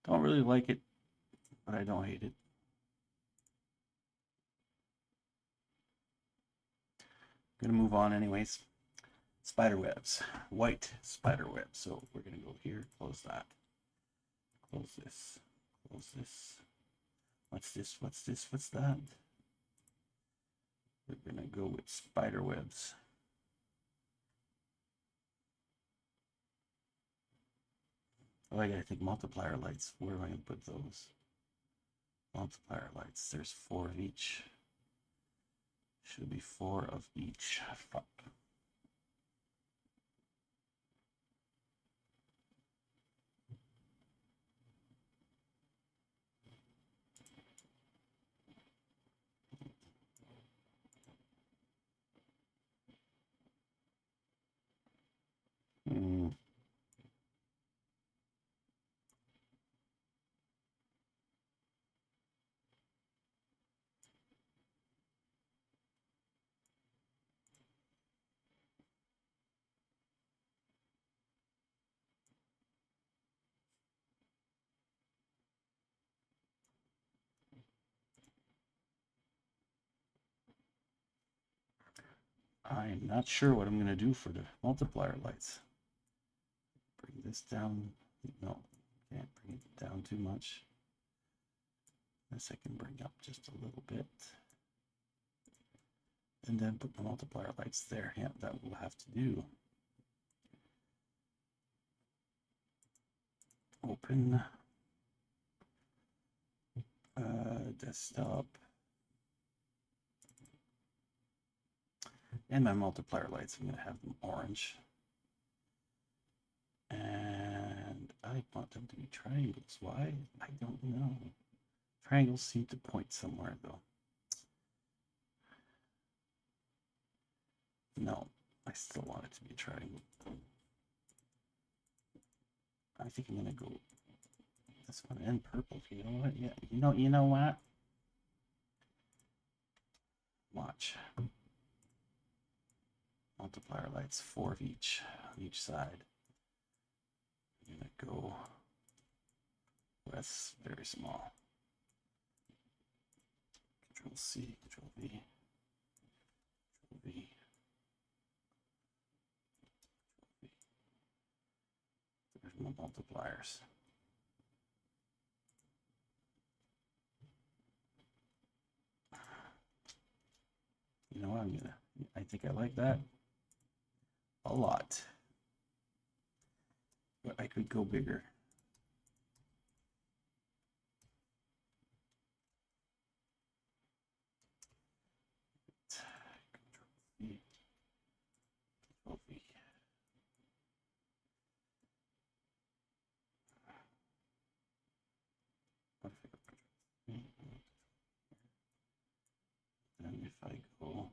Don't really like it, but I don't hate it. Gonna move on anyways. Spider webs, white spider web. So we're gonna go here, close that, close this, close this. What's this? What's this? What's that? We're gonna go with spider webs. Oh, I gotta think multiplier lights. Where am I gonna put those? Multiplier lights. There's 4 of each. Should be 4 of each. Fuck. I'm not sure what I'm going to do for the multiplier lights. Bring this down. No, can't bring it down too much. This I can bring up just a little bit. And then put the multiplier lights there. Yeah, that will have to do. Open. Desktop. And my multiplier lights, I'm going to have them orange. And I want them to be triangles. Why? I don't know. Triangles seem to point somewhere, though. No, I still want it to be a triangle. I think I'm gonna go this one and purple. You know what? Yeah, you know what? Watch. Multiplier lights, 4 of each on each side. I'm gonna go with very small. Control C, Control V, Control V. There's my multipliers. You know what? I think I like that a lot. But I could go bigger. Control V, Control V. What if I go Control V? And if I go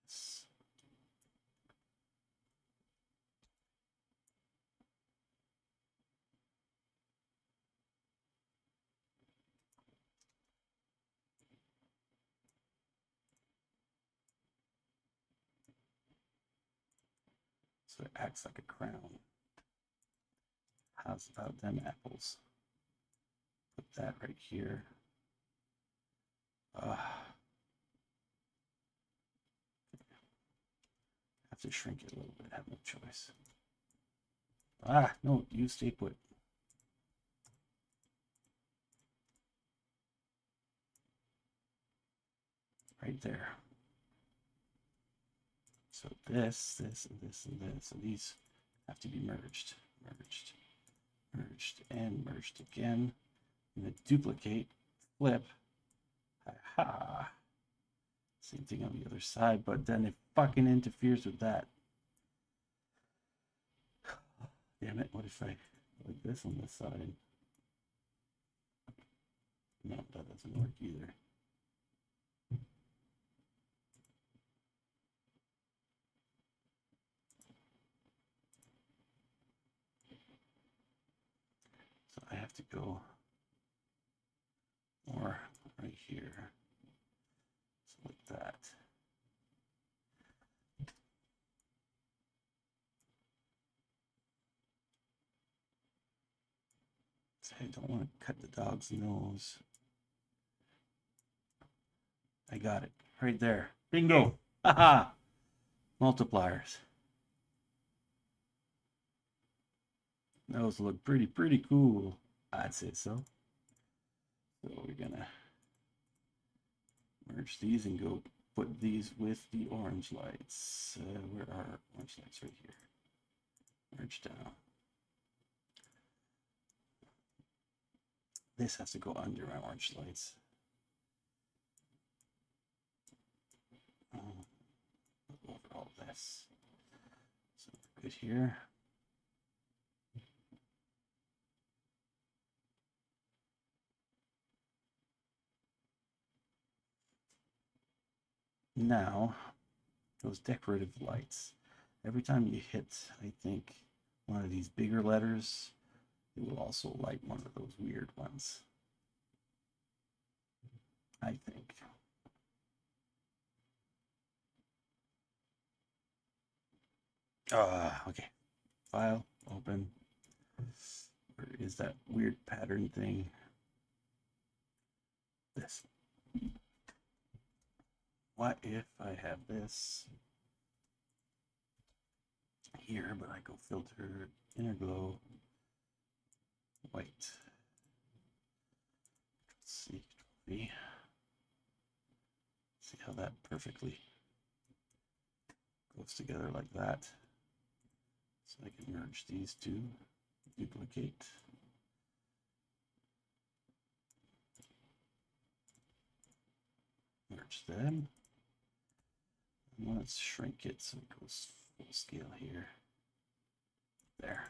this. So it acts like a crown. How's about them apples? Put that right here. Have to shrink it a little bit. Have no choice. No, you stay put. Right there. So this, and this, and this, and these have to be merged, merged, and merged again. I'm gonna duplicate, flip. Ha! Same thing on the other side, but then it fucking interferes with that. Damn it! What if I like this on this side? No, that doesn't work either. So I have to go more right here. So like that. So I don't want to cut the dog's nose. I got it right there. Bingo! Haha! Multipliers. Those look pretty cool. I'd say so. So we're gonna merge these and go put these with the orange lights. Where are orange lights? Right here. Merge down. This has to go under my orange lights. Over all this. So good here. Now, those decorative lights. Every time you hit, I think, one of these bigger letters, it will also light one of those weird ones. I think. Okay. File, open. Where is that weird pattern thing? This. What if I have this here, but I go filter, inner glow, white. Control C, Control V. See how that perfectly goes together like that. So I can merge these two, duplicate. Merge them. And let's shrink it so it goes full scale here. there.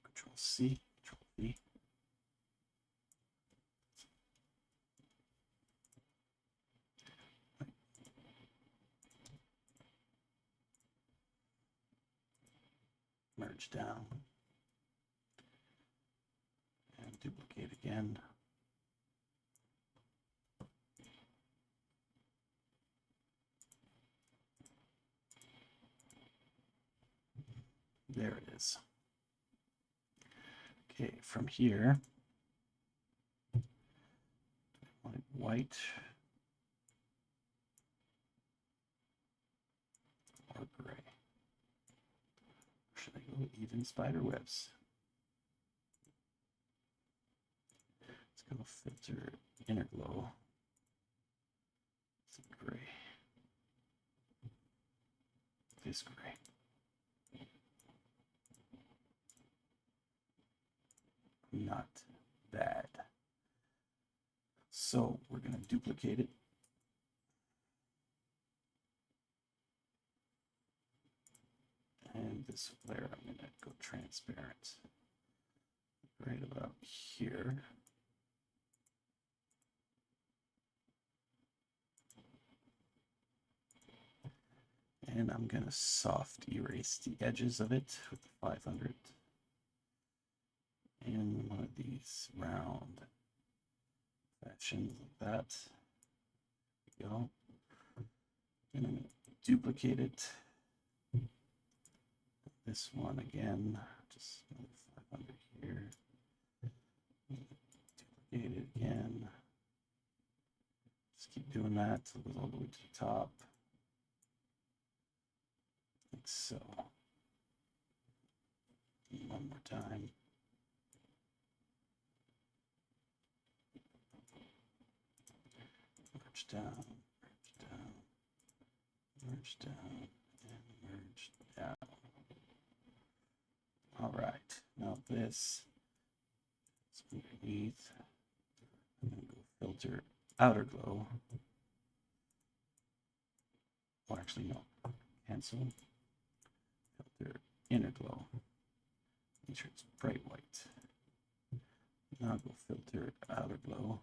Control C, Control V. Merge down and duplicate again. There it is. Okay, from here, white or gray. Should I go even spider webs? Let's go filter inner glow. It's gray. This gray. Not bad. So we're going to duplicate it. And this layer, I'm going to go transparent right about here. And I'm going to soft erase the edges of it with 500. In one of these round fashions like that. There we go. And I'm going to duplicate it. This one again, just 500 here. Duplicate it again. Just keep doing that till it goes all the way to the top. Like so. And one more time. Merge down, merge down, merge down, and merge down. All right, now this is underneath. I'm going to go filter outer glow. Oh, actually, no. Cancel. Filter inner glow. Make sure it's bright white. Now go filter outer glow.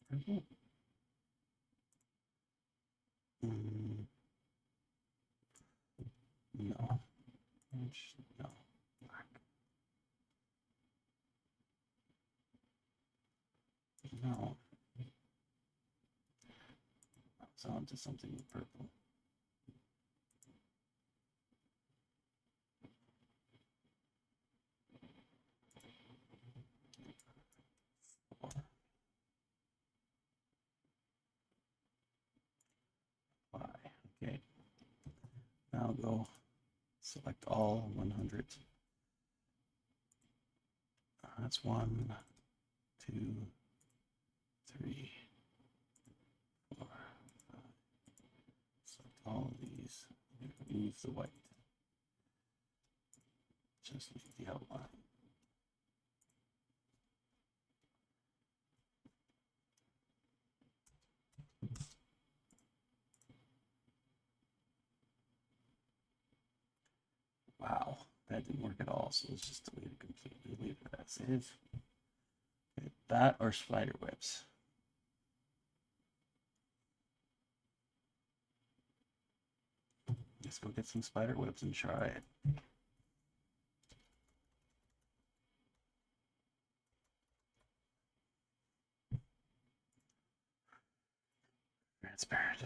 Purple. No. No. Black. No. It's on to something with purple. Okay. Now go select all 100. That's 1, 2, 3, 4, 5. Select all of these. Remove the white. Just leave the outline. Wow, that didn't work at all, so let's just delete it completely, leave it as is. Okay, that or spider webs. Let's go get some spider webs and try it. Transparent.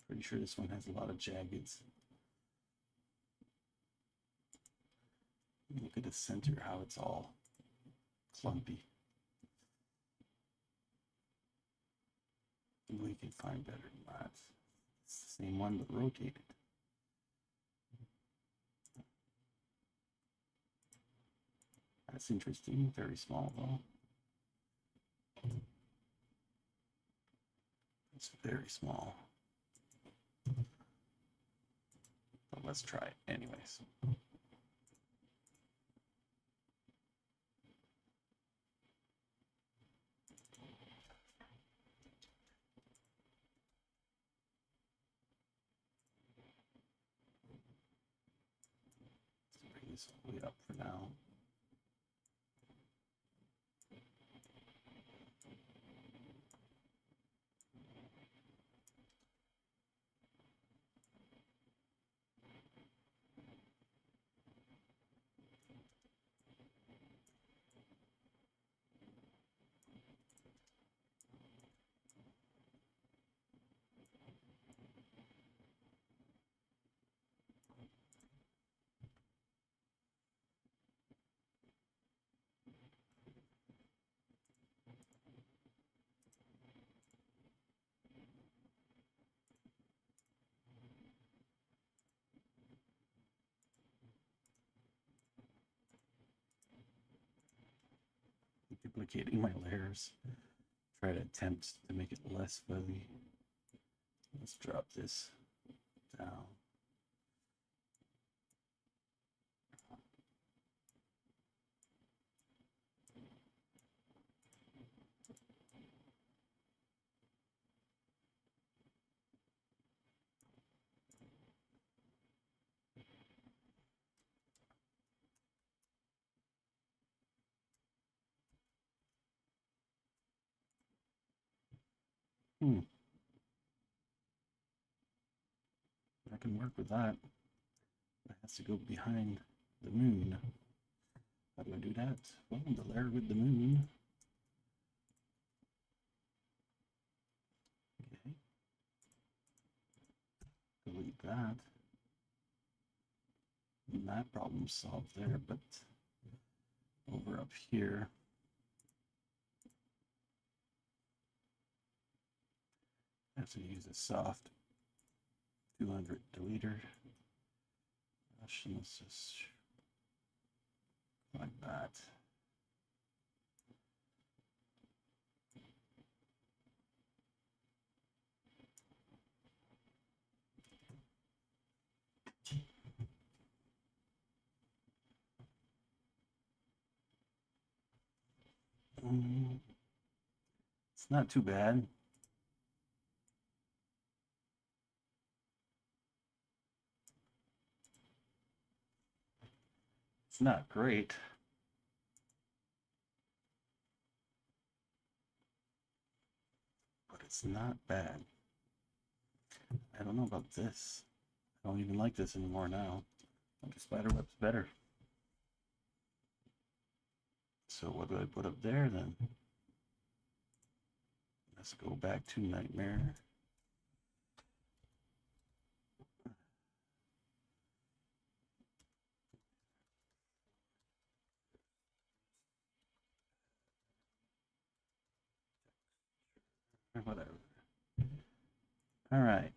Pretty sure this one has a lot of jaggeds. Look at the center, how it's all clumpy. We can find better than that. It's the same one but rotated. That's interesting. Very small though. It's very small. let's try it anyways. Let's bring this all the way up for now. Duplicating my layers. Try to attempt to make it less fuzzy. Let's drop this down. I can work with that. It has to go behind the moon. How do I do that? Well, the layer with the moon. Okay. Delete that. And that problem's solved there, but over up here. I have to use a soft 200 deleter. Let's just like that. It's not too bad. It's not great. But it's not bad. I don't know about this. I don't even like this anymore now. The spider web's better. So what do I put up there then? Let's go back to Nightmare. Whatever. All right.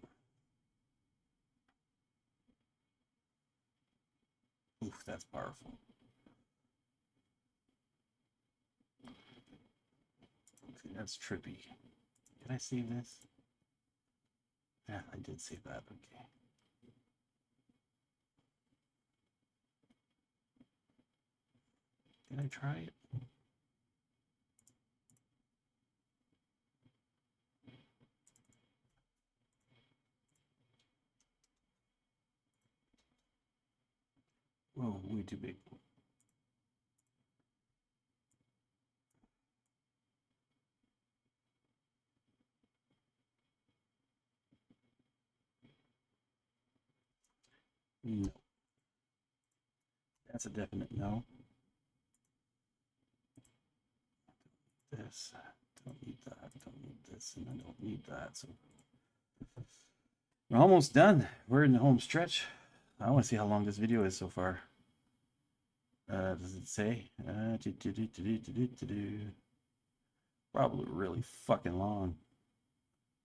Oof, that's powerful. Okay, that's trippy. Did I save this? Yeah, I did save that. Okay. Did I try it? Whoa, way too big. No. That's a definite no. This, don't need that, don't need this, and I don't need that. So we're almost done. We're in the home stretch. I want to see how long this video is so far. Does it say? Probably really fucking long.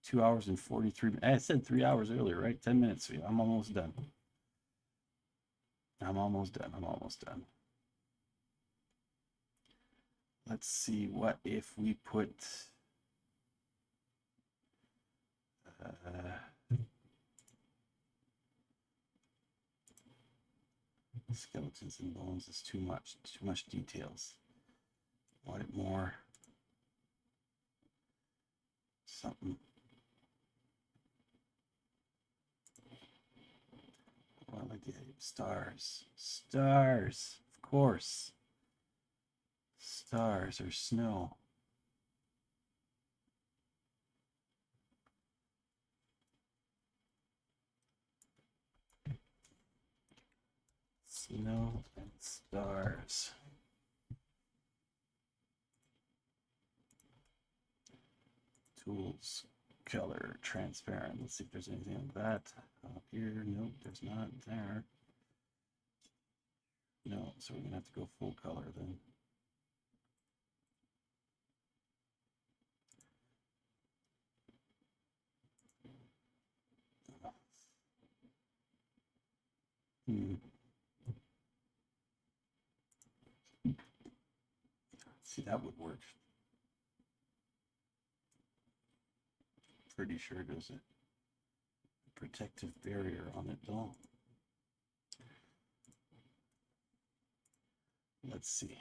2 hours and 43 minutes. I said 3 hours earlier, right? 10 minutes. I'm almost done. I'm almost done. I'm almost done. Let's see, what if we put Skeletons and bones is too much details. Want it more something. Oh, I like the stars. Stars, of course. Stars or snow. Snow and stars. Tools, color, transparent. Let's see if there's anything like that. Up here, nope, there's not there. No, so we're gonna have to go full color then. See, that would work. Pretty sure there's a protective barrier on it though. Let's see.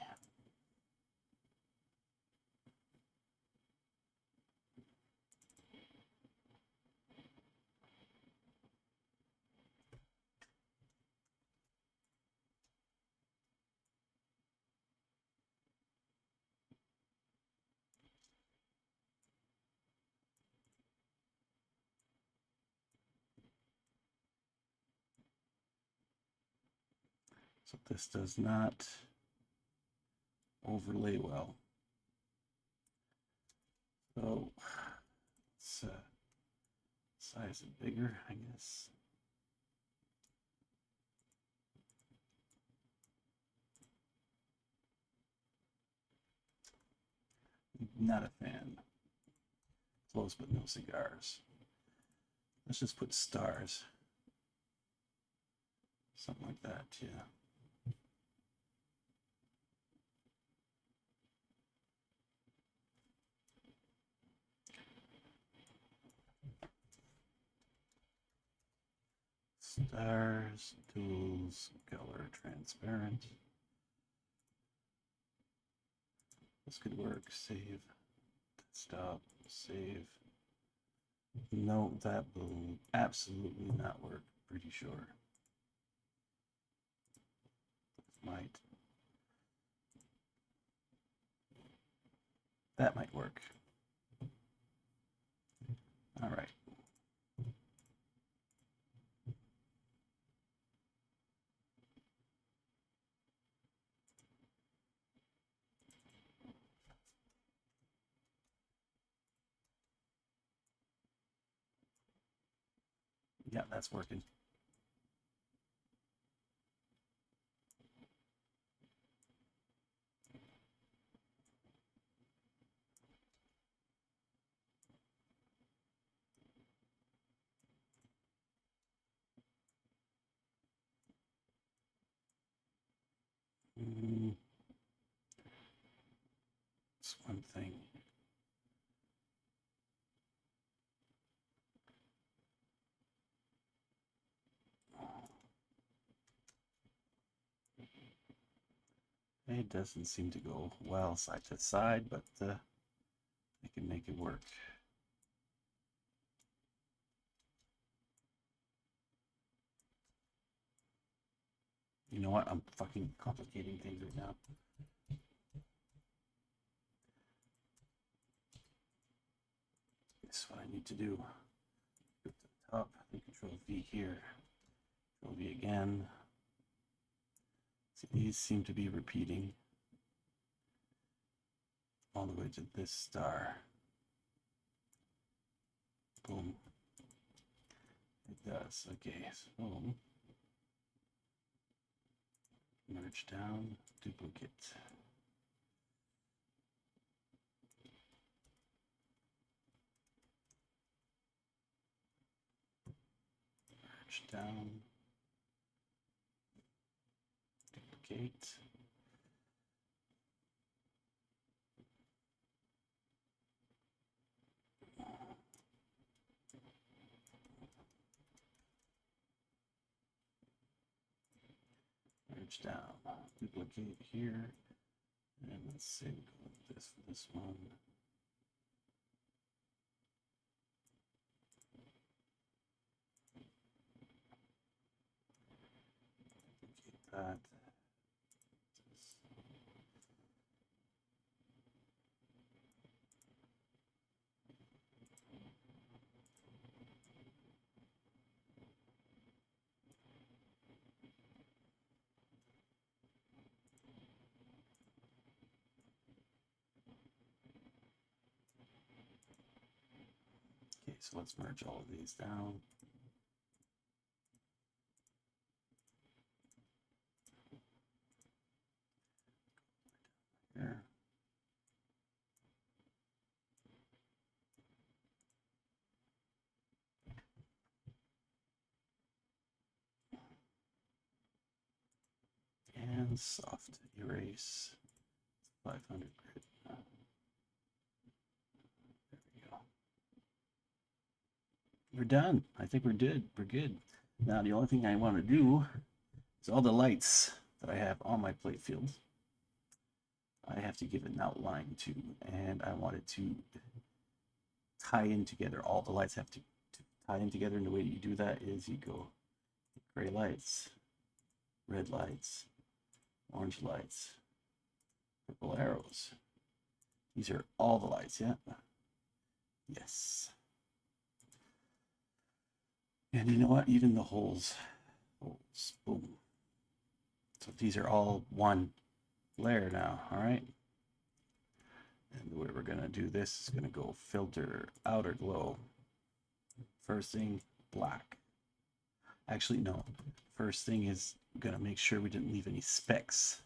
So this does not overlay well. So let's size it bigger, I guess. Not a fan. Close but no cigars. Let's just put stars. Something like that, yeah. Stars, tools, color, transparent. This could work. Save. Stop. Save. No, that will absolutely not work. Pretty sure. Might. That might work. All right. Yeah, that's working. It's one thing. It doesn't seem to go well side to side, but I can make it work. You know what? I'm fucking complicating things right now. This is what I need to do. Go to the top, then Control V here. Control V again. See, these seem to be repeating all the way to this star. Boom. It does. Okay, so merge down, duplicate. Merge down, duplicate. merge down, duplicate here, and let's say we go like this for this one. Duplicate that. Okay, so let's merge all of these down. Here. And soft erase 500 grid. There we go. We're done. I think we're good. We're good. Now the only thing I want to do is all the lights that I have on my play field. I have to give an outline to, and I want it to tie in together. All the lights have to tie in together, and the way you do that is you go gray lights, red lights, orange lights, purple arrows. These are all the lights, yeah? Yes. And you know what? Even the holes. Boom. So these are all one layer now, all right? And the way we're gonna do this is gonna go filter outer glow. First thing, black. Actually, no. First thing is gonna make sure we didn't leave any specks.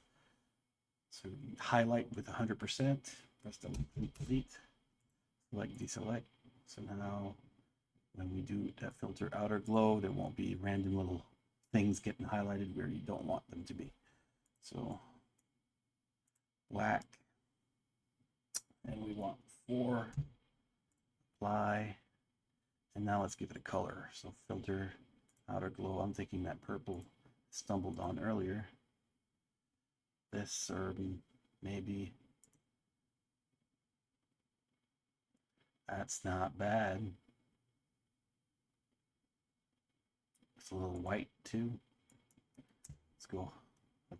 So we highlight with 100%, press delete, select, deselect. So now when we do that filter outer glow, there won't be random little things getting highlighted where you don't want them to be. So black, and we want 4, apply, and now let's give it a color. So filter outer glow. I'm thinking that purple stumbled on earlier. This, or maybe that's not bad. It's a little white too. Let's go like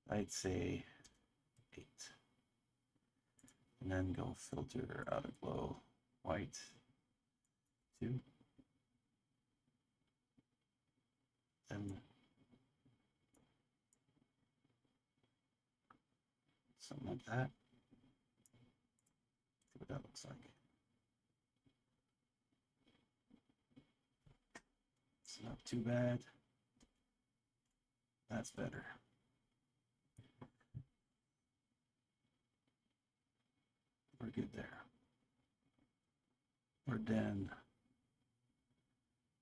I'd say 8, and then go filter outer glow white 2, and something like that. See what that looks like. It's not too bad. That's better. We're good there. We're done.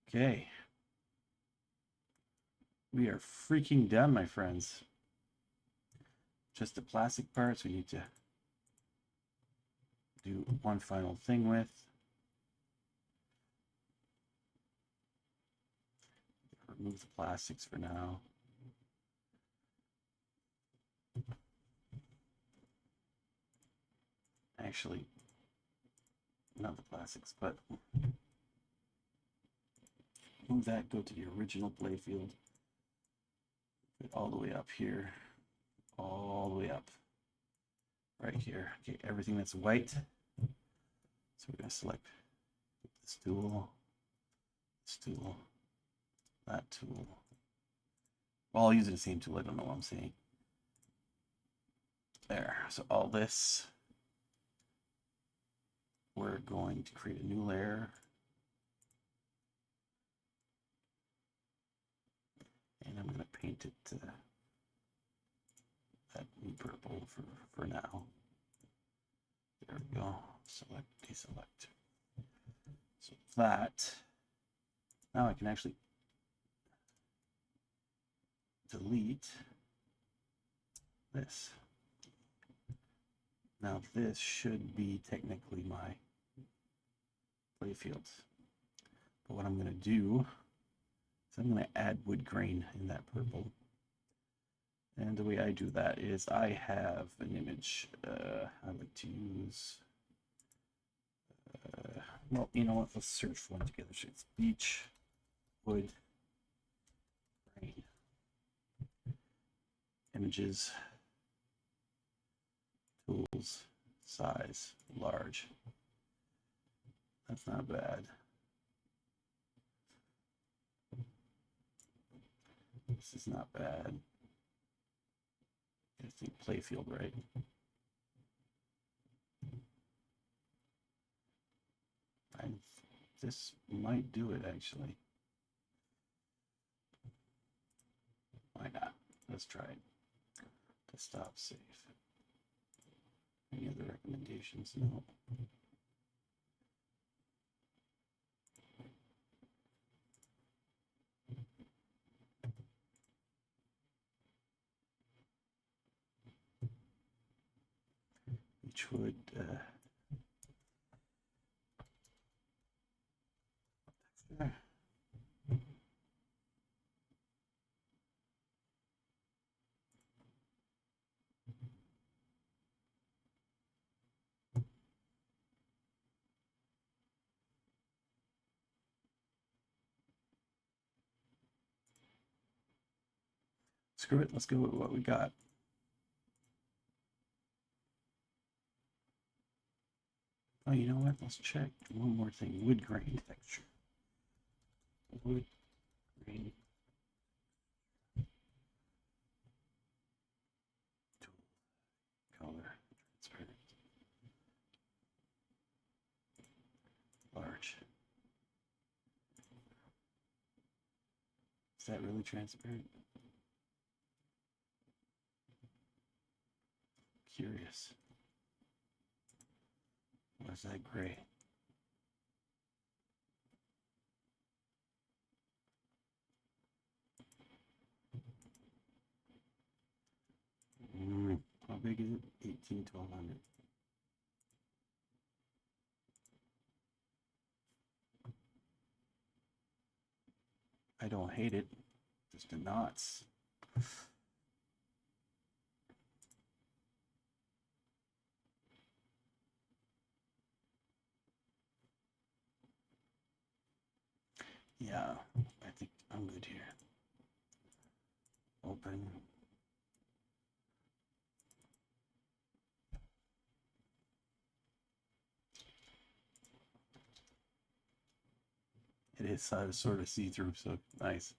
Okay. We are freaking done, my friends. Just the plastic parts we need to do one final thing with. Remove the plastics for now. Actually, not the plastics, but move that, go to the original playfield. Put it all the way up here, all the way up, right here. Okay, everything that's white. So we're gonna select this tool, that tool. Well, I'll use the same tool, I don't know what I'm saying. There, so all this, we're going to create a new layer. And I'm gonna paint it to that new purple for now. There we go, select, deselect. So that, now I can actually delete this. Now this should be technically my playfield. But what I'm going to do So I'm going to add wood grain in that purple. And the way I do that is I have an image I like to use. Well, you know what? Let's search for one together. So it's beach, wood, grain, images, tools, size, large. That's not bad. This is not bad. I think playfield, right? This might do it actually. Why not? Let's try it. Desktop safe. Any other recommendations? No. Which would screw it. Let's go with what we got. Oh, you know what? Let's check one more thing. Wood grain texture. Wood grain. Tool. Color. Transparent. Large. Is that really transparent? Curious. Where's that gray? How big is it? 18, 1200. I don't hate it. Just the knots. Yeah, I think I'm good here. Open. It is sort of see-through, so nice.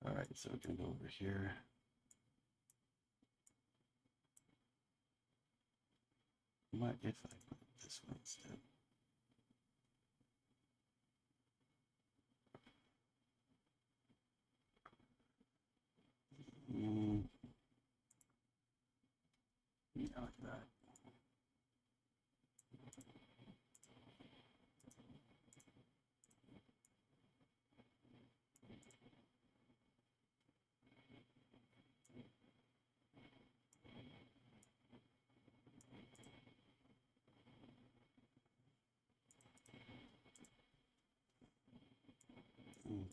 All right, so we're gonna go over here. What if I put it this way instead? Yeah, like that.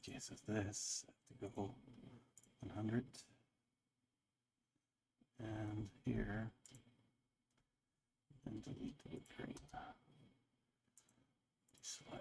Okay, so this I have to go 100, and here, and delete the wood grain. Select.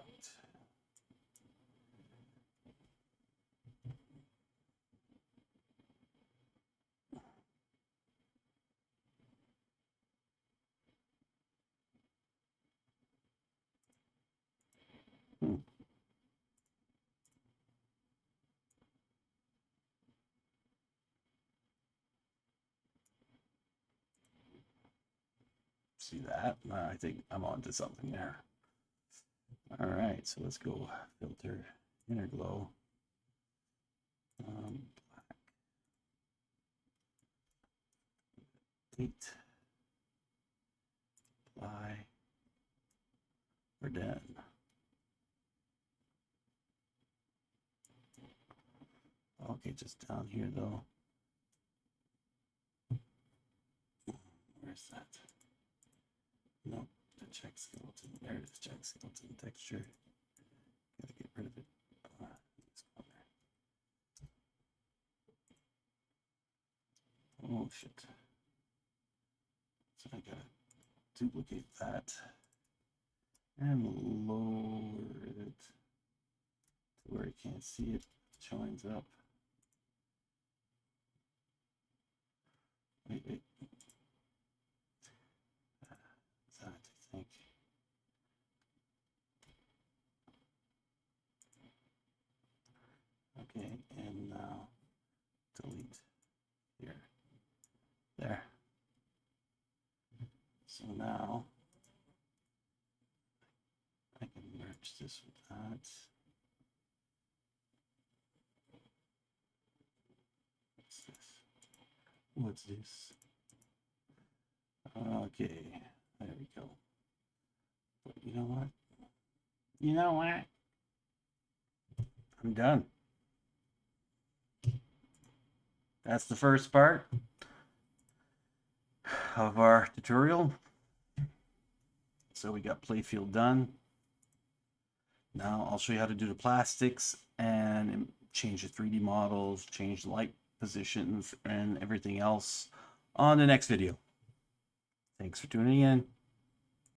See that? I think I'm onto something there. All right, so let's go filter inner glow. Black. 8. Apply. We're done. Okay, just down here though. Where's that? Nope, the check skeleton. There it is, check skeleton texture. Gotta get rid of it. Let's go there. shit. So I gotta duplicate that and lower it to where you can't see it joins up. Wait. That, I think. Okay, and now delete here. There. So now I can merge this with that. What's this? Okay, there we go. But you know what? I'm done. That's the first part of our tutorial. So we got playfield done. Now I'll show you how to do the plastics and change the 3D models, change the light positions and everything else on the next video. Thanks for tuning in.